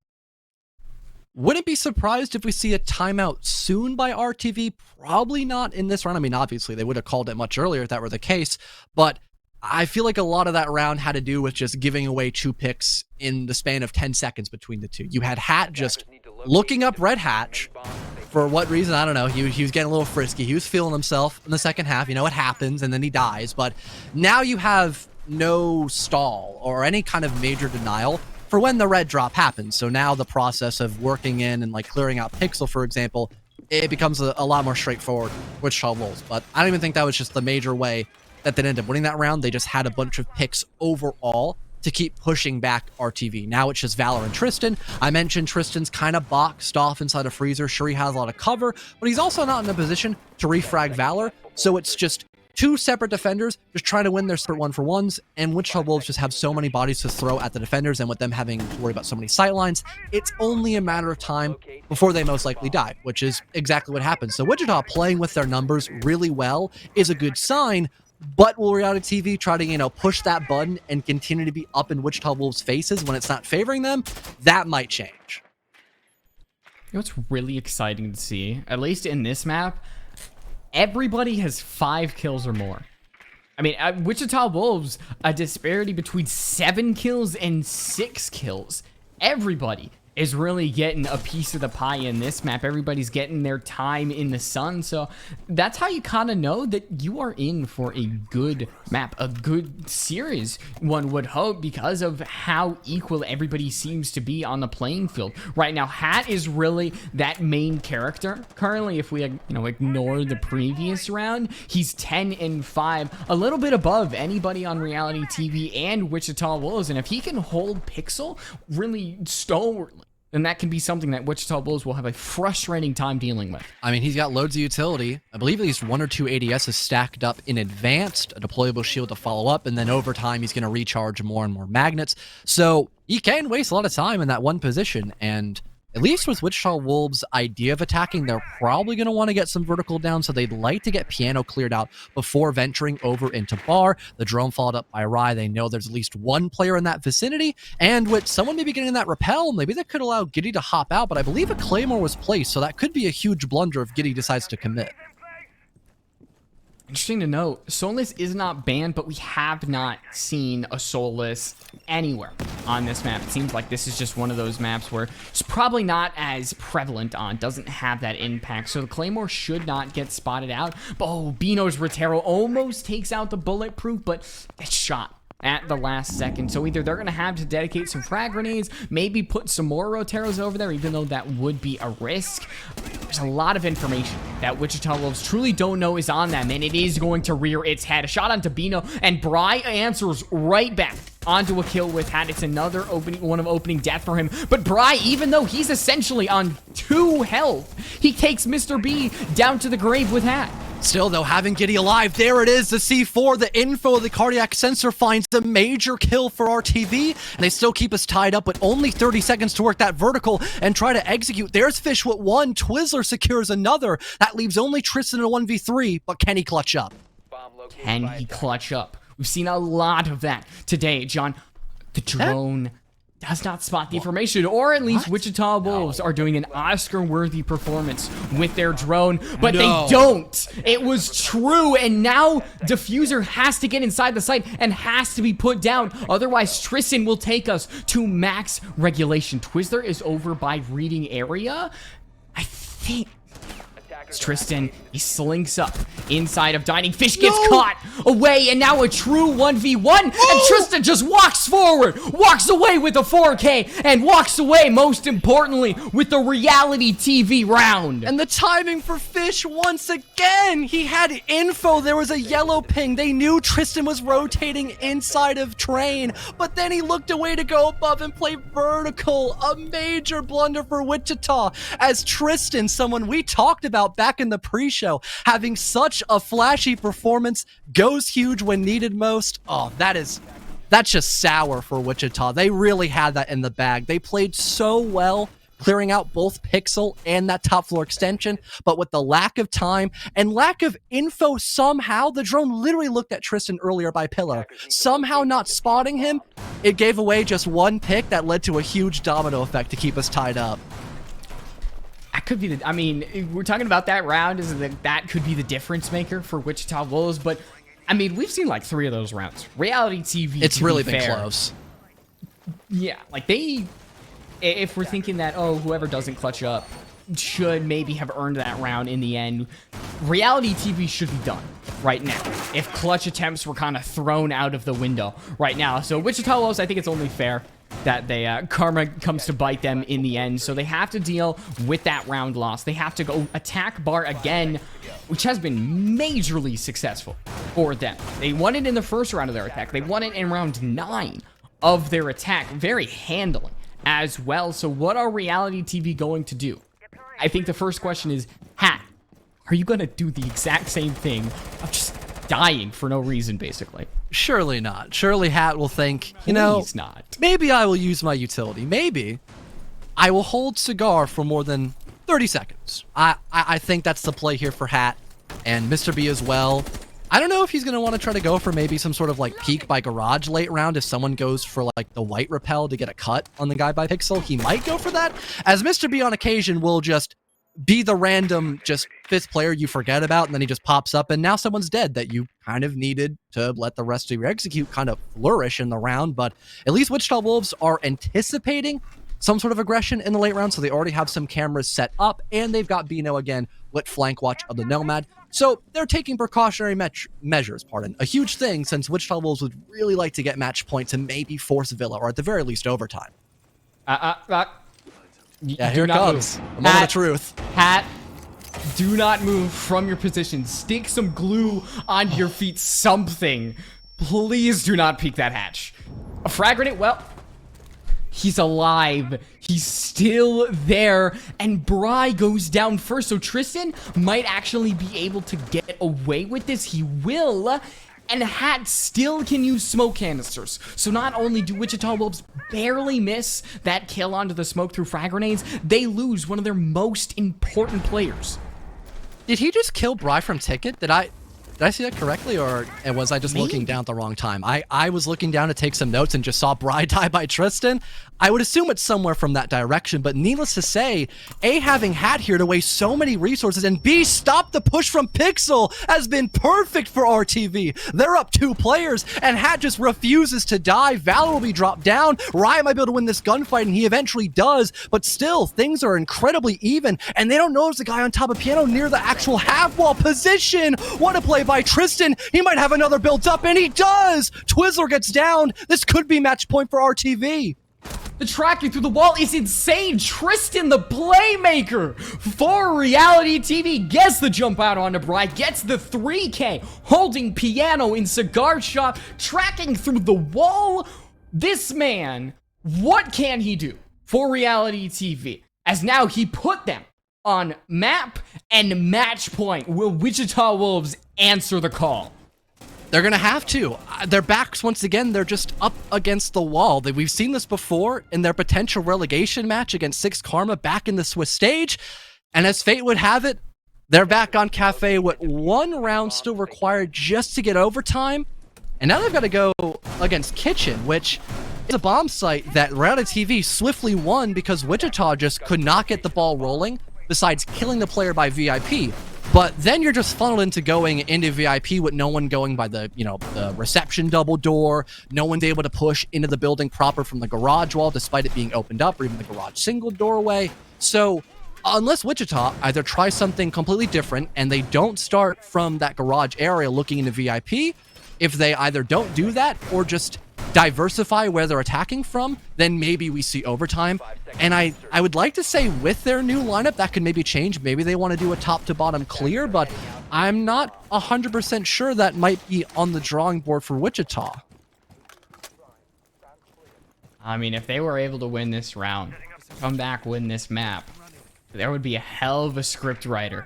Wouldn't be surprised if we see a timeout soon by RTV. Probably not in this round. I mean, obviously, they would have called it much earlier if that were the case, but I feel like a lot of that round had to do with just giving away 2 picks in the span of 10 seconds between the two. You had Hat just looking up Red Hatch. For what reason, I don't know. He was getting a little frisky. He was feeling himself in the second half. You know, it happens, and then he dies. But now you have no stall or any kind of major denial for when the red drop happens. So now the process of working in and like clearing out Pixel, for example, it becomes a lot more straightforward with Wichita Wolves. But I don't even think that was just the major way that they ended up winning that round. They just had a bunch of picks overall to keep pushing back RTV. Now it's just Valor and Tristan. I mentioned Tristan's kind of boxed off inside a freezer. Sure, he has a lot of cover, but he's also not in a position to refrag Valor. So it's just 2 separate defenders just trying to win their separate 1-for-1s, and Wichita Wolves just have so many bodies to throw at the defenders, and with them having to worry about so many sightlines, it's only a matter of time before they most likely die, which is exactly what happens. So Wichita playing with their numbers really well is a good sign, but will RealityTV try to, you know, push that button and continue to be up in Wichita Wolves' faces when it's not favoring them? That might change. You know what's really exciting to see, at least in this map, everybody has 5 kills or more. I mean, Wichita Wolves, a disparity between 7 kills and 6 kills. Everybody is really getting a piece of the pie in this map. Everybody's getting their time in the sun. So that's how you kind of know that you are in for a good map, a good series, one would hope, because of how equal everybody seems to be on the playing field. Right now, Hat is really that main character. Currently, if we ignore the previous round, he's 10-5, a little bit above anybody on RealityTV and Wichita Wolves. And if he can hold Pixel really stalwartly, then that can be something that Wichita Wolves will have a frustrating time dealing with. I mean, he's got loads of utility. I believe at least 1 or 2 ADSs stacked up in advanced, a deployable shield to follow up, and then over time he's going to recharge more and more magnets. So he can waste a lot of time in that one position, and at least with Wichita Wolves' idea of attacking, they're probably going to want to get some vertical down, so they'd like to get Piano cleared out before venturing over into Bar. The drone followed up by Rye. They know there's at least 1 player in that vicinity, and with someone maybe getting that rappel, maybe that could allow Giddy to hop out, but I believe a Claymore was placed, so that could be a huge blunder if Giddy decides to commit. Interesting to note, Soulless is not banned, but we have not seen a Soulless anywhere on this map. It seems like this is just one of those maps where it's probably not as prevalent on, doesn't have that impact. So the Claymore should not get spotted out. Oh, Bino's Rotero almost takes out the Bulletproof, but it's shot at the last second. So either they're going to have to dedicate some frag grenades, maybe put some more Roteros over there, even though that would be a risk. There's a lot of information that Wichita Wolves truly don't know is on them, and it is going to rear its head. A shot onto Bino, and Bry answers right back onto a kill with Hat. It's another one of opening death for him. But Bry, even though he's essentially on 2 health, he takes Mr. B down to the grave with Hat. Still, though, having Giddy alive, there it is, the C4, the info, the cardiac sensor finds the major kill for RTV, and they still keep us tied up with only 30 seconds to work that vertical and try to execute. There's Fish with one, Twizzler secures another. That leaves only Tristan in a 1v3, but can he clutch up? Can he clutch up? We've seen a lot of that today, John. The drone does not spot the information, or at least Wichita Wolves are doing an Oscar-worthy performance with their drone, but they don't. It was true, and now Diffuser has to get inside the site and has to be put down. Otherwise, Tristan will take us to max regulation. Twizzler is over by reading area. I think it's Tristan. He slinks up inside of Dining. Fish gets caught away, and now a true 1v1. And Tristan just walks forward, walks away with a 4K, and walks away, most importantly, with the Reality TV round. And the timing for Fish once again. He had info. There was a yellow ping. They knew Tristan was rotating inside of Train, but then he looked away to go above and play vertical. A major blunder for Wichita, as Tristan, someone we talked about back in the pre-show, having such a flashy performance, goes huge when needed most. Oh, that's just sour for Wichita. They really had that in the bag. They played so well, clearing out both Pixel and that top floor extension, but with the lack of time and lack of info, somehow the drone literally looked at Tristan earlier by pillar, somehow not spotting him. It gave away just one pick that led to a huge domino effect to keep us tied up. That could be the, I mean, we're talking about that round, is that could be the difference maker for Wichita Wolves, but I mean, we've seen like 3 of those rounds. Reality TV, it's really been close. Yeah, like if we're thinking that, oh, whoever doesn't clutch up should maybe have earned that round in the end, Reality TV should be done right now if clutch attempts were kind of thrown out of the window right now. So Wichita Wolves, I think it's only fair that they karma comes to bite them in the end, so they have to deal with that round loss. They have to go attack bar again, which has been majorly successful for them. They won it in the first round of their attack. They won it in round 9 of their attack, very handily as well. So what are Reality TV going to do? I think the first question is, Hat, are you going to do the exact same thing of just dying for no reason, basically? Surely not. Surely Hat will think, you know, not. Maybe I will use my utility. Maybe I will hold Cigar for more than 30 seconds. I think that's the play here for Hat and Mr. B as well. I don't know if he's going to want to try to go for maybe some sort of like peek by Garage late round. If someone goes for like the white repel to get a cut on the guy by Pixel, he might go for that, as Mr. B on occasion will just be the random just 5th player you forget about, and then he just pops up, and now someone's dead that you kind of needed to let the rest of your execute kind of flourish in the round. But at least Wichita Wolves are anticipating some sort of aggression in the late round, so they already have some cameras set up, and they've got Bino again with flank watch of the Nomad. So they're taking precautionary measures, a huge thing, since Wichita Wolves would really like to get match point to maybe force Villa, or at the very least overtime. Yeah, here it comes. A moment of truth. Hat, do not move from your position. Stick some glue on your feet, something. Please do not peek that hatch. A frag grenade? Well, he's alive. He's still there. And Bry goes down first. So Tristan might actually be able to get away with this. He will. And Hat still can use smoke canisters. So not only do Wichita Wolves barely miss that kill onto the smoke through frag grenades, they lose one of their most important players. Did he just kill Bry from Ticket? Did I see that correctly, or was I just looking down at the wrong time? I was looking down to take some notes and just saw Bry die by Tristan. I would assume it's somewhere from that direction, but needless to say, A, having Hat here to waste so many resources, and B, stop the push from Pixel has been perfect for RTV. They're up 2 players, and Hat just refuses to die. Valor will be dropped down. Ryan might be able to win this gunfight, and he eventually does, but still, things are incredibly even, and they don't notice the guy on top of Piano near the actual half-wall position. What a play by Tristan. He might have another built up, and he does. Twizzler gets down. This could be match point for RTV. The tracking through the wall is insane. Tristan, the playmaker for Reality TV, gets the jump out onto Bry, gets the 3K, holding Piano in Cigar Shop, tracking through the wall. This man, what can he do for Reality TV? As now he put them on map and match point. Will Wichita Wolves answer the call? They're going to have to. Their backs, once again, they're just up against the wall. We've seen this before in their potential relegation match against Six Karma back in the Swiss stage. And as fate would have it, they're back on Cafe with 1 round still required just to get overtime. And now they've got to go against Kitchen, which is a bomb site that RealityTV swiftly won because Wichita just could not get the ball rolling, besides killing the player by VIP. But then you're just funneled into going into VIP with no one going by the, the reception double door. No one's able to push into the building proper from the garage wall, despite it being opened up, or even the garage single doorway. So unless Wichita either tries something completely different and they don't start from that garage area looking into VIP, if they either don't do that or just diversify where they're attacking from, then maybe we see overtime. And I would like to say with their new lineup, that could maybe change. Maybe they want to do a top to bottom clear, but I'm not 100% sure that might be on the drawing board for Wichita. I mean, if they were able to win this round, come back, win this map, there would be a hell of a script writer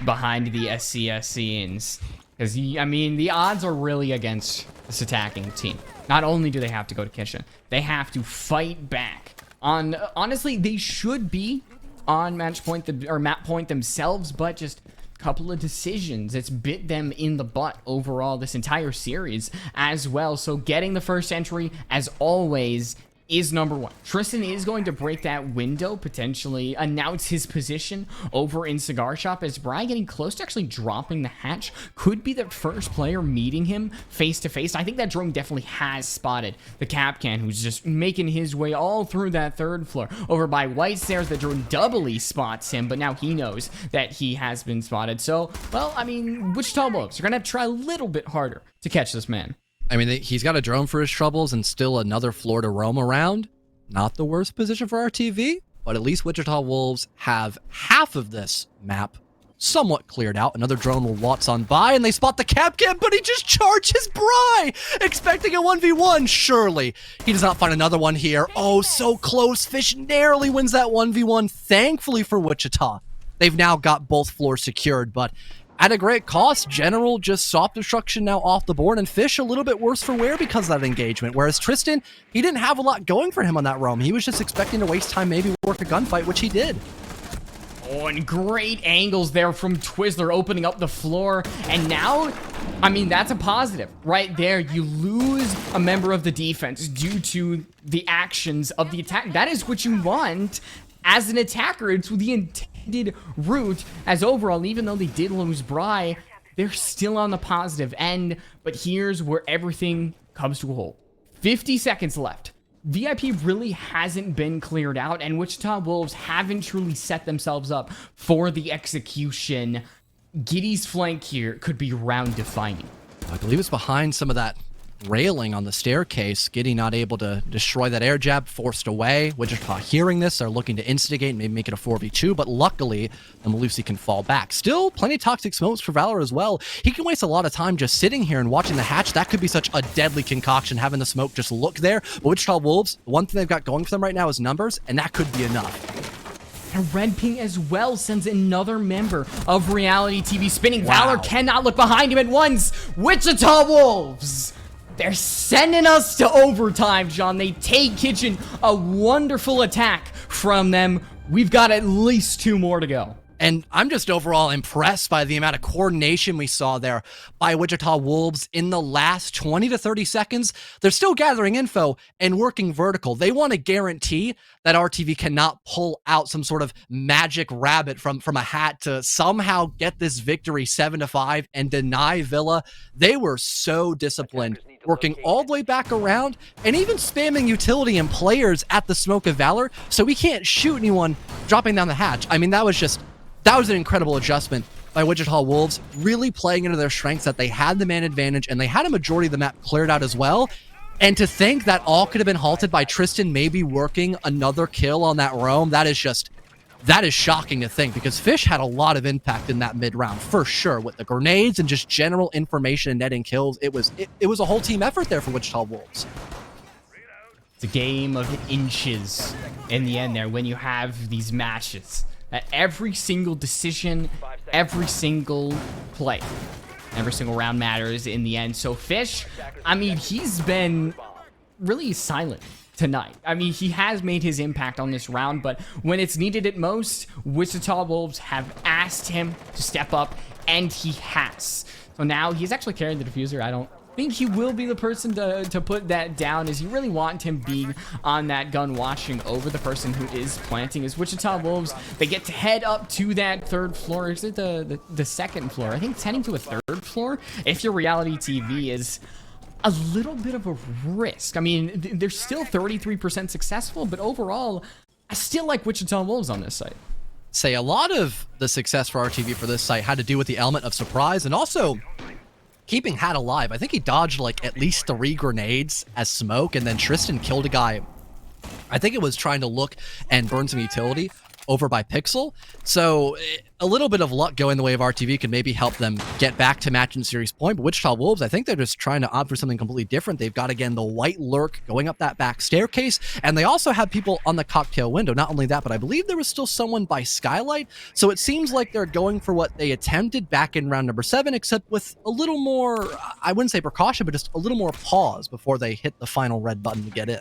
behind the SCS scenes. Because, I mean, the odds are really against this attacking team. Not only do they have to go to Kitchen, they have to fight back. Honestly, they should be on match point or map point themselves, but just a couple of decisions. It's bit them in the butt overall this entire series as well. So getting the first entry, as always, is number 1. Tristan is going to break that window, potentially announce his position over in Cigar Shop, as Bry getting close to actually dropping the hatch. Could be the first player meeting him face to face. I think that drone definitely has spotted the Capcan, who's just making his way all through that 3rd floor. Over by White Stairs, the drone doubly spots him, but now he knows that he has been spotted. So, well, I mean, Wichita Wolves are going to have to try a little bit harder to catch this man. I mean, he's got a drone for his troubles and still another floor to roam around. Not the worst position for RTV, but at least Wichita Wolves have half of this map somewhat cleared out. Another drone will waltz on by, and they spot the Capcan, but he just charges Bry, expecting a 1v1. Surely he does not find another one here. Oh, so close. Fish narrowly wins that 1v1. Thankfully for Wichita, they've now got both floors secured, but at a great cost. General just soft destruction now off the board, and Fish a little bit worse for wear because of that engagement. Whereas Tristan, he didn't have a lot going for him on that roam. He was just expecting to waste time, maybe work a gunfight, which he did. Oh, and great angles there from Twizzler opening up the floor. And now, I mean, that's a positive right there. You lose a member of the defense due to the actions of the attack. That is what you want as an attacker. It's the intended route, as overall, even though they did lose Bry, they're still on the positive end. But here's where everything comes to a halt. 50 seconds left. VIP really hasn't been cleared out, and Wichita Wolves haven't truly set themselves up for the execution. Giddy's flank here could be round defining. I believe it's behind some of that railing on the staircase. Giddy not able to destroy that air jab, forced away. Wichita hearing this, they're looking to instigate and maybe make it a 4v2, but luckily the Malusi can fall back. Still plenty of toxic smokes for Valor as well. He can waste a lot of time just sitting here and watching the hatch. That could be such a deadly concoction, having the smoke just look there. But Wichita Wolves, one thing they've got going for them right now is numbers, and that could be enough. And Red Ping as well sends another member of RealityTV spinning. Wow. Valor cannot look behind him at once. Wichita Wolves, they're sending us to overtime, John. They take Kitchen. A wonderful attack from them. We've got at least 2 more to go. And I'm just overall impressed by the amount of coordination we saw there by Wichita Wolves in the last 20 to 30 seconds. They're still gathering info and working vertical. They want to guarantee that RTV cannot pull out some sort of magic rabbit from a hat to somehow get this victory 7-5 and deny Villa. They were so disciplined, working all the way back around and even spamming utility and players at the Smoke of Valor so we can't shoot anyone dropping down the hatch. I mean, that was an incredible adjustment by Wichita Wolves, really playing into their strengths that they had the man advantage and they had a majority of the map cleared out as well. And to think that all could have been halted by Tristan maybe working another kill on that roam, that is shocking to think, because Fish had a lot of impact in that mid round for sure with the grenades and just general information and netting kills. It was a whole team effort there for Wichita Wolves. It's a game of inches in the end there when you have these matches. at every single decision, every single play. Every single round matters in the end. So Fish, I mean, he's been really silent tonight. I mean, he has made his impact on this round, but when it's needed at most, Wichita Wolves have asked him to step up, and he has. So now he's actually carrying the diffuser. I don't think he will be the person to put that down, as you really want him being on that gun watching over the person who is planting. As Wichita Wolves, they get to head up to that third floor. Is it the second floor? I think it's heading to a third floor. If your reality TV is a little bit of a risk. I mean, they're still 33% successful, but overall, I still like Wichita Wolves on this site. Say a lot of the success for RTV for this site had to do with the element of surprise and also keeping Hat alive. I think he dodged like at least 3 grenades as smoke, and then Tristan killed a guy. I think it was trying to look and burn some utility over by Pixel. So a little bit of luck going the way of RTV could maybe help them get back to match and series point. But Wichita Wolves, I think they're just trying to opt for something completely different. They've got, again, the white lurk going up that back staircase, and they also have people on the cocktail window. Not only that, but I believe there was still someone by Skylight. So it seems like they're going for what they attempted back in round number 7, except with a little more, I wouldn't say precaution, but just a little more pause before they hit the final red button to get in.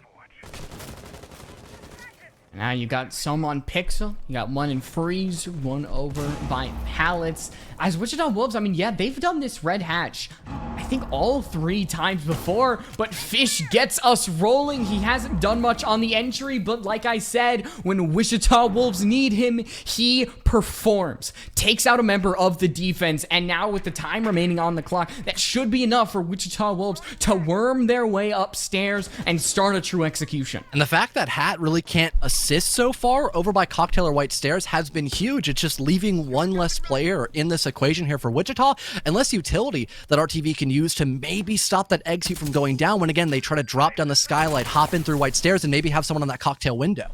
Now you got some on Pixel, you got one in Freeze, one over by Pallets. As Wichita Wolves, I mean, yeah, they've done this red hatch, I think all 3 times before, but Fish gets us rolling. He hasn't done much on the entry, but like I said, when Wichita Wolves need him, he performs. Takes out a member of the defense, and now with the time remaining on the clock, that should be enough for Wichita Wolves to worm their way upstairs and start a true execution. And the fact that Hat really can't assist so far over by Cocktail or White Stairs has been huge. It's just leaving one less player in this equation here for Wichita, and less utility that RTV can use to maybe stop that execute from going down when, again, they try to drop down the Skylight, hop in through White Stairs, and maybe have someone on that cocktail window.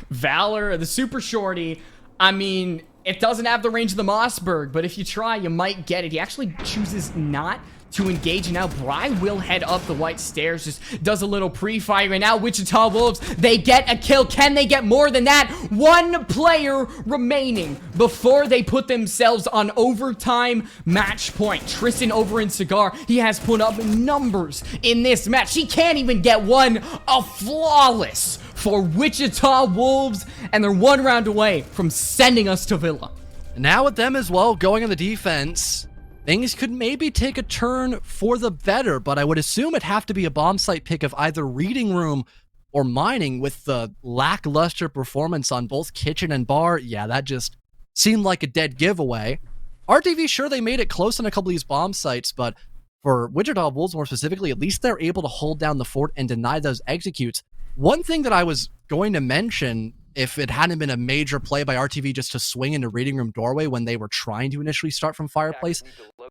Valor, the super shorty, I mean, it doesn't have the range of the Mossberg, but if you try, you might get it. He actually chooses not to engage, and now Bry will head up the White Stairs, just does a little pre-fire, and now Wichita Wolves, they get a kill. Can they get more than that? 1 player remaining before they put themselves on overtime match point. Tristan over in Cigar, he has put up numbers in this match. He can't even get one. A flawless for Wichita Wolves, and they're 1 round away from sending us to Villa. Now with them as well going on the defense, things could maybe take a turn for the better, but I would assume it'd have to be a bomb site pick of either Reading Room or Mining. With the lackluster performance on both Kitchen and Bar, yeah, that just seemed like a dead giveaway. RTV, sure, they made it close on a couple of these bomb sites, but for Wichita Wolves more specifically, at least they're able to hold down the fort and deny those executes. One thing that I was going to mention, if it hadn't been a major play by RTV just to swing into Reading Room doorway when they were trying to initially start from Fireplace,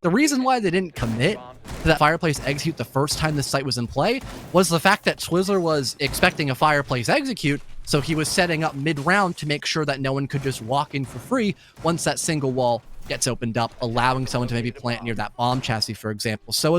the reason why they didn't commit to that Fireplace execute the first time this site was in play was the fact that Twizzler was expecting a Fireplace execute, so he was setting up mid-round to make sure that no one could just walk in for free once that single wall gets opened up, allowing someone to maybe plant near that bomb chassis, for example. So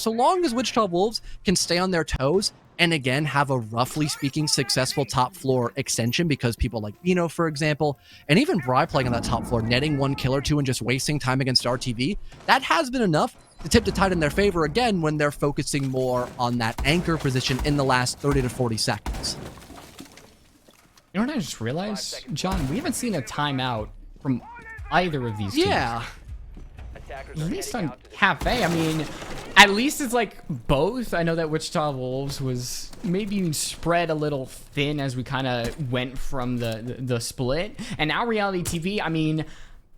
long as Wichita Wolves can stay on their toes and again have a roughly speaking successful top floor extension, because people like Bino, for example, and even Bry playing on that top floor, netting 1 kill or 2 and just wasting time against RTV, that has been enough to tip the tide in their favor again when they're focusing more on that anchor position in the last 30 to 40 seconds. You know what I just realized, John? We haven't seen a timeout from either of these teams. Yeah. At least on Cafe, I mean, at least it's like both. I know that Wichita Wolves was maybe spread a little thin as we kind of went from the split. And now Reality TV, I mean,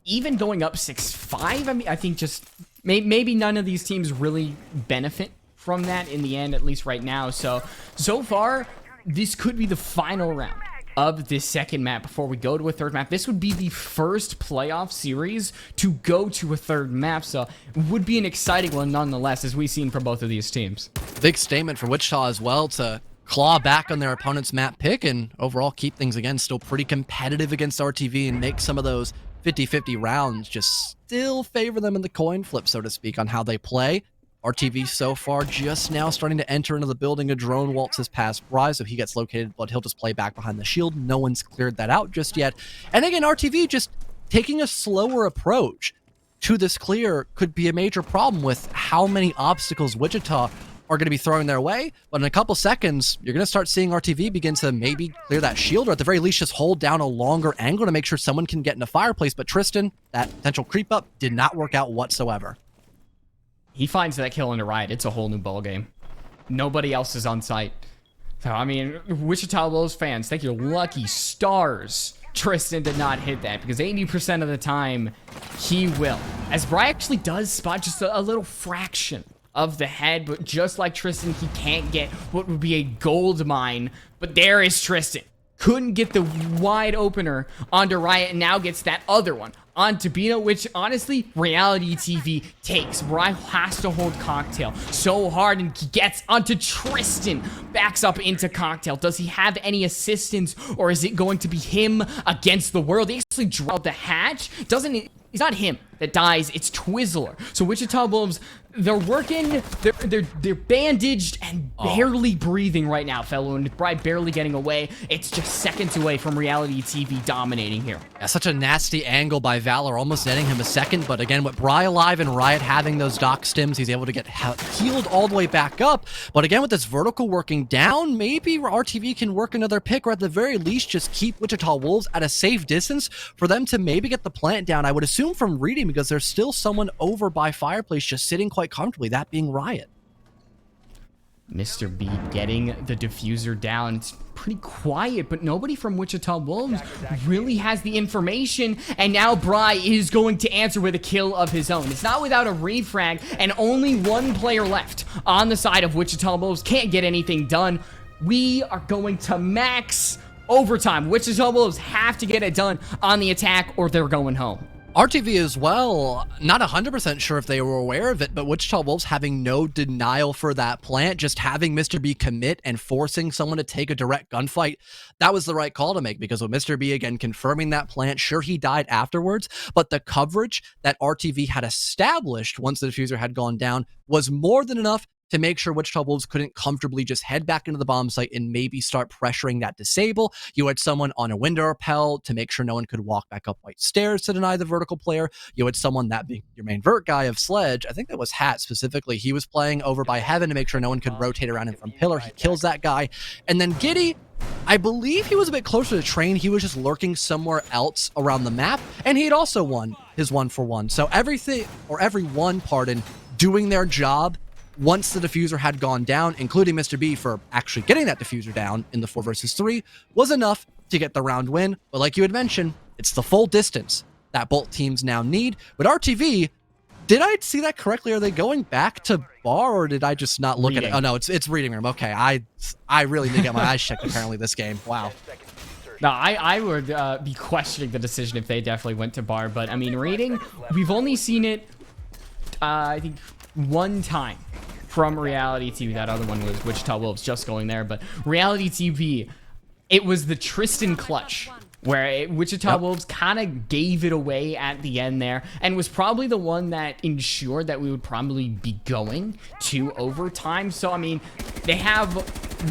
even going up 6-5, I mean, I think just maybe none of these teams really benefit from that in the end, at least right now. So far, this could be the final round of this second map before we go to a third map. This would be the first playoff series to go to a third map, so it would be an exciting one nonetheless, as we've seen from both of these teams. Big statement for Wichita as well to claw back on their opponent's map pick and overall keep things, again, still pretty competitive against RTV and make some of those 50-50 rounds just still favor them in the coin flip, so to speak, on how they play. RTV so far just now starting to enter into the building. A drone waltzes past Bry, so he gets located, but he'll just play back behind the shield. No one's cleared that out just yet. And again, RTV just taking a slower approach to this clear could be a major problem with how many obstacles Wichita are going to be throwing their way. But in a couple seconds, you're going to start seeing RTV begin to maybe clear that shield, or at the very least just hold down a longer angle to make sure someone can get in a fireplace. But Tristan, that potential creep up did not work out whatsoever. He finds that kill into Riot. It's a whole new ballgame. Nobody else is on site. So, I mean, Wichita Wolves fans, thank your lucky stars. Tristan did not hit that, because 80% of the time, he will. As Bry actually does spot just a little fraction of the head, but just like Tristan, he can't get what would be a gold mine. But there is Tristan. Couldn't get the wide opener onto Riot, and now gets that other one onto Bino, which honestly, RealityTV takes. Bry has to hold Cocktail so hard, and he gets onto Tristan. Backs up into Cocktail. Does he have any assistance, or is it going to be him against the world? They actually draw the hatch. It's not him that dies, it's Twizzler. So Wichita Wolves, they're working, they're bandaged and barely breathing right now, fellow, and Bry barely getting away. It's just seconds away from RealityTV dominating here. Yeah, such a nasty angle by Valor, almost netting him a second, but again, with Bry alive and Riot having those dock stims, he's able to get healed all the way back up. But again, with this vertical working down, maybe RTV can work another pick, or at the very least, just keep Wichita Wolves at a safe distance for them to maybe get the plant down. I would assume from reading, because there's still someone over by Fireplace just sitting quite comfortably, that being Riot. Mr. B getting the diffuser down. It's pretty quiet, but nobody from Wichita Wolves really has the information, and now Bry is going to answer with a kill of his own. It's not without a refrag, and only one player left on the side of Wichita Wolves. Can't get anything done. We are going to max overtime. Wichita Wolves have to get it done on the attack, or they're going home. RTV as well, not 100% sure if they were aware of it, but Wichita Wolves having no denial for that plant, just having Mr. B commit and forcing someone to take a direct gunfight, that was the right call to make, because with Mr. B again confirming that plant, sure, he died afterwards, but the coverage that RTV had established once the diffuser had gone down was more than enough to make sure Wichita Wolves couldn't comfortably just head back into the bomb site and maybe start pressuring that disable. You had someone on a window rappel to make sure no one could walk back up white stairs to deny the vertical player. You had someone, that being your main vert guy of Sledge, I think that was Hat specifically, he was playing over by Heaven to make sure no one could rotate around him from Pillar. He kills that guy. And then Giddy, I believe he was a bit closer to Train. He was just lurking somewhere else around the map, and he had also won his 1-for-1. So everyone, doing their job once the diffuser had gone down, including Mr. B for actually getting that diffuser down in the 4 versus 3, was enough to get the round win. But like you had mentioned, it's the full distance that both teams now need. But RTV, did I see that correctly? Are they going back to bar, or did I just not look at it? Oh no, it's reading room. Okay, I really need to get my eyes checked apparently this game. Wow. No, I would be questioning the decision if they definitely went to bar. But I mean, reading, we've only seen it, I think, one time from RealityTV. That other one was Wichita Wolves just going there, but RealityTV, it was the Tristan clutch where Wichita Wolves kind of gave it away at the end there, and was probably the one that ensured that we would probably be going to overtime. So I mean, they have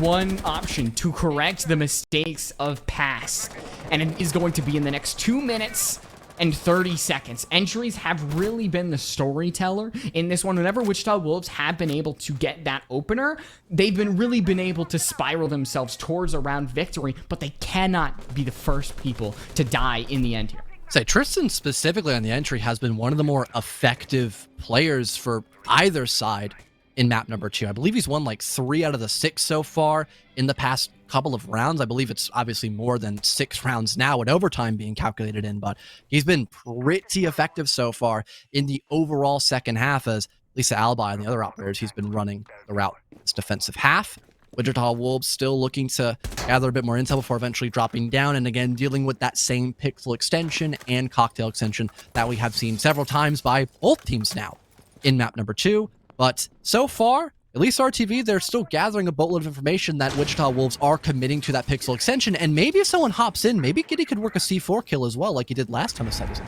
one option to correct the mistakes of past, and it is going to be in the next 2 minutes and 30 seconds. Entries have really been the storyteller in this one. Whenever Wichita Wolves have been able to get that opener, they've really been able to spiral themselves towards a round victory, but they cannot be the first people to die in the end here. Say, Tristan specifically on the entry has been one of the more effective players for either side in map number 2. I believe he's won like 3 out of the 6 so far in the past couple of rounds. I believe it's obviously more than 6 rounds now with overtime being calculated in, but he's been pretty effective so far in the overall second half, as Lisa Alibi and the other operators, he's been running the route this defensive half. Wichita Wolves still looking to gather a bit more intel before eventually dropping down, and again dealing with that same pixel extension and cocktail extension that we have seen several times by both teams now in map number 2. But so far, at least RTV, they're still gathering a boatload of information that Wichita Wolves are committing to that pixel extension. And maybe if someone hops in, maybe Giddy could work a C4 kill as well, like he did last time the site was in.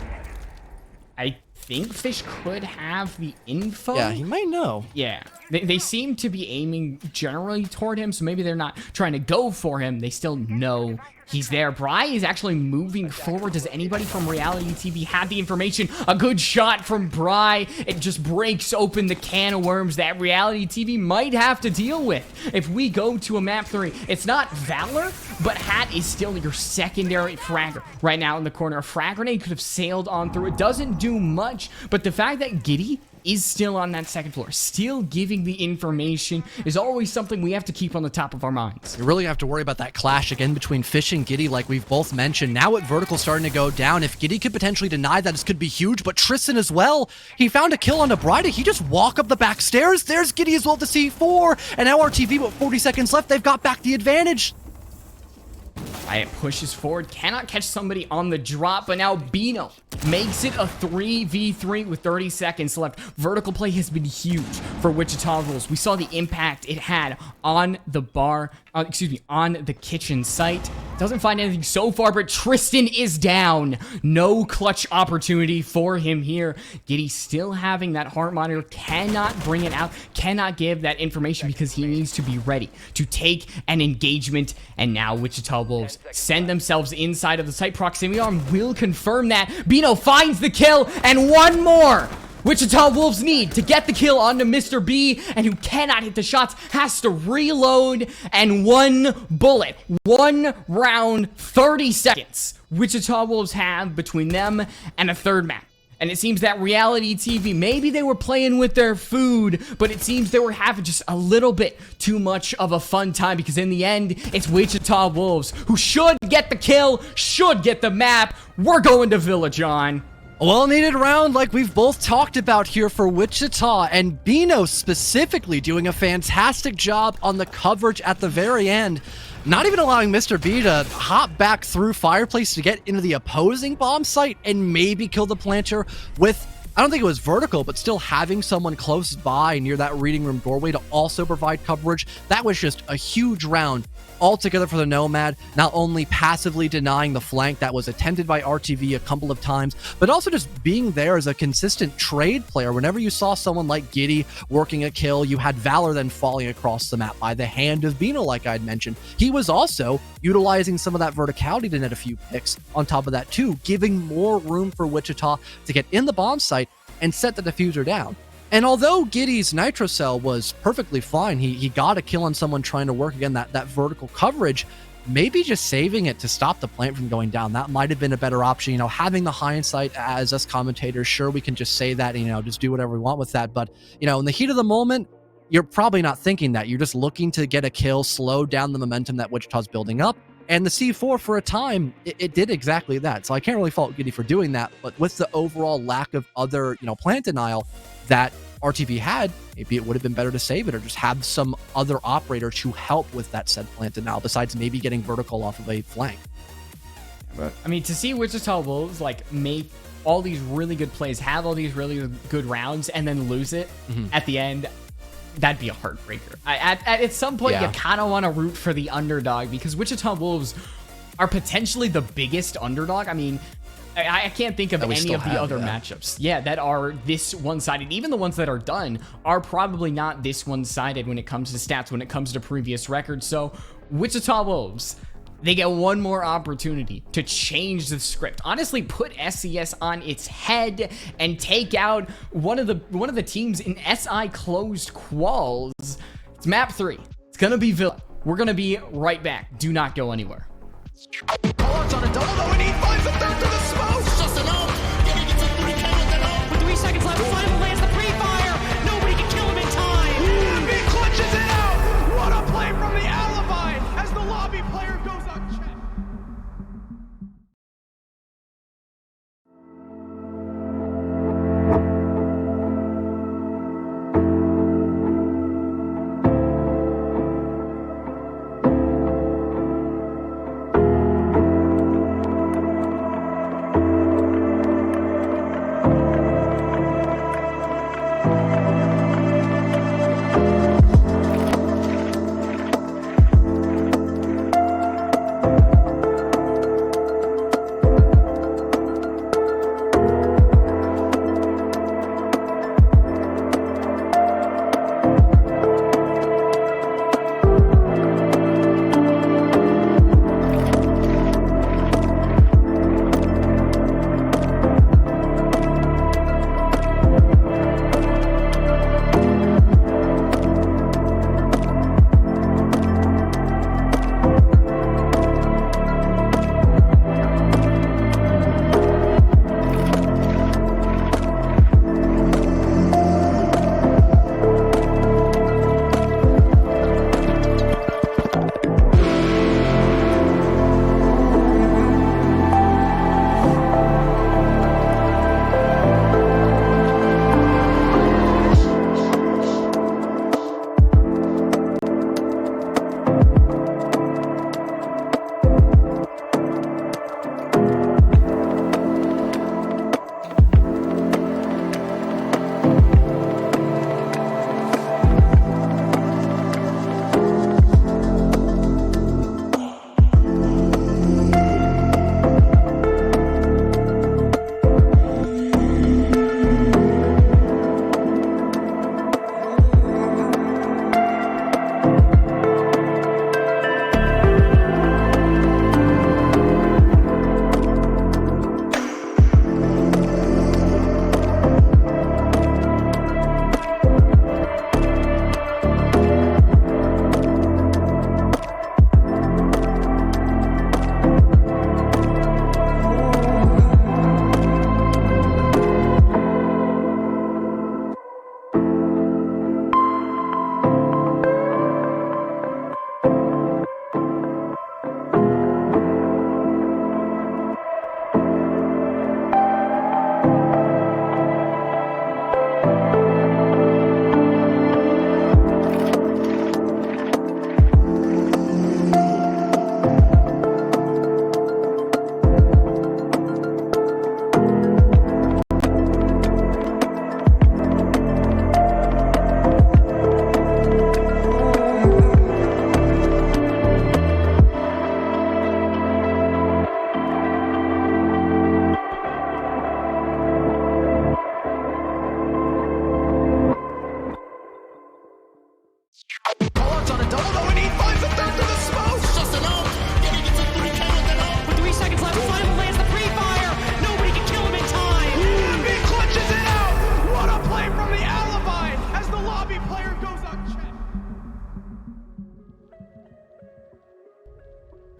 I think Fish could have the info. Yeah, he might know. Yeah, they seem to be aiming generally toward him, so maybe they're not trying to go for him. They still know he's there. Bry is actually moving forward. Does anybody from Reality TV have the information? A good shot from Bry. It just breaks open the can of worms that Reality TV might have to deal with. If we go to a map 3, it's not Valor, but Hat is still your secondary fragger. Right now in the corner, a frag grenade could have sailed on through. It doesn't do much, but the fact that Giddy is still on that second floor, still giving the information, is always something we have to keep on the top of our minds. You really have to worry about that clash again between Fish and Giddy, like we've both mentioned. Now with Vertical starting to go down, if Giddy could potentially deny that, this could be huge, but Tristan as well. He found a kill on Bry. He just walk up the back stairs. There's Giddy as well to C4, and now RTV with 40 seconds left. They've got back the advantage. It pushes forward, cannot catch somebody on the drop, but now Bino makes it a 3v3 with 30 seconds left. Vertical play has been huge for Wichita Rules. We saw the impact it had on the on the kitchen site. Doesn't find anything so far, but Tristan is down. No clutch opportunity for him here. Giddy still having that heart monitor, cannot bring it out, cannot give that information because he needs to be ready to take an engagement. And now Wichita Wolves send themselves inside of the site. Proximity arm will confirm that. Bino finds the kill, and one more Wichita Wolves need to get the kill onto Mr. B, and who cannot hit the shots, has to reload, and one bullet, one round, 30 seconds. Wichita Wolves have between them and a third map. And it seems that Reality TV, maybe they were playing with their food, but it seems they were having just a little bit too much of a fun time, because in the end, it's Wichita Wolves who should get the kill, should get the map. We're going to Village on. Well-needed round like we've both talked about here for Wichita, and Bino specifically doing a fantastic job on the coverage at the very end. Not even allowing Mr. B to hop back through Fireplace to get into the opposing bomb site and maybe kill the planter with, I don't think it was Vertical, but still having someone close by near that reading room doorway to also provide coverage. That was just a huge round altogether for the Nomad, not only passively denying the flank that was attempted by RTV a couple of times, but also just being there as a consistent trade player. Whenever you saw someone like Giddy working a kill, you had Valor then falling across the map by the hand of Bino, like I'd mentioned. He was also utilizing some of that verticality to net a few picks on top of that too, giving more room for Wichita to get in the bomb site and set the diffuser down. And although Giddy's Nitro Cell was perfectly fine, he got a kill on someone trying to work, again, that vertical coverage, maybe just saving it to stop the plant from going down. That might have been a better option. You know, having the hindsight as us commentators, sure, we can just say that, you know, just do whatever we want with that. But, you know, in the heat of the moment, you're probably not thinking that. You're just looking to get a kill, slow down the momentum that Wichita's building up. And the C4, for a time, it did exactly that. So I can't really fault Giddy for doing that. But with the overall lack of other, you know, plant denial that RTV had, maybe it would have been better to save it or just have some other operator to help with that said plant denial, besides maybe getting Vertical off of a flank. But I mean, to see Wichita Wolves like make all these really good plays, have all these really good rounds, and then lose it at the end, that'd be a heartbreaker. At some point, Yeah. you kind of want to root for the underdog, because Wichita Wolves are potentially the biggest underdog. I mean, I can't think of any of the other matchups, that are this one-sided. Even the ones that are done are probably not this one-sided when it comes to stats, when it comes to previous records. So Wichita Wolves, they get one more opportunity to change the script. Honestly, put SCS on its head and take out one of the teams in SI closed quals. It's map 3. It's gonna be Villa. We're gonna be right back. Do not go anywhere. Cards on a double though, and he finds a third through the smoke. It's just an ult. Getting gets a 3K with an ult. With 3 seconds left, Flame lands the pre-fire. Nobody can kill him in time. And he clutches it out. What a play from the alibi as the lobby player goes unchecked.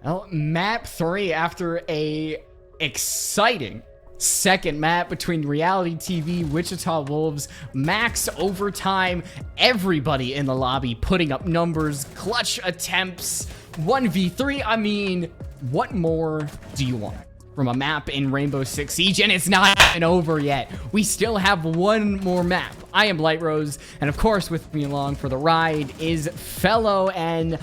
Well, map 3 after a exciting second map between Reality TV, Wichita Wolves, max overtime, everybody in the lobby putting up numbers, clutch attempts, 1v3. I mean, what more do you want from a map in Rainbow Six Siege? And it's not even over yet. We still have one more map. I am Light Rose, and of course with me along for the ride is Fellow, and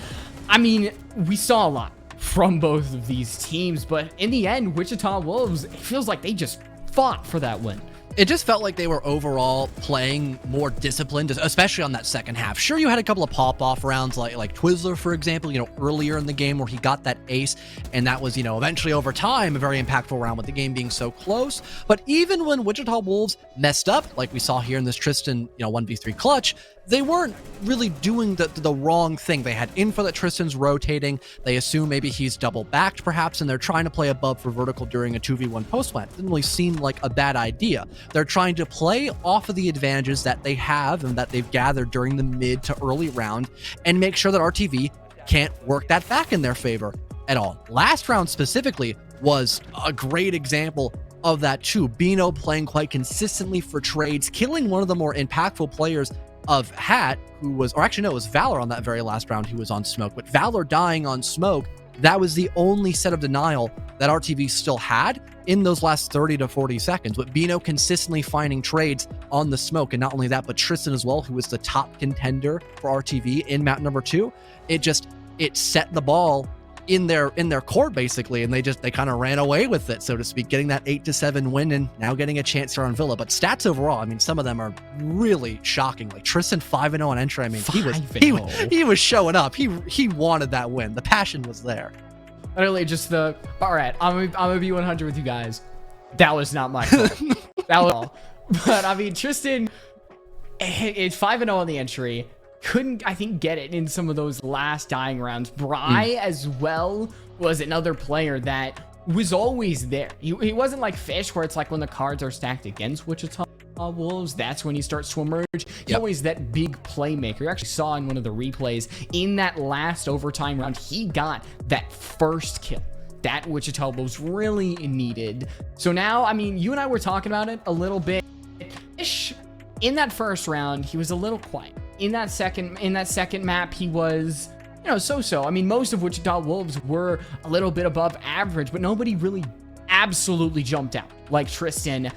I mean, we saw a lot from both of these teams, but in the end, Wichita Wolves, it feels like they just fought for that win. It just felt like they were overall playing more disciplined, especially on that second half. Sure, you had a couple of pop-off rounds like Twizzler, for example, earlier in the game where he got that ace, and that was, eventually over time, a very impactful round with the game being so close. But even when Wichita Wolves messed up, like we saw here in this Tristan, 1v3 clutch, they weren't really doing the wrong thing. They had info that Tristan's rotating. They assume maybe he's double backed perhaps, and they're trying to play above for vertical during a 2v1 post plant. Didn't really seem like a bad idea. They're trying to play off of the advantages that they have and that they've gathered during the mid to early round and make sure that RTV can't work that back in their favor at all. Last round specifically was a great example of that too. Bino playing quite consistently for trades, killing one of the more impactful players of Hat, who was, or actually no, it was Valor on that very last round who was on smoke. But Valor dying on smoke, that was the only set of denial that RTV still had in those last 30 to 40 seconds. With Bino consistently finding trades on the smoke, and not only that, but Tristan as well, who was the top contender for RTV in map number 2. It set the ball in their court basically, and they kind of ran away with it, so to speak, getting that 8-7 win and now getting a chance here on Villa. But stats overall, I mean, some of them are really shocking. Like Tristan 5-0 on entry. I mean, he was showing up. He wanted that win. The passion was there. Literally just all right, I'm gonna be 100 with you guys. That was not my fault. That was all. But I mean, Tristan, it's 5-0 on the entry. Couldn't, I think, get it in some of those last dying rounds. Bry as well was another player that was always there. He wasn't like Fish, where it's like when the cards are stacked against Wichita Wolves, that's when he starts to emerge. He's always that big playmaker. You actually saw in one of the replays in that last overtime round, he got that first kill that Wichita Wolves really needed. So now, I mean, you and I were talking about it a little bit. Fish, in that first round, he was a little quiet. In that second map, he was, so-so. I mean, most of Wichita Wolves were a little bit above average, but nobody really absolutely jumped out like Tristan.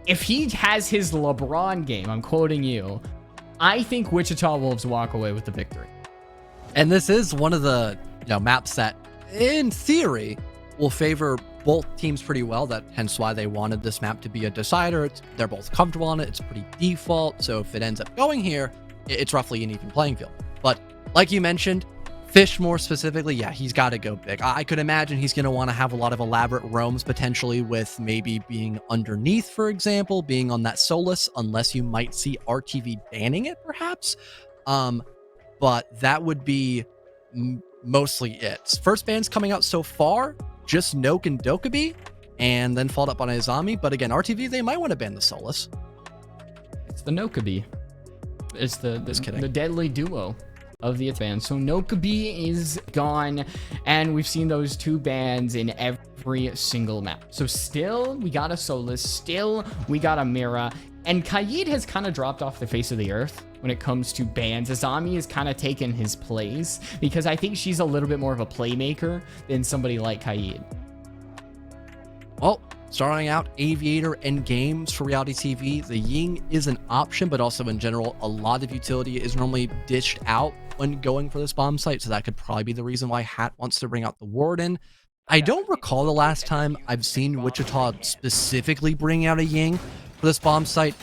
If he has his LeBron game, I'm quoting you, I think Wichita Wolves walk away with the victory. And this is one of the maps that, in theory, will favor both teams pretty well. Hence why they wanted this map to be a decider. They're both comfortable on it. It's pretty default. So if it ends up going here, it's roughly an even playing field. But like you mentioned, Fish more specifically, yeah, he's got to go big. I could imagine he's going to want to have a lot of elaborate roams, potentially with maybe being underneath, for example, being on that Solus, unless you might see RTV banning it, perhaps. But that would be mostly it. First bans coming out so far, just Noke and Dokkaebi, and then followed up on Izami. But again, RTV, they might want to ban the Solus. It's the Dokkaebi. It's the deadly duo of the advance. So Dokkaebi is gone, and we've seen those two bans in every single map. So still we got a Solus, still we got a Mira, and Kaid has kind of dropped off the face of the earth when it comes to bans. Izami has kind of taken his place because I think she's a little bit more of a playmaker than somebody like Kaid. Well, starting out, Aviator and games for Reality TV. The Ying is an option, but also in general, a lot of utility is normally dished out when going for this bomb site, so that could probably be the reason why Hat wants to bring out the Warden. I don't recall the last time I've seen Wichita specifically bring out a Ying for this bomb site,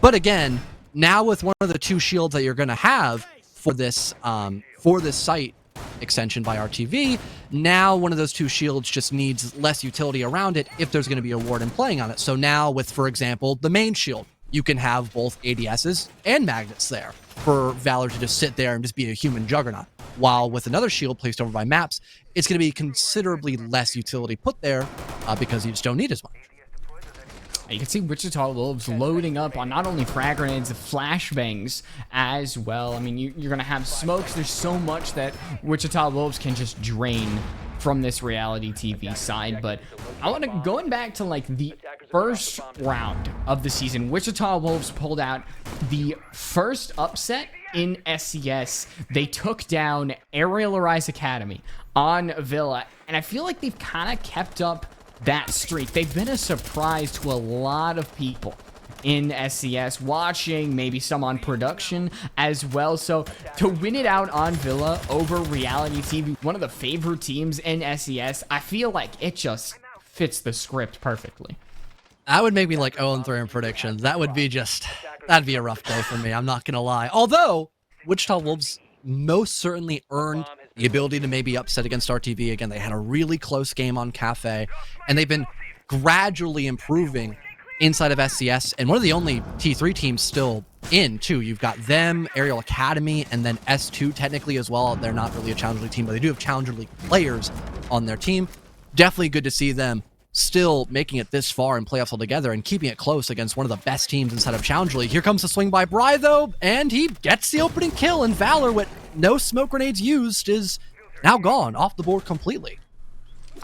but again, now with one of the two shields that you're going to have for this site extension by RTV, now one of those two shields just needs less utility around it if there's going to be a Warden playing on it. So now with, for example, the main shield, you can have both ADSs and magnets there for Valor to just sit there and just be a human juggernaut. While with another shield placed over by maps, it's going to be considerably less utility put there because you just don't need as much. You can see Wichita Wolves loading up on not only frag grenades, flashbangs as well. I mean, you're going to have smokes. There's so much that Wichita Wolves can just drain from this Reality TV side. But I want to, going back to like the first round of the season, Wichita Wolves pulled out the first upset in SCS. They took down Aerial Arise Academy on Villa, and I feel like they've kind of kept up that streak. They've been a surprise to a lot of people in SCS, watching, maybe some on production as well. So to win it out on Villa over Reality TV, one of the favorite teams in SCS, I feel like it just fits the script perfectly. That would make me like 0-3 in predictions. That would be just, that'd be a rough day for me. I'm not going to lie. Although, Wichita Wolves most certainly earned the ability to maybe upset against RTV. Again, they had a really close game on Cafe, and they've been gradually improving inside of SCS, and one of the only T3 teams still in, too. You've got them, Aerial Academy, and then S2 technically as well. They're not really a Challenger League team, but they do have Challenger League players on their team. Definitely good to see them still making it this far in playoffs altogether and keeping it close against one of the best teams inside of Challenger League. Here comes the swing by Bry, though, and he gets the opening kill, and Valor, with no smoke grenades used, is now gone off the board completely.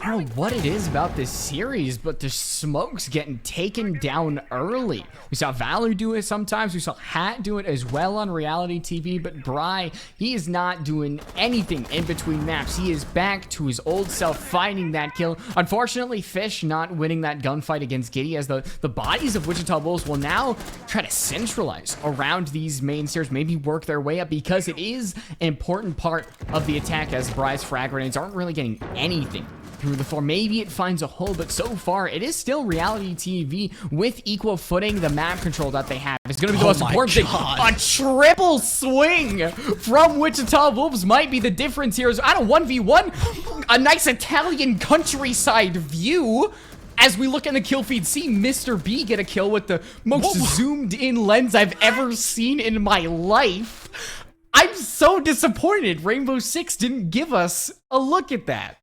I don't know what it is about this series, but the smokes getting taken down early. We saw Valor do it sometimes. We saw Hat do it as well on Reality TV, but Bry, he is not doing anything in between maps. He is back to his old self, finding that kill. Unfortunately, Fish not winning that gunfight against Giddy, as the bodies of Wichita Wolves will now try to centralize around these main stairs, maybe work their way up, because it is an important part of the attack, as Bry's frag grenades aren't really getting anything through the floor. Maybe it finds a hole, but so far it is still Reality TV with equal footing. The map control that they have is going to be the most important thing. A triple swing from Wichita Wolves might be the difference here. I don't 1v1, a nice Italian countryside view. As we look in the kill feed, see Mr. B get a kill with the most zoomed in lens I've ever seen in my life. I'm so disappointed Rainbow Six didn't give us a look at that.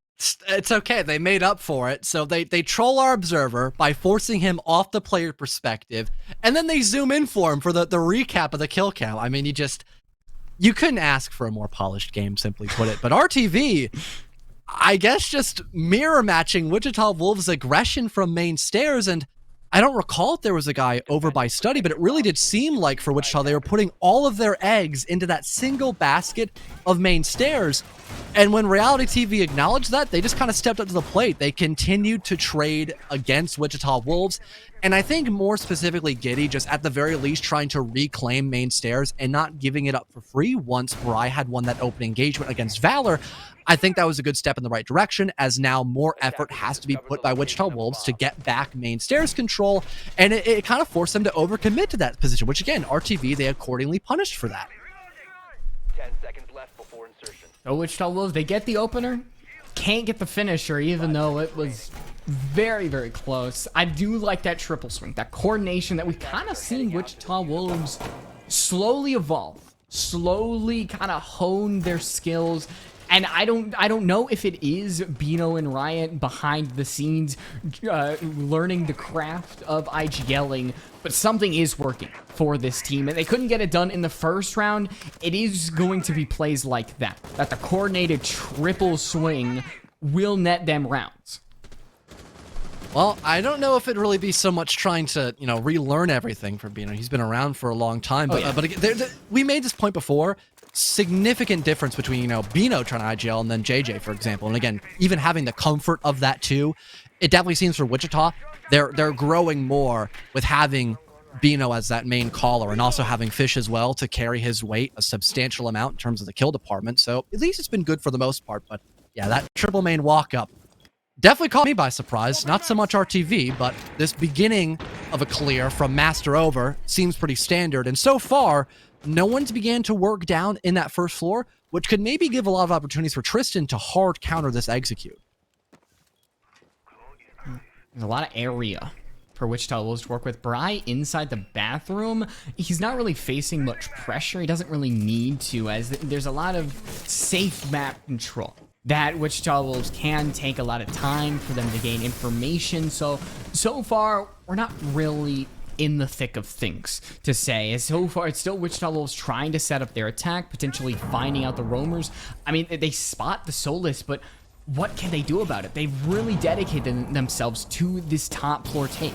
It's okay. They made up for it. So they troll our observer by forcing him off the player perspective, and then they zoom in for him for the recap of the kill count. I mean, you couldn't ask for a more polished game, simply put it. But RTV, I guess, just mirror matching Wichita Wolves' aggression from main stairs. And I don't recall if there was a guy over by study, but it really did seem like for Wichita they were putting all of their eggs into that single basket of main stairs. And when Reality TV acknowledged that, they just kind of stepped up to the plate. They continued to trade against Wichita Wolves. And I think more specifically Giddy, just at the very least trying to reclaim main stairs and not giving it up for free once Bry had won that open engagement against Valor. I think that was a good step in the right direction, as now more effort has to be put by Wichita Wolves to get back main stairs control, and it kind of forced them to overcommit to that position, which again, RTV, they accordingly punished for that. 10 seconds left before insertion. So Wichita Wolves, they get the opener, can't get the finisher, even though it was very, very close. I do like that triple swing, that coordination that we've kind of seen Wichita Wolves slowly evolve, slowly kind of hone their skills. And I don't know if it is Bino and Riot behind the scenes learning the craft of IGLing, but something is working for this team, and they couldn't get it done in the first round. It is going to be plays like that the coordinated triple swing will net them rounds. Well, I don't know if it'd really be so much trying to, relearn everything from Bino. He's been around for a long time, but again, we made this point before. Significant difference between, Bino trying to IGL and then JJ, for example. And again, even having the comfort of that too, it definitely seems for Wichita, they're growing more with having Bino as that main caller and also having Fish as well to carry his weight a substantial amount in terms of the kill department. So at least it's been good for the most part. But yeah, that triple main walk up definitely caught me by surprise. Not so much RTV, but this beginning of a clear from Master over seems pretty standard. And so far, no one's began to work down in that first floor, which could maybe give a lot of opportunities for Tristan to hard counter this execute. There's a lot of area for Wichita Wolves to work with. Bry inside the bathroom, he's not really facing much pressure. He doesn't really need to, as there's a lot of safe map control that Wichita Wolves can take a lot of time for them to gain information. So far, we're not really in the thick of things to say. As so far, it's still Wichita Wolves trying to set up their attack, potentially finding out the roamers. I mean, they spot the Solus, but what can they do about it? They've really dedicated themselves to this top floor take.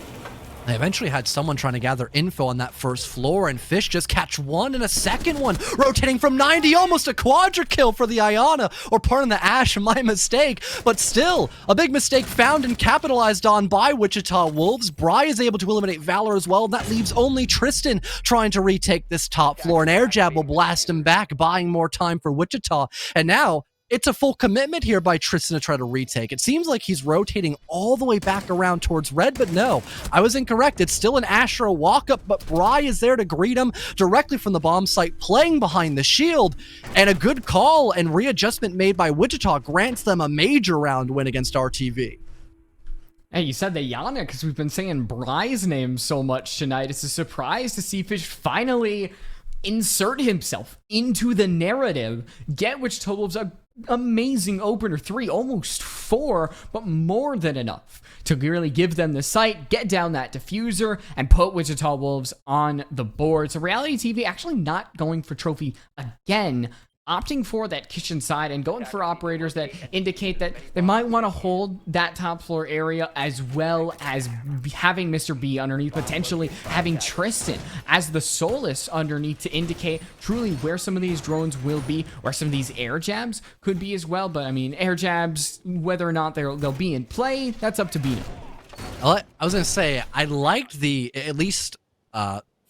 They eventually had someone trying to gather info on that first floor, and Fish just catch one and a second one, rotating from 90, almost a quadra kill for the Iana, or pardon the Ash, my mistake, but still, a big mistake found and capitalized on by Wichita Wolves. Bry is able to eliminate Valor as well, and that leaves only Tristan trying to retake this top floor, and Air Jab will blast him back, buying more time for Wichita, and now, it's a full commitment here by Tristan to try to retake. It seems like he's rotating all the way back around towards red, but no, I was incorrect. It's still an Ashura walk-up, but Bry is there to greet him directly from the bomb site, playing behind the shield, and a good call and readjustment made by Wichita grants them a major round win against RTV. Hey, you said the Yana because we've been saying Bry's name so much tonight. It's a surprise to see Fish finally insert himself into the narrative, get Wichita Wolves a amazing opener 3, almost 4, but more than enough to really give them the sight, get down that diffuser, and put Wichita Wolves on the board. So RealityTV actually not going for trophy again, opting for that kitchen side and going for operators that indicate that they might want to hold that top floor area, as well as having Mr. B underneath, potentially having Tristan as the Solus underneath to indicate truly where some of these drones will be, or some of these air jabs could be as well. But I mean, air jabs, whether or not they'll be in play, that's up to Bino. I was going to say, I liked the, at least,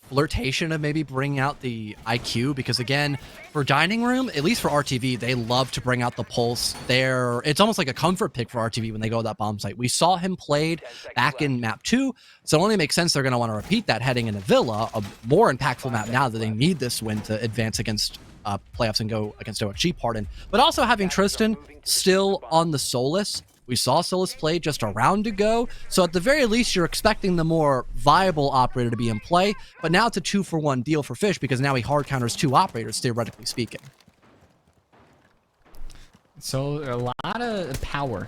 flirtation of maybe bringing out the IQ, because again, for dining room, at least for RTV, they love to bring out the pulse. It's almost like a comfort pick for RTV when they go to that bomb site. We saw him played back in map 2, so it only makes sense they're going to want to repeat that heading into Villa, a more impactful map now that they need this win to advance against playoffs and go against OXG, pardon. But also having Tristan still on the Solus. We saw Solus play just a round ago, so at the very least, you're expecting the more viable operator to be in play, but now it's a 2-for-1 deal for Fish, because now he hard counters 2 operators, theoretically speaking. So a lot of power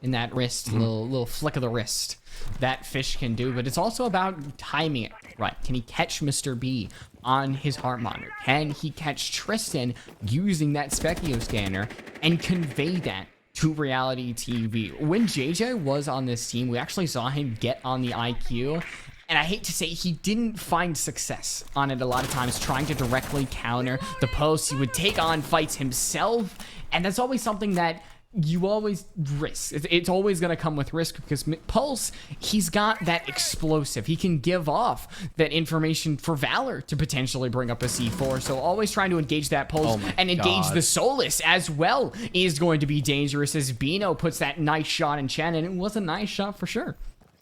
in that wrist, little flick of the wrist that Fish can do, but it's also about timing it right. Can he catch Mr. B on his heart monitor? Can he catch Tristan using that Specio scanner and convey that to RealityTV? When JJ was on this team, we actually saw him get on the IQ, and I hate to say he didn't find success on it a lot of times, trying to directly counter the posts. He would take on fights himself, and that's always something that you always risk. It's always going to come with risk, because Pulse, he's got that explosive. He can give off that information for Valor to potentially bring up a C4. So always trying to engage that Pulse and engage the Solus as well is going to be dangerous, as Bino puts that nice shot in Chen, and it was a nice shot for sure.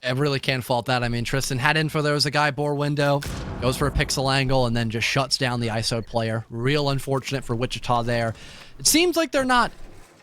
I really can't fault that. I mean, Tristan had info there was a guy bore window, goes for a pixel angle, and then just shuts down the ISO player. Real unfortunate for Wichita there. It seems like they're not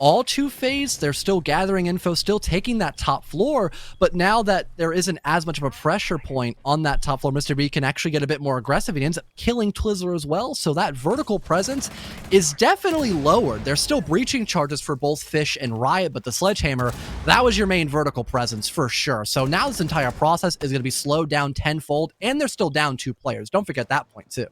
all two-phased. They're still gathering info, still taking that top floor, but now that there isn't as much of a pressure point on that top floor, Mr. B can actually get a bit more aggressive. He ends up killing Twizzler as well, so that vertical presence is definitely lowered. There's still breaching charges for both Fish and Riot, but the Sledgehammer, that was your main vertical presence for sure. So now this entire process is going to be slowed down tenfold, and they're still down 2 players. Don't forget that point too.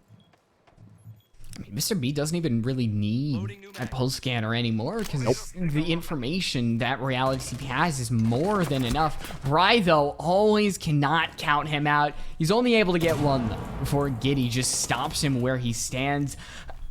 I mean, Mr. B doesn't even really need a pulse scanner anymore, because the information that RealityTV has is more than enough. Bry, though, always cannot count him out. He's only able to get 1, though, before Giddy just stops him where he stands.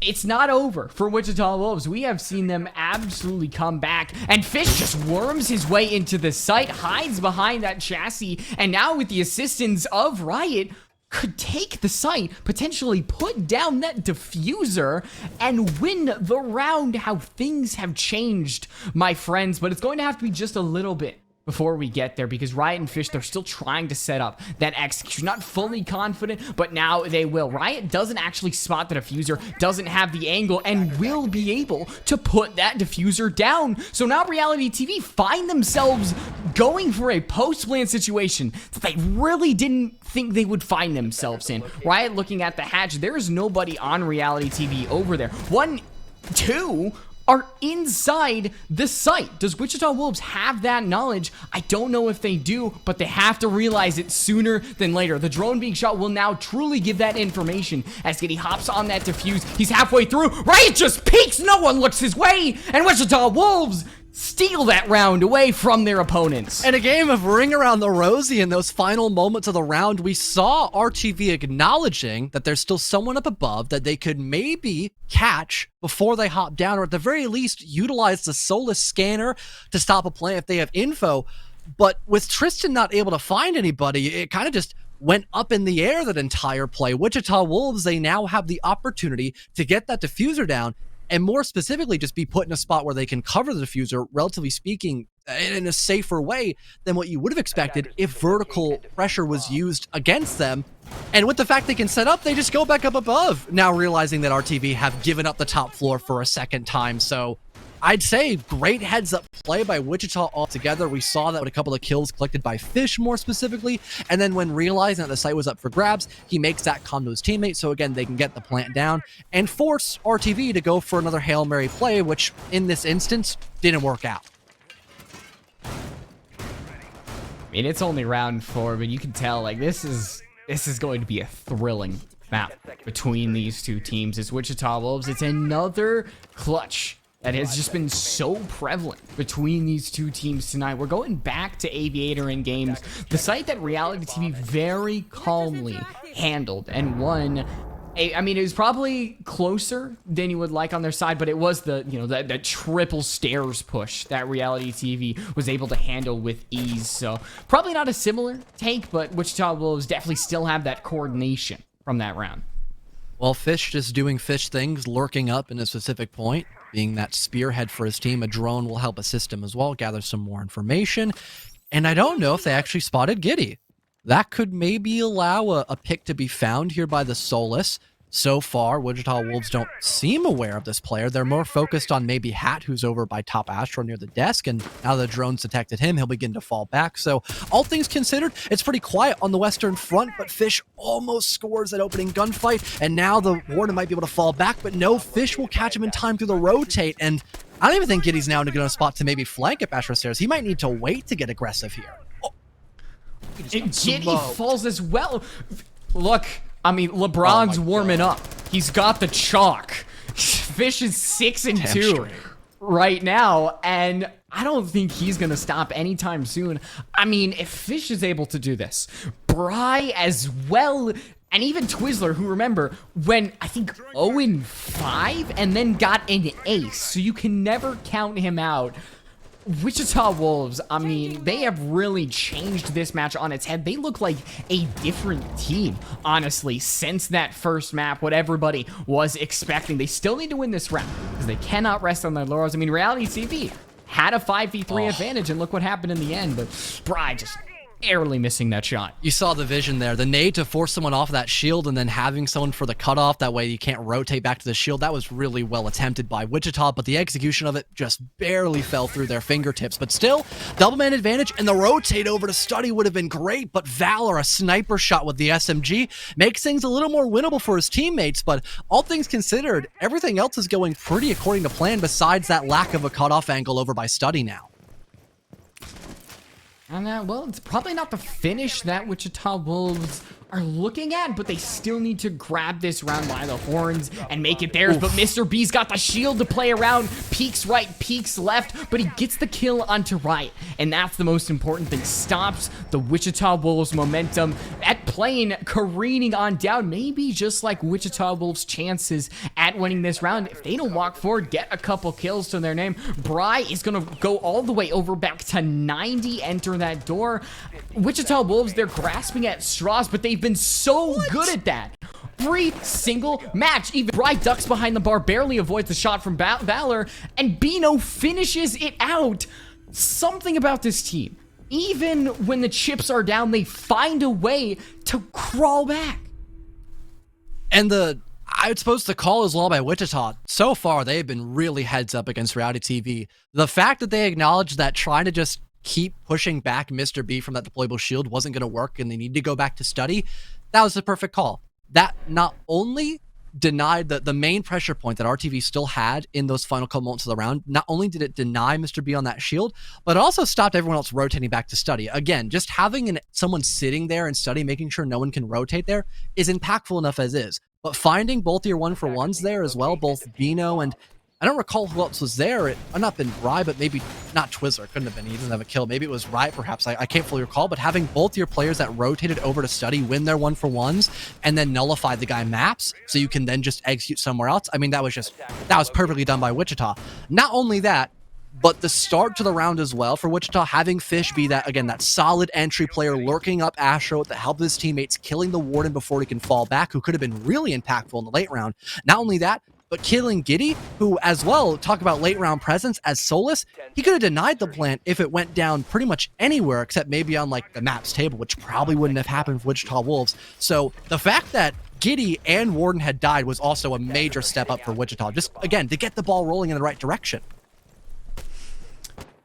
It's not over for Wichita Wolves. We have seen them absolutely come back, and Fish just worms his way into the site, hides behind that chassis, and now with the assistance of Riot, could take the site, potentially put down that diffuser, and win the round. How things have changed, my friends, but it's going to have to be just a little bit before we get there, because Riot and Fish, they're still trying to set up that execution. Not fully confident, but now they will. Riot doesn't actually spot the diffuser, doesn't have the angle, and will be able to put that diffuser down. So now RealityTV find themselves going for a post-plan situation that they really didn't think they would find themselves in. Riot looking at the hatch, there's nobody on RealityTV over there. 1, 2, are inside the site. Does Wichita Wolves have that knowledge? I don't know if they do, but they have to realize it sooner than later. The drone being shot will now truly give that information as Giddy hops on that defuse. He's halfway through. Right, just peeks. No one looks his way, and Wichita Wolves steal that round away from their opponents. In a game of Ring Around the Rosie in those final moments of the round, we saw RTV acknowledging that there's still someone up above that they could maybe catch before they hop down, or at the very least utilize the Solus scanner to stop a play if they have info. But with Tristan not able to find anybody, it kind of just went up in the air that entire play. Wichita Wolves, they now have the opportunity to get that diffuser down, and more specifically, just be put in a spot where they can cover the diffuser, relatively speaking, in a safer way than what you would have expected if vertical pressure was used against them. And with the fact they can set up, they just go back up above, now realizing that RTV have given up the top floor for a second time. So I'd say great heads-up play by Wichita altogether. We saw that with a couple of kills collected by Fish more specifically, and then when realizing that the site was up for grabs, he makes that calm to his teammate, so again, they can get the plant down and force RTV to go for another Hail Mary play, which in this instance didn't work out. I mean, it's only round 4, but you can tell, like, this is going to be a thrilling map between these two teams. It's Wichita Wolves. It's another clutch that has just been so prevalent between these two teams tonight. We're going back to Aviator in games, the site that RealityTV very calmly handled and won. I mean, it was probably closer than you would like on their side, but it was the triple stairs push that RealityTV was able to handle with ease. So probably not a similar take, but Wichita Wolves definitely still have that coordination from that round. Well, Fish just doing Fish things, lurking up in a specific point, being that spearhead for his team. A drone will help assist him as well, gather some more information. And I don't know if they actually spotted Giddy. That could maybe allow a pick to be found here by the Solus. So far, Wichita Wolves don't seem aware of this player. They're more focused on maybe Hat, who's over by top Astro near the desk, and now the drone's detected him, he'll begin to fall back. So all things considered, it's pretty quiet on the Western Front, but Fish almost scores that opening gunfight, and now the Warden might be able to fall back, but no, Fish will catch him in time through the rotate, and I don't even think Giddy's now in a good spot to maybe flank up Astro Stairs. He might need to wait to get aggressive here. Oh. Giddy falls as well. Look, I mean, LeBron's warming up. He's got the chalk. Fish is 6-2 right now, and I don't think he's going to stop anytime soon. I mean, if Fish is able to do this, Bry as well, and even Twizzler, who, remember, went, I think, 0-5 and then got an ace, so you can never count him out. Wichita Wolves, I mean, they have really changed this match on its head. They look like a different team, honestly, since that first map, what everybody was expecting. They still need to win this round because they cannot rest on their laurels. I mean, RealityTV had a 5v3 advantage, and look what happened in the end, but Bry just barely missing that shot. You saw the vision there. The nade to force someone off of that shield and then having someone for the cutoff. That way you can't rotate back to the shield. That was really well attempted by Wichita, but the execution of it just barely fell through their fingertips. But still, double man advantage, and the rotate over to Study would have been great, but Valor, a sniper shot with the SMG, makes things a little more winnable for his teammates. But all things considered, everything else is going pretty according to plan besides that lack of a cutoff angle over by Study now. And, well, it's probably not the finish that Wichita Wolves are looking at, but they still need to grab this round by the horns and make it theirs. But Mr. B's got the shield to play around. Peeks right, peeks left, but he gets the kill onto right. And that's the most important thing. Stops the Wichita Wolves momentum at playing, careening on down. Maybe just like Wichita Wolves' chances at winning this round. If they don't walk forward, get a couple kills to their name, Bry is going to go all the way over back to 90, enter that door. Wichita Wolves, they're grasping at straws, but they've been so good at that. Every single match. Even Bry ducks behind the bar, barely avoids the shot from Valor, and Bino finishes it out. Something about this team, even when the chips are down, they find a way to crawl back. And I suppose the call is law by Wichita. So far, they've been really heads up against RealityTV. The fact that they acknowledged that trying to just keep pushing back Mr. B from that deployable shield wasn't going to work and they need to go back to Study, that was the perfect call. That not only denied the main pressure point that RTV still had in those final couple moments of the round. Not only did it deny Mr. B on that shield, but it also stopped everyone else rotating back to study. Again, just having someone sitting there and study, making sure no one can rotate there, is impactful enough as is. But finding both your 1-for-1s there as well, both Bino and I don't recall who else was there. It might not been Rye, but maybe not Twizzler. Couldn't have been. He doesn't have a kill. Maybe it was Rye, perhaps. I can't fully recall. But having both your players that rotated over to study win their 1-for-1s and then nullify the guy maps so you can then just execute somewhere else. I mean, that was perfectly done by Wichita. Not only that, but the start to the round as well for Wichita, having Fish be that solid entry player, lurking up Astro with the help of his teammates, killing the Warden before he can fall back, who could have been really impactful in the late round. Not only that, but killing Giddy, who as well, talk about late round presence as Solus, he could have denied the plant if it went down pretty much anywhere except maybe on like the map's table, which probably wouldn't have happened for Wichita Wolves. So the fact that Giddy and Warden had died was also a major step up for Wichita, just again, to get the ball rolling in the right direction.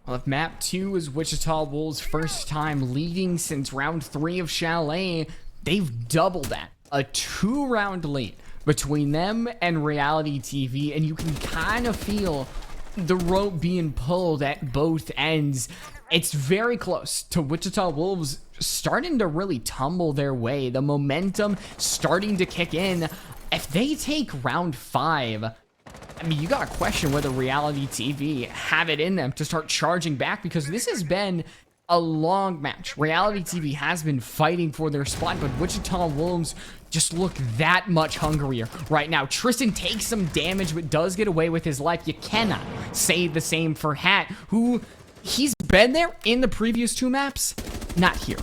Well, if map 2 is Wichita Wolves' first time leading since round 3 of Chalet, they've doubled that. A 2-round lead between them and RealityTV, and you can kind of feel the rope being pulled at both ends. It's very close to Wichita Wolves starting to really tumble their way. The momentum starting to kick in. If they take round 5, I mean, you got to question whether RealityTV have it in them to start charging back, because this has been a long match. RealityTV has been fighting for their spot, but Wichita Wolves just look that much hungrier right now. Tristan takes some damage, but does get away with his life. You cannot say the same for Hat, who he's been there in the previous 2 maps, not here.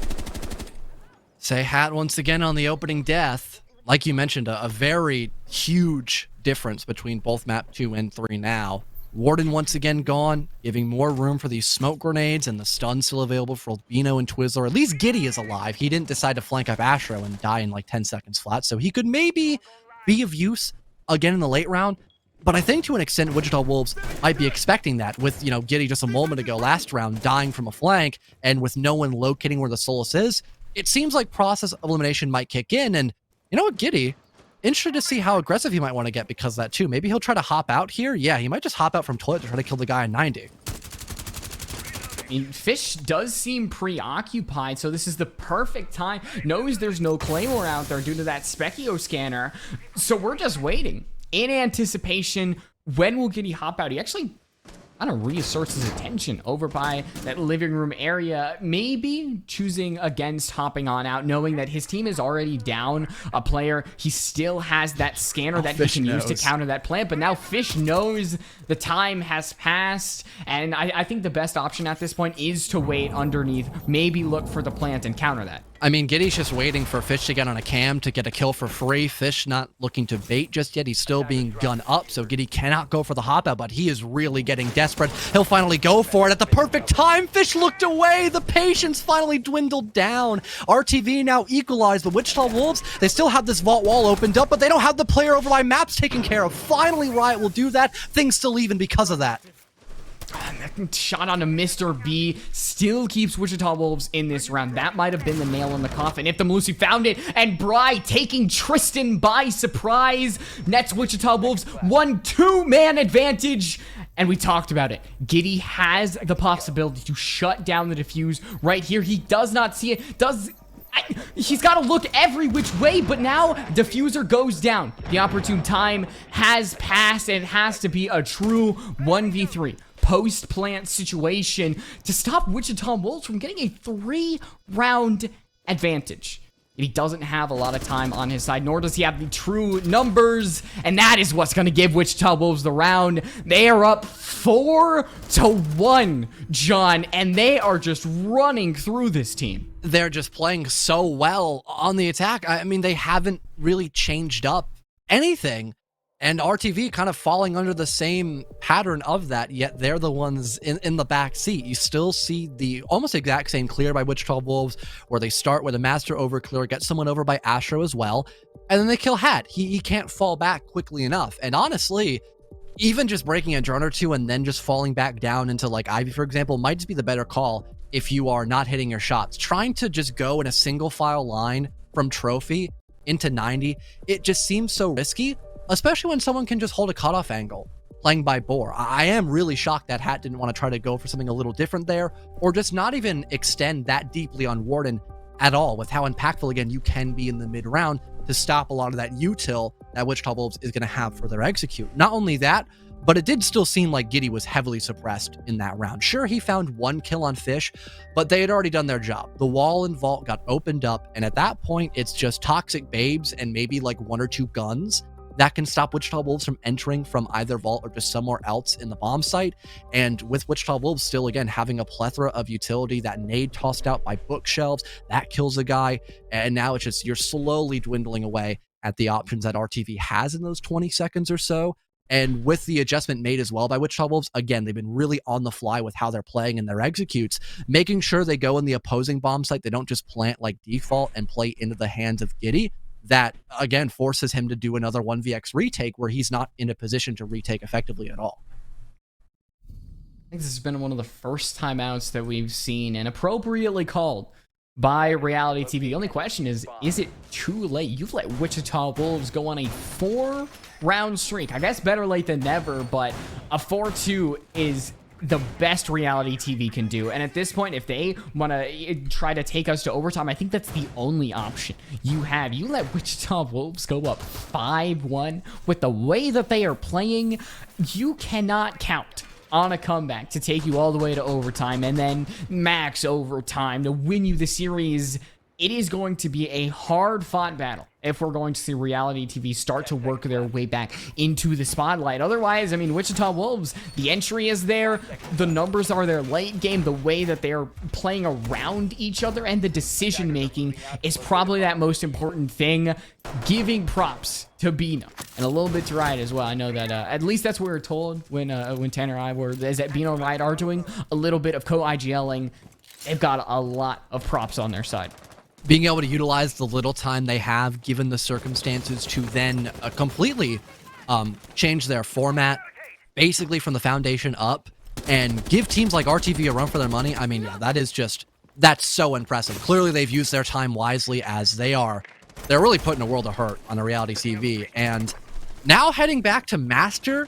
Say Hat once again on the opening death. Like you mentioned, a very huge difference between both map 2 and 3 now. Warden once again gone, giving more room for these smoke grenades, and the stun still available for Bino and Twizzler. At least Giddy is alive. He didn't decide to flank up Astro and die in like 10 seconds flat, so he could maybe be of use again in the late round. But I think to an extent, Wichita Wolves might be expecting that with, Giddy just a moment ago last round dying from a flank, and with no one locating where the Solus is, it seems like process of elimination might kick in. And you know what, Giddy? Interested to see how aggressive he might want to get because of that too. Maybe he'll try to hop out here. Yeah, he might just hop out from toilet to try to kill the guy in 90. I mean, Fish does seem preoccupied, so this is the perfect time. Knows there's no Claymore out there due to that Specchio scanner. So we're just waiting in anticipation. When will Giddy hop out? He actually kind of reasserts his attention over by that living room area, maybe choosing against hopping on out, knowing that his team is already down a player. He still has that scanner that he can use to counter that plant, but now Fish knows the time has passed, and I think the best option at this point is to wait underneath, maybe look for the plant and counter that. I mean, Giddy's just waiting for Fish to get on a cam to get a kill for free. Fish not looking to bait just yet. He's still being gunned up, so Giddy cannot go for the hop out, but he is really getting desperate. He'll finally go for it at the perfect time. Fish looked away. The patience finally dwindled down. RTV now equalized. The Wichita Wolves, they still have this vault wall opened up, but they don't have the player over by maps taken care of. Finally, Riot will do that. Things still even because of that. Shot onto Mr. B still keeps Wichita Wolves in this round. That might have been the nail in the coffin if the Malusi found it. And Bry taking Tristan by surprise. Nets Wichita Wolves 1-2-man advantage. And we talked about it. Giddy has the possibility to shut down the defuse right here. He does not see it. He's got to look every which way, but now diffuser goes down. The opportune time has passed, and it has to be a true 1v3 post-plant situation to stop Wichita Wolves from getting a 3-round advantage. He doesn't have a lot of time on his side, nor does he have the true numbers, and that is what's going to give Wichita Wolves the round. They are up 4-1, John, and they are just running through this team. They're just playing so well on the attack. I mean, they haven't really changed up anything. And RTV kind of falling under the same pattern of that, yet they're the ones in the back seat. You still see the almost exact same clear by Wichita Wolves, where they start with a master over clear, get someone over by Astro as well, and then they kill Hat. He can't fall back quickly enough. And honestly, even just breaking a drone or two and then just falling back down into like Ivy, for example, might just be the better call if you are not hitting your shots. Trying to just go in a single file line from Trophy into 90, it just seems so risky. especially when someone can just hold a cutoff angle playing by Boar. I am really shocked that Hat didn't want to try to go for something a little different there, or just not even extend that deeply on Warden at all, with how impactful, again, you can be in the mid round to stop a lot of that util that Wichita Wolves is going to have for their execute. Not only that, but it did still seem like Giddy was heavily suppressed in that round. Sure, he found 1 kill on Fish, but they had already done their job. The wall and vault got opened up, and at that point, it's just Toxic Babes and maybe like 1 or 2 guns that can stop Wichita Wolves from entering from either vault or just somewhere else in the bomb site. And with Wichita Wolves still, again, having a plethora of utility, that nade tossed out by bookshelves, that kills a guy. And now it's just, you're slowly dwindling away at the options that RTV has in those 20 seconds or so. And with the adjustment made as well by Wichita Wolves, again, they've been really on the fly with how they're playing and their executes, making sure they go in the opposing bomb site. They don't just plant like default and play into the hands of Giddy. That, again, forces him to do another 1vx retake where he's not in a position to retake effectively at all. I think this has been one of the first timeouts that we've seen, and appropriately called by RealityTV. The only question is it too late? You've let Wichita Wolves go on a 4-round streak. I guess better late than never, but a 4-2 is the best RealityTV can do. And at this point, if they want to try to take us to overtime, I think that's the only option you have. You let Wichita Wolves go up 5-1 with the way that they are playing. You cannot count on a comeback to take you all the way to overtime and then max overtime to win you the series. It is going to be a hard-fought battle if we're going to see RealityTV start to work their way back into the spotlight. Otherwise, I mean, Wichita Wolves, the entry is there, the numbers are there late game, the way that they're playing around each other, and the decision-making is probably that most important thing. Giving props to Bino, and a little bit to Riot as well. I know that at least that's what we were told when Tanner and I were, is that Bino and Riot are doing a little bit of co-IGLing. They've got a lot of props on their side. Being able to utilize the little time they have, given the circumstances, to then completely change their format, basically from the foundation up, and give teams like RTV a run for their money. I mean, yeah, that's so impressive. Clearly, they've used their time wisely, as they're really putting a world of hurt on the RealityTV. And now heading back to Master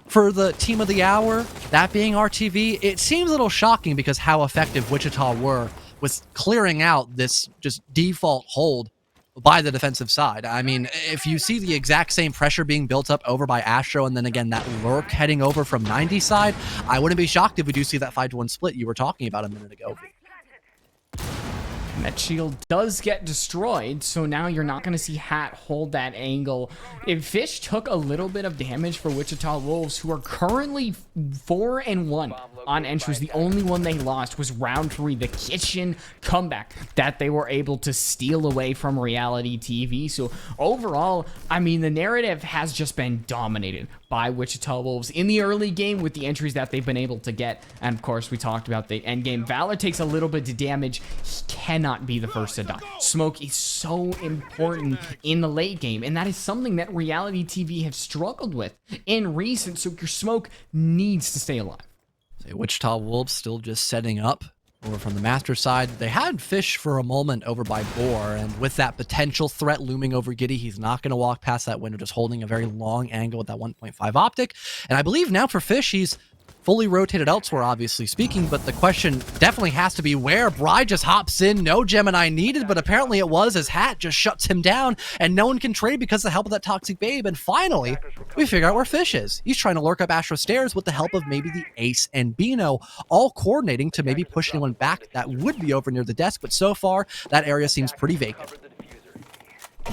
for the team of the hour, that being RTV, it seems a little shocking because how effective Wichita were with clearing out this just default hold by the defensive side. I mean, if you see the exact same pressure being built up over by Astro, and then again that lurk heading over from 90 side, I wouldn't be shocked if we do see that 5-1 split you were talking about a minute ago. That shield does get destroyed, so now you're not going to see Hat hold that angle. If Fish took a little bit of damage for Wichita Wolves, who are currently 4-1 on entries. The only one they lost was round 3, the kitchen comeback that they were able to steal away from RealityTV. So overall, I mean, the narrative has just been dominated by Wichita Wolves in the early game with the entries that they've been able to get. And of course, we talked about the end game. Valor takes a little bit of damage. He cannot be the first to die. Smoke is so important in the late game, and that is something that RealityTV have struggled with in recent. So your Smoke needs to stay alive. Wichita Wolves still just setting up over from the Master side. They had Fish for a moment over by Boar, and with that potential threat looming over Giddy, he's not going to walk past that window, just holding a very long angle with that 1.5 optic. And I believe now for Fish, he's fully rotated elsewhere, obviously speaking, but the question definitely has to be where. Bri just hops in, no Gemini needed, but apparently it was, as Hat just shuts him down, and no one can trade because of the help of that Toxic Babe. And finally, we figure out where Fish is. He's trying to lurk up Astro stairs with the help of maybe the Ace and Bino, all coordinating to maybe push anyone back that would be over near the desk, but so far, that area seems pretty vacant.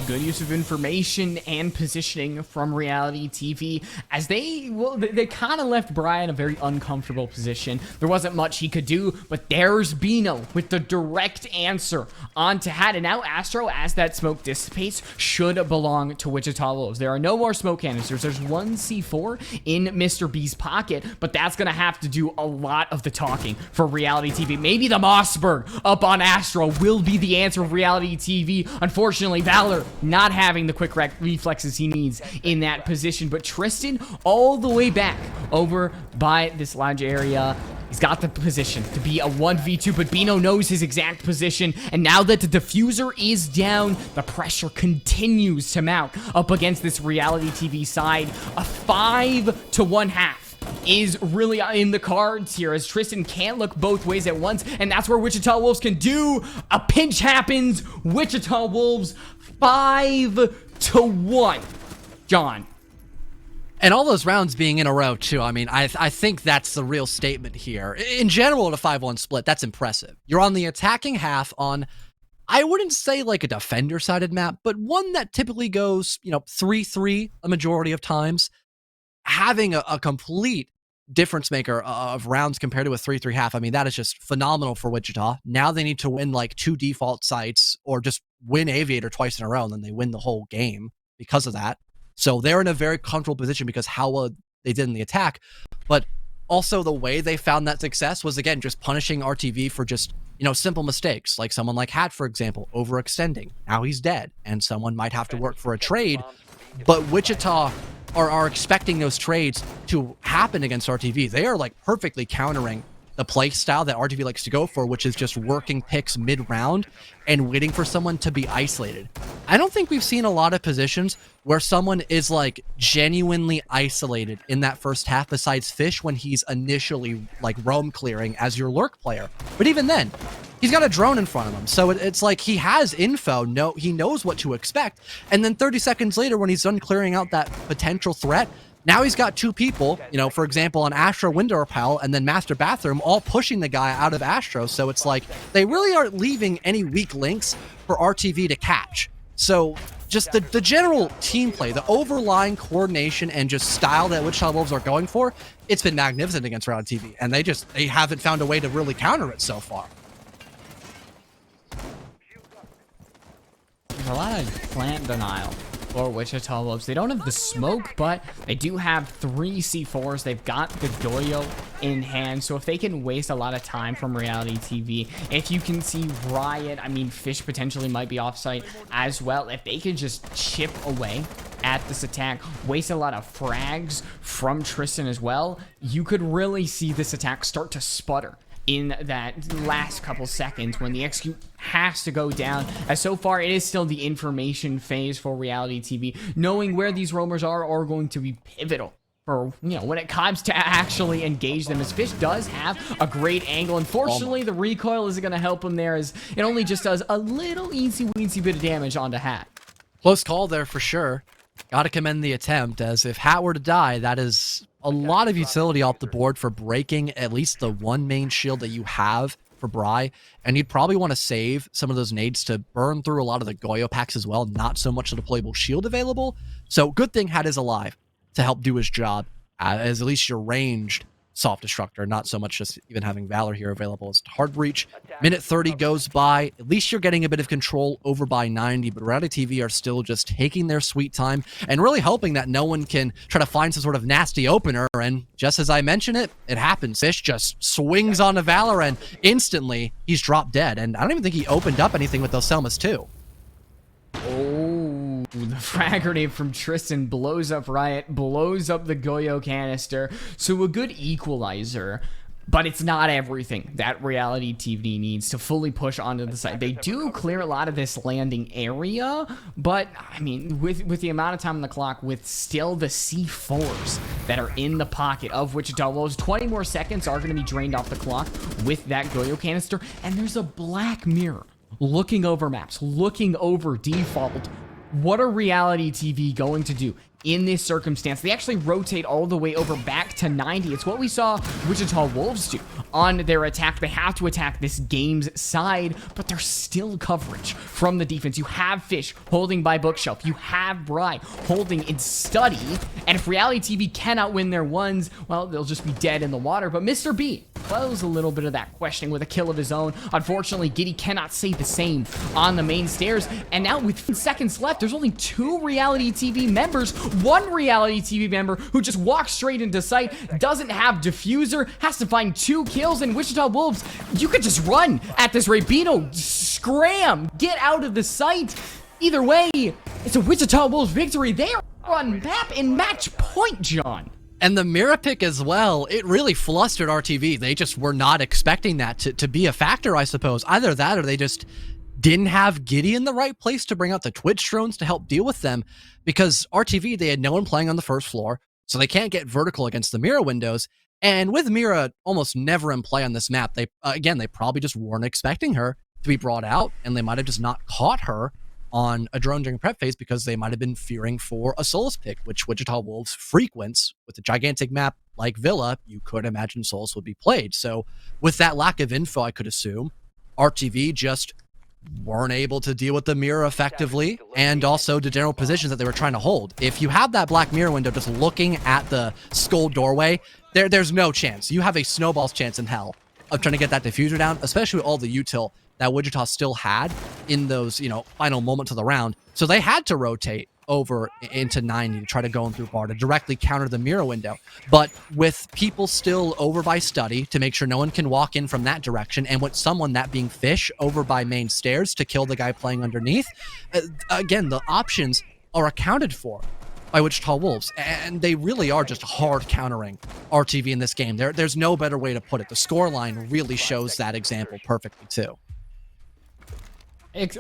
Good use of information and positioning from RealityTV, as they kind of left Brian in a very uncomfortable position. There wasn't much he could do, but there's Bino with the direct answer onto Hat. And now Astro, as that smoke dissipates, should belong to Wichita Wolves. There are no more smoke canisters. There's one C4 in Mr. B's pocket, but that's going to have to do a lot of the talking for RealityTV. Maybe the Mossberg up on Astro will be the answer of RealityTV. Unfortunately, Valor not having the quick reflexes he needs in that position, but Tristan all the way back over by this lounge area. He's got the position to be a 1v2, but Bino knows his exact position. And now that the diffuser is down, the pressure continues to mount up against this Reality TV side. A 5-to-1/2 is really in the cards here, as Tristan can't look both ways at once, and that's where Wichita Wolves can do. A pinch happens. Wichita Wolves 5-to-1. John. And all those rounds being in a row, too. I mean, I think that's the real statement here. In general, at a 5-1 split, that's impressive. You're on the attacking half on, I wouldn't say like a defender-sided map, but one that typically goes, 3-3 a majority of times. Having a complete difference maker of rounds compared to a 3-3 half, I mean, that is just phenomenal for Wichita. Now they need to win like 2 default sites or just win Aviator twice in a row, and then they win the whole game because of that. So they're in a very comfortable position because how well they did in the attack. But also the way they found that success was, again, just punishing RTV for just, simple mistakes. Like someone like Hat, for example, overextending. Now he's dead, and someone might have to work for a trade. But Wichita are expecting those trades to happen against RTV. They are like perfectly countering the play style that RTV likes to go for, which is just working picks mid-round and waiting for someone to be isolated. I don't think we've seen a lot of positions where someone is like genuinely isolated in that first half besides Fish when he's initially like roam clearing as your lurk player. But even then, he's got a drone in front of him. So it's like he has info, he knows what to expect. And then 30 seconds later, when he's done clearing out that potential threat, now he's got 2 people, for example, on Astro Window Repel and then Master Bathroom, all pushing the guy out of Astro. So it's like they really aren't leaving any weak links for RTV to catch. So just the general team play, the overlying coordination and just style that Wichita Wolves are going for, it's been magnificent against RealityTV. And they haven't found a way to really counter it so far. There's a lot of plant denial for Wichita Wolves. They don't have the smoke, but they do have 3 C4s. They've got the Doyo in hand, so if they can waste a lot of time from Reality TV, if you can see Riot, I mean, Fish potentially might be offsite as well. If they can just chip away at this attack, waste a lot of frags from Tristan as well, you could really see this attack start to sputter in that last couple seconds when the execute has to go down. As so far, it is still the information phase for Reality TV. Knowing where these roamers are going to be pivotal for, when it comes to actually engage them, as Fish does have a great angle. Unfortunately, the recoil isn't going to help him there, as it only just does a little easy-weensy bit of damage onto Hat. Close call there for sure. Got to commend the attempt, as if Hat were to die, that is a lot of utility off the board for breaking at least the one main shield that you have for Bry, and you'd probably want to save some of those nades to burn through a lot of the Goyo packs as well, not so much the deployable shield available. So good thing Hat is alive to help do his job, as at least your ranged soft destructor, not so much just even having Valor here available as hard breach. Minute 30 goes by. At least you're getting a bit of control over by 90, but RealityTV are still just taking their sweet time and really hoping that no one can try to find some sort of nasty opener. And just as I mentioned it happens. Fish just swings on a Valor and instantly he's dropped dead. And I don't even think he opened up anything with those Selmas too. Oh, the frag grenade from Tristan blows up Riot, blows up the Goyo canister. So a good equalizer, but it's not everything that Reality TV needs to fully push onto the site. They do clear a lot of this landing area, but I mean, with the amount of time on the clock, with still the C4s that are in the pocket of Wichita Wolves, 20 more seconds are going to be drained off the clock with that Goyo canister, and there's a black mirror looking over maps, looking over default. What are Reality TV going to do in this circumstance? They actually rotate all the way over back to 90. It's what we saw Wichita Wolves do on their attack. They have to attack this game's side, but there's still coverage from the defense. You have Fish holding by Bookshelf. You have Bry holding in Study. And if Reality TV cannot win their ones, well, they'll just be dead in the water. But Mr. B close a little bit of that questioning with a kill of his own. Unfortunately, Giddy cannot say the same on the main stairs. And now with seconds left, there's only 2 Reality TV members. 1 Reality TV member who just walks straight into sight, doesn't have diffuser, has to find 2 kills. And Wichita Wolves, you could just run at this rate. Bino, scram, get out of the sight. Either way, it's a Wichita Wolves victory. They are on map in match point, John. And the Mira pick as well, it really flustered RTV. They just were not expecting that to be a factor, I suppose. Either that or they just didn't have Giddy in the right place to bring out the Twitch drones to help deal with them, because RTV, they had no one playing on the first floor, so they can't get vertical against the Mira windows. And with Mira almost never in play on this map, they probably just weren't expecting her to be brought out, and they might have just not caught her on a drone during prep phase because they might have been fearing for a Solus pick, which Wichita Wolves frequents. With a gigantic map like Villa, you could imagine Solus would be played. So with that lack of info, I could assume RTV just weren't able to deal with the mirror effectively, and also the general positions that they were trying to hold. If you have that black mirror window just looking at the skull doorway, there's no chance. You have a snowball's chance in hell of trying to get that diffuser down, especially with all the util that Wichita still had in those, final moments of the round. So they had to rotate over into 90 to try to go in through bar to directly counter the mirror window. But with people still over by study to make sure no one can walk in from that direction, and with someone, that being Fish, over by main stairs to kill the guy playing underneath, again, the options are accounted for by Wichita Wolves, and they really are just hard countering RTV in this game. There's no better way to put it. The scoreline really shows that example perfectly too.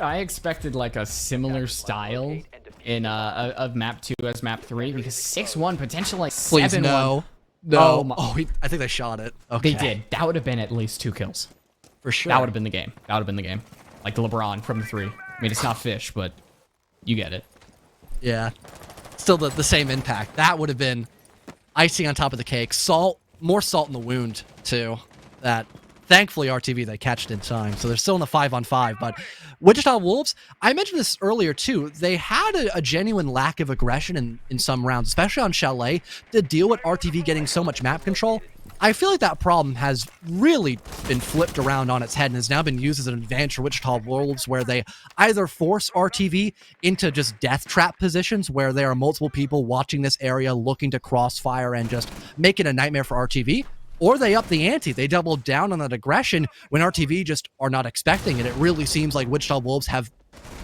I expected like a similar style in of map 2 as map 3, because 6-1 potentially like 7-1. Please no. I think they shot it. Okay. They did. That would have been at least 2 kills. For sure. That would have been the game. That would have been the game. Like the LeBron from the 3. I mean, it's not Fish, but you get it. Yeah. Still the same impact. That would have been icing on top of the cake. More salt in the wound too. That thankfully RTV, they catched in time, so they're still in the 5-on-5. But Wichita Wolves, I mentioned this earlier too, they had a genuine lack of aggression in some rounds, especially on Chalet, to deal with RTV getting so much map control. I feel like that problem has really been flipped around on its head and has now been used as an advantage for Wichita Wolves, where they either force RTV into just death trap positions where there are multiple people watching this area looking to crossfire and just make it a nightmare for RTV, or they up the ante. They double down on that aggression when RTV just are not expecting it. It really seems like Wichita Wolves have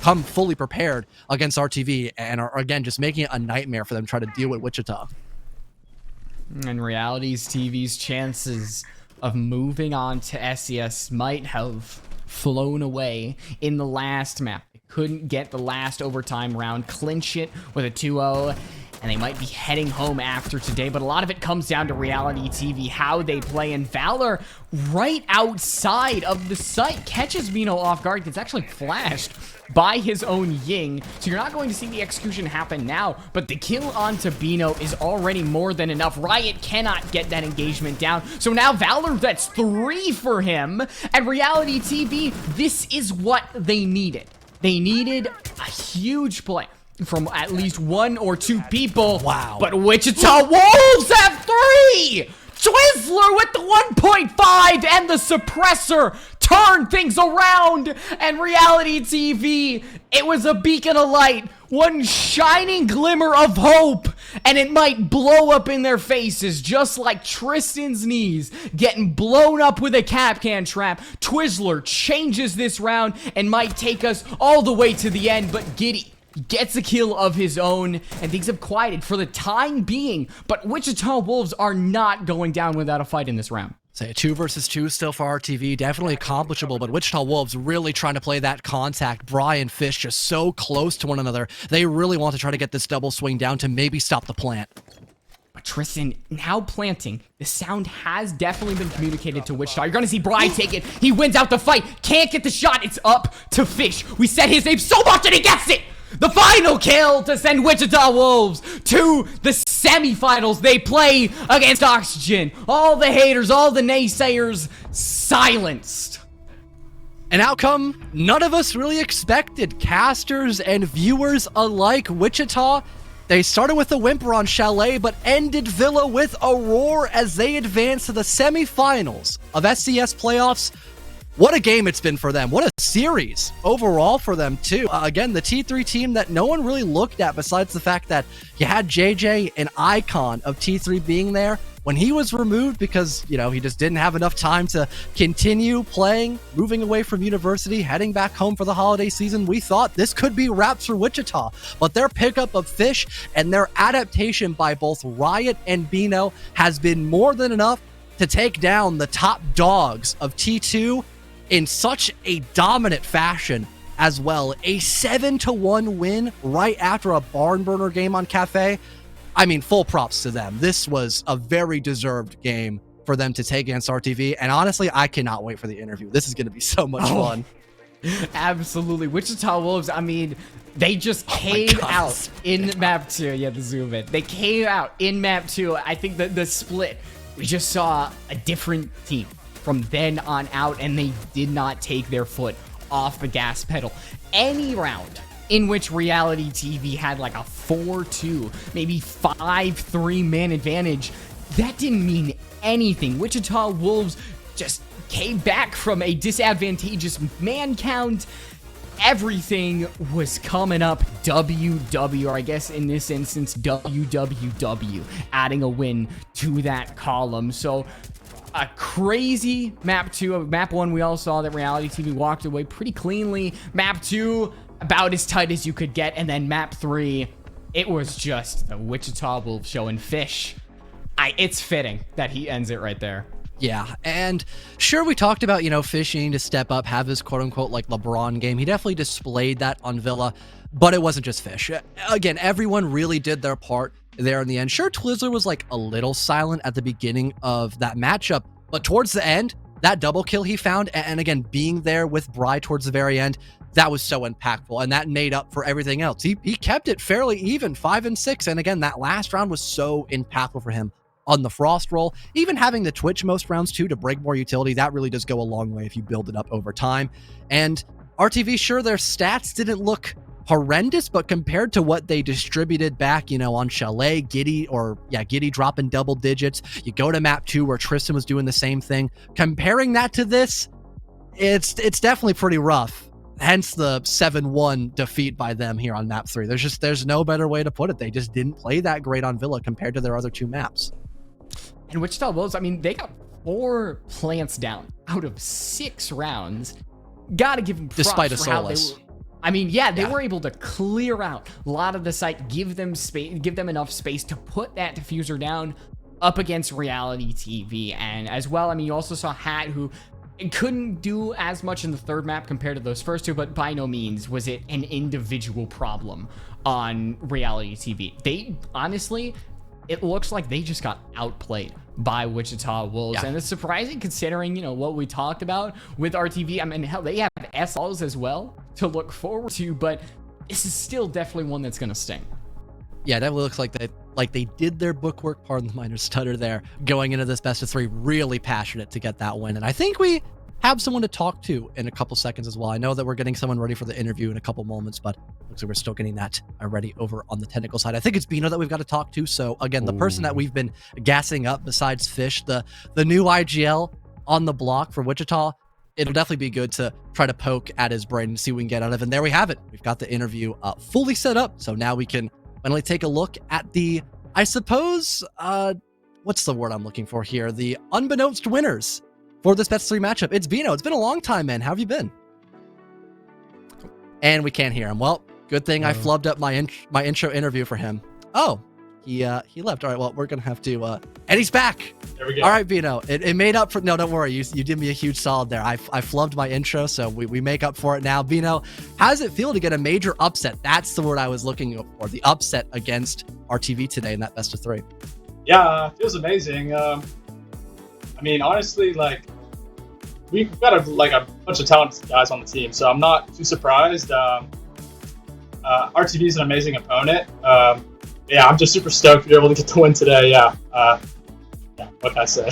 come fully prepared against RTV and are, again, just making it a nightmare for them to try to deal with Wichita. And RealityTV's chances of moving on to SCS might have flown away in the last map. They couldn't get the last overtime round, clinch it with a 2-0, and they might be heading home after today. But a lot of it comes down to RealityTV, how they play, and Valor right outside of the site catches Vino off guard. Gets actually flashed by his own Ying, so you're not going to see the execution happen now, but the kill onto Bino is already more than enough. Riot cannot get that engagement down, so now Valor, that's 3 for him, and RealityTV, this is what they needed. They needed a huge play from at least 1 or 2 people. Wow. But Wichita Wolves have 3! Twizzler with the 1.5 and the suppressor turn things around, and RealityTV, it was a beacon of light, one shining glimmer of hope, and it might blow up in their faces just like Tristan's knees getting blown up with a Capcan trap. Twizzler changes this round and might take us all the way to the end, but Giddy gets a kill of his own, and things have quieted for the time being, but Wichita Wolves are not going down without a fight in this round. Say a 2 versus 2 still for RTV, definitely accomplishable, but Wichita Wolves really trying to play that contact. Brian Fish just so close to one another. They really want to try to get this double swing down to maybe stop the plant. But Tristan now planting. The sound has definitely been communicated to Wichita. You're gonna see Bri take it. He wins out the fight. Can't get the shot. It's up to Fish. We said his name so much and he gets it! The final kill to send Wichita Wolves to the semifinals. They play against Oxygen. All the haters, all the naysayers, silenced. An outcome none of us really expected. Casters and viewers alike. Wichita, they started with a whimper on Chalet, but ended Villa with a roar as they advance to the semifinals of SCS playoffs. What a game it's been for them. What a series overall for them, too. Again, the T3 team that no one really looked at besides the fact that you had JJ, an icon of T3 being there, when he was removed because, you know, he just didn't have enough time to continue playing, moving away from university, heading back home for the holiday season, we thought this could be wraps for Wichita. But their pickup of Fish and their adaptation by both Riot and Bino has been more than enough to take down the top dogs of T2 in such a dominant fashion as well. A 7-1 win right after a barn burner game on Cafe. I mean, full props to them. This was a very deserved game for them to take against RTV. And honestly, I cannot wait for the interview. This is going to be so much fun. Absolutely. Wichita Wolves, I mean, they just came out in map 2. Yeah, the zoom in. They came out in map 2. I think that the split, we just saw a different team from then on out, and they did not take their foot off the gas pedal. Any round in which RealityTV had like a 4-2, maybe 5-3 man advantage, that didn't mean anything. Wichita Wolves just came back from a disadvantageous man count. Everything was coming up WW, or I guess in this instance, WWW, adding a win to that column. So a crazy map 2. Map 1, we all saw that RealityTV walked away pretty cleanly. Map 2, about as tight as you could get. And then map 3, it was just the Wichita Wolves showing Fish. It's fitting that he ends it right there. Yeah, and sure, we talked about, you know, Fish needing to step up, have his quote-unquote, like, LeBron game. He definitely displayed that on Villa, but it wasn't just Fish. Again, everyone really did their part there in the end. Sure, Twizzler was, like, a little silent at the beginning of that matchup, but towards the end, that double kill he found, and again, being there with Bry towards the very end, that was so impactful, and that made up for everything else. He kept it fairly even, 5 and 6, and again, that last round was so impactful for him on the Frost roll. Even having the Twitch most rounds too to break more utility, that really does go a long way if you build it up over time. And RTV, sure, their stats didn't look horrendous, but compared to what they distributed back, you know, on Chalet, Giddy dropping double digits. You go to map 2 where Tristan was doing the same thing. Comparing that to this, it's definitely pretty rough. Hence the 7-1 defeat by them here on map 3. There's no better way to put it. They just didn't play that great on Villa compared to their other 2 maps. And Wichita Wolves, I mean, they got 4 plants down out of 6 rounds. Gotta give them props despite a for how they Solus. were. I mean, yeah, they were able to clear out a lot of the site, give them space, give them enough space to put that diffuser down up against RealityTV. And as well, I mean, you also saw Hat, who couldn't do as much in the third map compared to those first 2, but by no means was it an individual problem on RealityTV. They honestly, it looks like they just got outplayed by Wichita Wolves. And it's surprising considering, you know, what we talked about with RTV. I mean, hell, they have SLs as well to look forward to, but this is still definitely one that's going to sting. Yeah, that looks like they did their bookwork, pardon the minor stutter there, going into this best of 3, really passionate to get that win. And I think we have someone to talk to in a couple seconds as well. I know that we're getting someone ready for the interview in a couple moments, but looks like we're still getting that ready over on the technical side. I think it's Bino that we've got to talk to. So again, the person that we've been gassing up besides Fish, the new IGL on the block for Wichita, it'll definitely be good to try to poke at his brain and see what we can get out of it. And there we have it. We've got the interview fully set up. So now we can finally take a look at the, I suppose, what's the word I'm looking for here? The unbeknownst winners for this best 3 matchup. It's Bino. It's been a long time, man. How have you been? And we can't hear him. Well, good thing I flubbed up my intro interview for him. Oh, he left. All right, well, we're gonna have to and he's back. There we go. All right, Bino, it made up for, no, don't worry, you did me a huge solid there. I flubbed my intro, so we make up for it now. Bino, how does it feel to get a major upset? That's the word I was looking for, the upset against RTV today in that best of 3. Yeah, it feels amazing. I mean, honestly, like, we've got a bunch of talented guys on the team, so I'm not too surprised. RTV is an amazing opponent. Yeah, I'm just super stoked to be able to get the win today. Yeah, what can I say?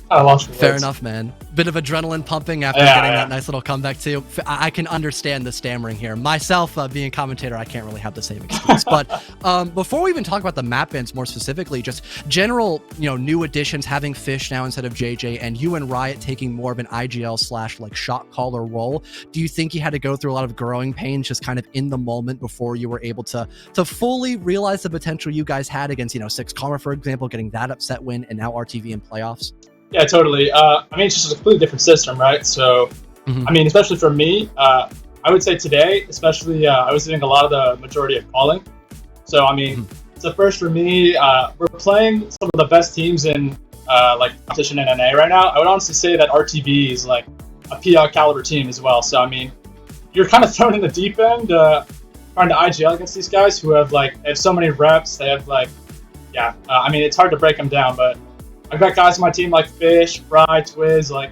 kind of lost for Fair words. enough, man. Bit of adrenaline pumping after Yeah, getting yeah. that nice little comeback too. I can understand the stammering here. Myself, being a commentator, I can't really have the same excuse. But before we even talk about the map bans more specifically, just general, new additions, having Fish now instead of JJ, and you and Riot taking more of an IGL / like shot caller role. Do you think you had to go through a lot of growing pains just kind of in the moment before you were able to fully realize the potential you guys had against, Six Karma, for example, getting that upset win, and now RTV in playoffs? Yeah, totally. I mean, it's just a completely different system, right? So, I mean, especially for me, I would say today, especially, I was doing a lot of the majority of calling. So, I mean, it's the first for me. We're playing some of the best teams in like competition in NA right now. I would honestly say that RTV is like a PR caliber team as well. So, I mean, you're kind of thrown in the deep end, trying to IGL against these guys who have they have so many reps. They have I mean, it's hard to break them down, but I've got guys on my team like Fish, Fry, Twiz. I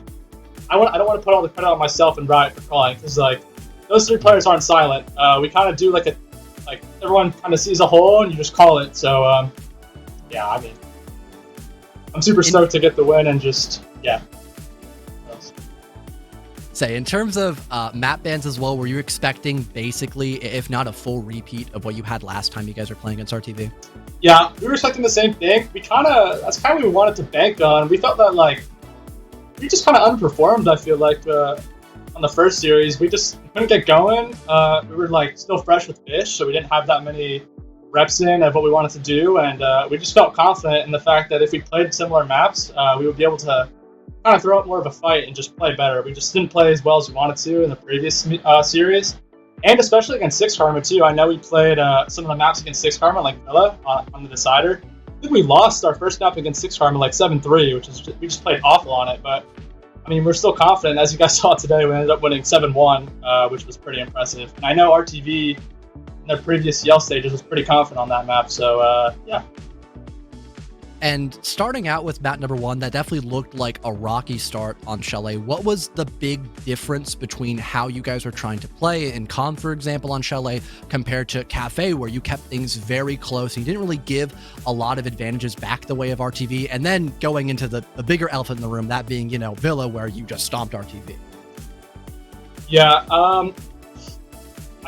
don't want to put all the credit on myself and Riot for calling, because those three players aren't silent. We kind of do everyone kind of sees a hole and you just call it. So yeah, I mean, I'm super stoked to get the win and just Say, in terms of map bans as well, were you expecting basically, if not a full repeat of what you had last time you guys were playing against RTV? Yeah, we were expecting the same thing. That's kind of what we wanted to bank on. We felt that we just kind of underperformed. I feel like on the first series, we just couldn't get going. We were still fresh with Fish, so we didn't have that many reps in of what we wanted to do, and we just felt confident in the fact that if we played similar maps, we would be able to kind of throw up more of a fight and just play better. We just didn't play as well as we wanted to in the previous series. And especially against Six Karma too. I know we played some of the maps against Six Karma, like Villa, on the decider. I think we lost our first map against Six Karma 7-3, which is we just played awful on it. But I mean, we're still confident. As you guys saw today, we ended up winning 7-1, which was pretty impressive. And I know RTV in their previous Yell stages was pretty confident on that map. So yeah. And starting out with map number 1, that definitely looked like a rocky start on Chalet. What was the big difference between how you guys were trying to play in Com, for example, on Chalet, compared to Cafe, where you kept things very close and you didn't really give a lot of advantages back the way of RTV, and then going into the bigger elephant in the room, that being, Villa, where you just stomped RTV? Yeah, I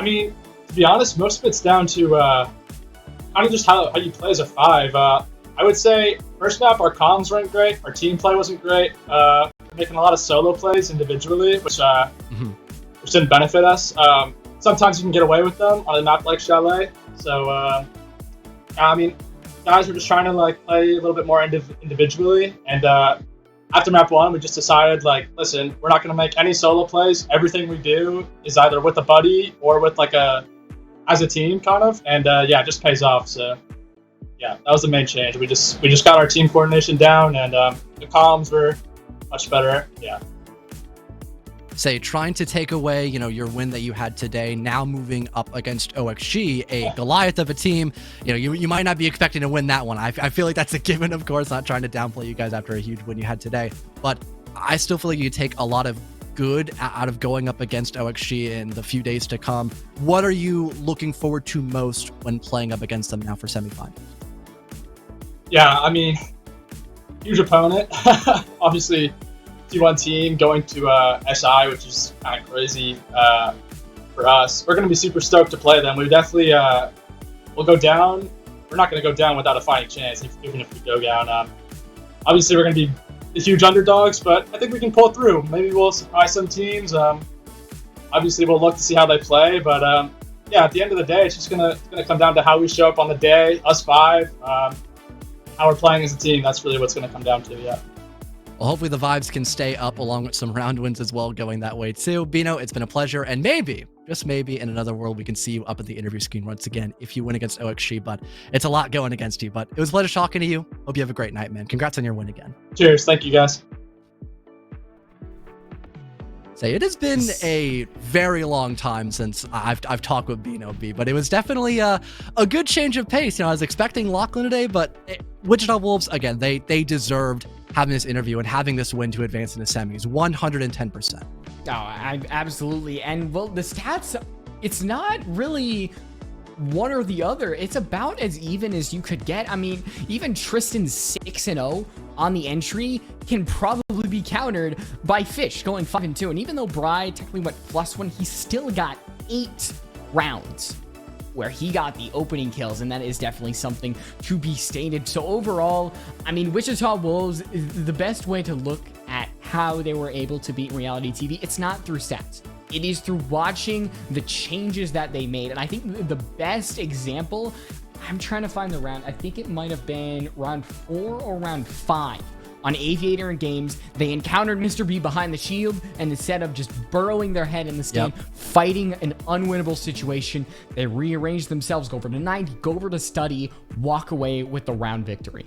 mean, to be honest, most of it's down to kind of just how you play as a 5. I would say first map, our comms weren't great. Our team play wasn't great. Making a lot of solo plays individually, which didn't benefit us. Sometimes you can get away with them on a map like Chalet. So, I mean, guys were just trying to play a little bit more individually. And after map 1, we just decided listen, we're not going to make any solo plays. Everything we do is either with a buddy or with as a team kind of. And yeah, it just pays off. So. Yeah, that was the main change. We just got our team coordination down, and the comms were much better. Yeah. Say, trying to take away, your win that you had today, now moving up against OXG, a Goliath of a team. You might not be expecting to win that one. I feel like that's a given, of course, not trying to downplay you guys after a huge win you had today. But I still feel like you take a lot of good out of going up against OXG in the few days to come. What are you looking forward to most when playing up against them now for semifinals? Yeah, I mean, huge opponent. Obviously, T1 team going to SI, which is kind of crazy for us. We're going to be super stoked to play them. We definitely will go down. We're not going to go down without a fighting chance, even if we go down. Obviously, we're going to be the huge underdogs, but I think we can pull through. Maybe we'll surprise some teams. Obviously, we'll look to see how they play, but yeah, at the end of the day, it's just going to come down to how we show up on the day, us 5. How we're playing as a team, that's really what's going to come down to, yeah. Well, hopefully the vibes can stay up along with some round wins as well going that way too. Bino, it's been a pleasure, and maybe, just maybe, in another world we can see you up at the interview screen once again if you win against OXG, but it's a lot going against you. But it was a pleasure talking to you. Hope you have a great night, man. Congrats on your win again. Cheers. Thank you, guys. Say, it has been a very long time since I've talked with Bino B, but it was definitely a good change of pace. I was expecting Lachlan today, but Wichita Wolves, again, they deserved having this interview and having this win to advance into semis, 110%. Oh, absolutely. And well, the stats, it's not really one or the other. It's about as even as you could get. I mean, even Tristan's 6-0 on the entry can probably be countered by Fish going 5-2. And even though Bry technically went +1, he still got 8 rounds where he got the opening kills, and that is definitely something to be stated. So overall, I mean, Wichita Wolves, the best way to look at how they were able to beat Reality TV, it's not through stats. It is through watching the changes that they made. And I think the best example, I'm trying to find the round, I think it might have been round 4 or round 5. On Aviator and Games, they encountered Mr. B behind the shield, and instead of just burrowing their head in this game, fighting an unwinnable situation, they rearranged themselves, go over to 90, go over to Study, walk away with the round victory.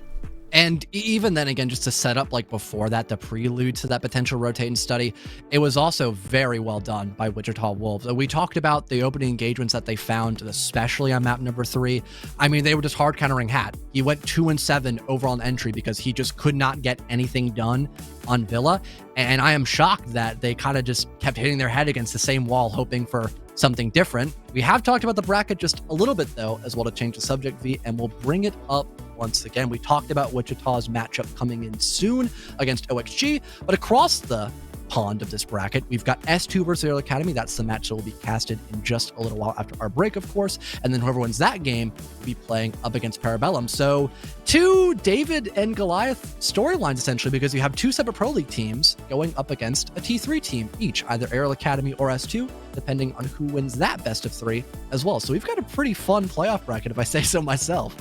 And even then, again, just to set up like before that, the prelude to that potential rotate and study, it was also very well done by Wichita Wolves. We talked about the opening engagements that they found, especially on map number 3. I mean, they were just hard countering Hat. He went 2-7 overall on entry because he just could not get anything done on Villa. And I am shocked that they kind of just kept hitting their head against the same wall, hoping for something different. We have talked about the bracket just a little bit, though, as well, to change the subject, V, and we'll bring it up once again. We talked about Wichita's matchup coming in soon against OXG, but across the pond of this bracket, we've got S2 versus Aerial Academy. That's the match that will be casted in just a little while after our break, of course. And then whoever wins that game will be playing up against Parabellum. So 2 David and Goliath storylines, essentially, because you have 2 separate Pro League teams going up against a T3 team each, either Aerial Academy or S2, depending on who wins that best of 3 as well. So we've got a pretty fun playoff bracket, if I say so myself.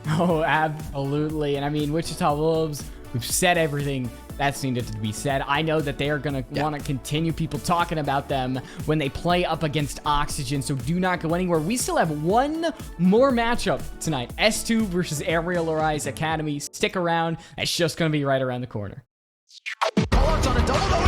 Oh, absolutely. And I mean, Wichita Wolves, we've said everything that's needed to be said. I know that they are going to want to continue people talking about them when they play up against Oxygen, so do not go anywhere. We still have one more matchup tonight. S2 versus Aerial Academy. Stick around. It's just going to be right around the corner. On a double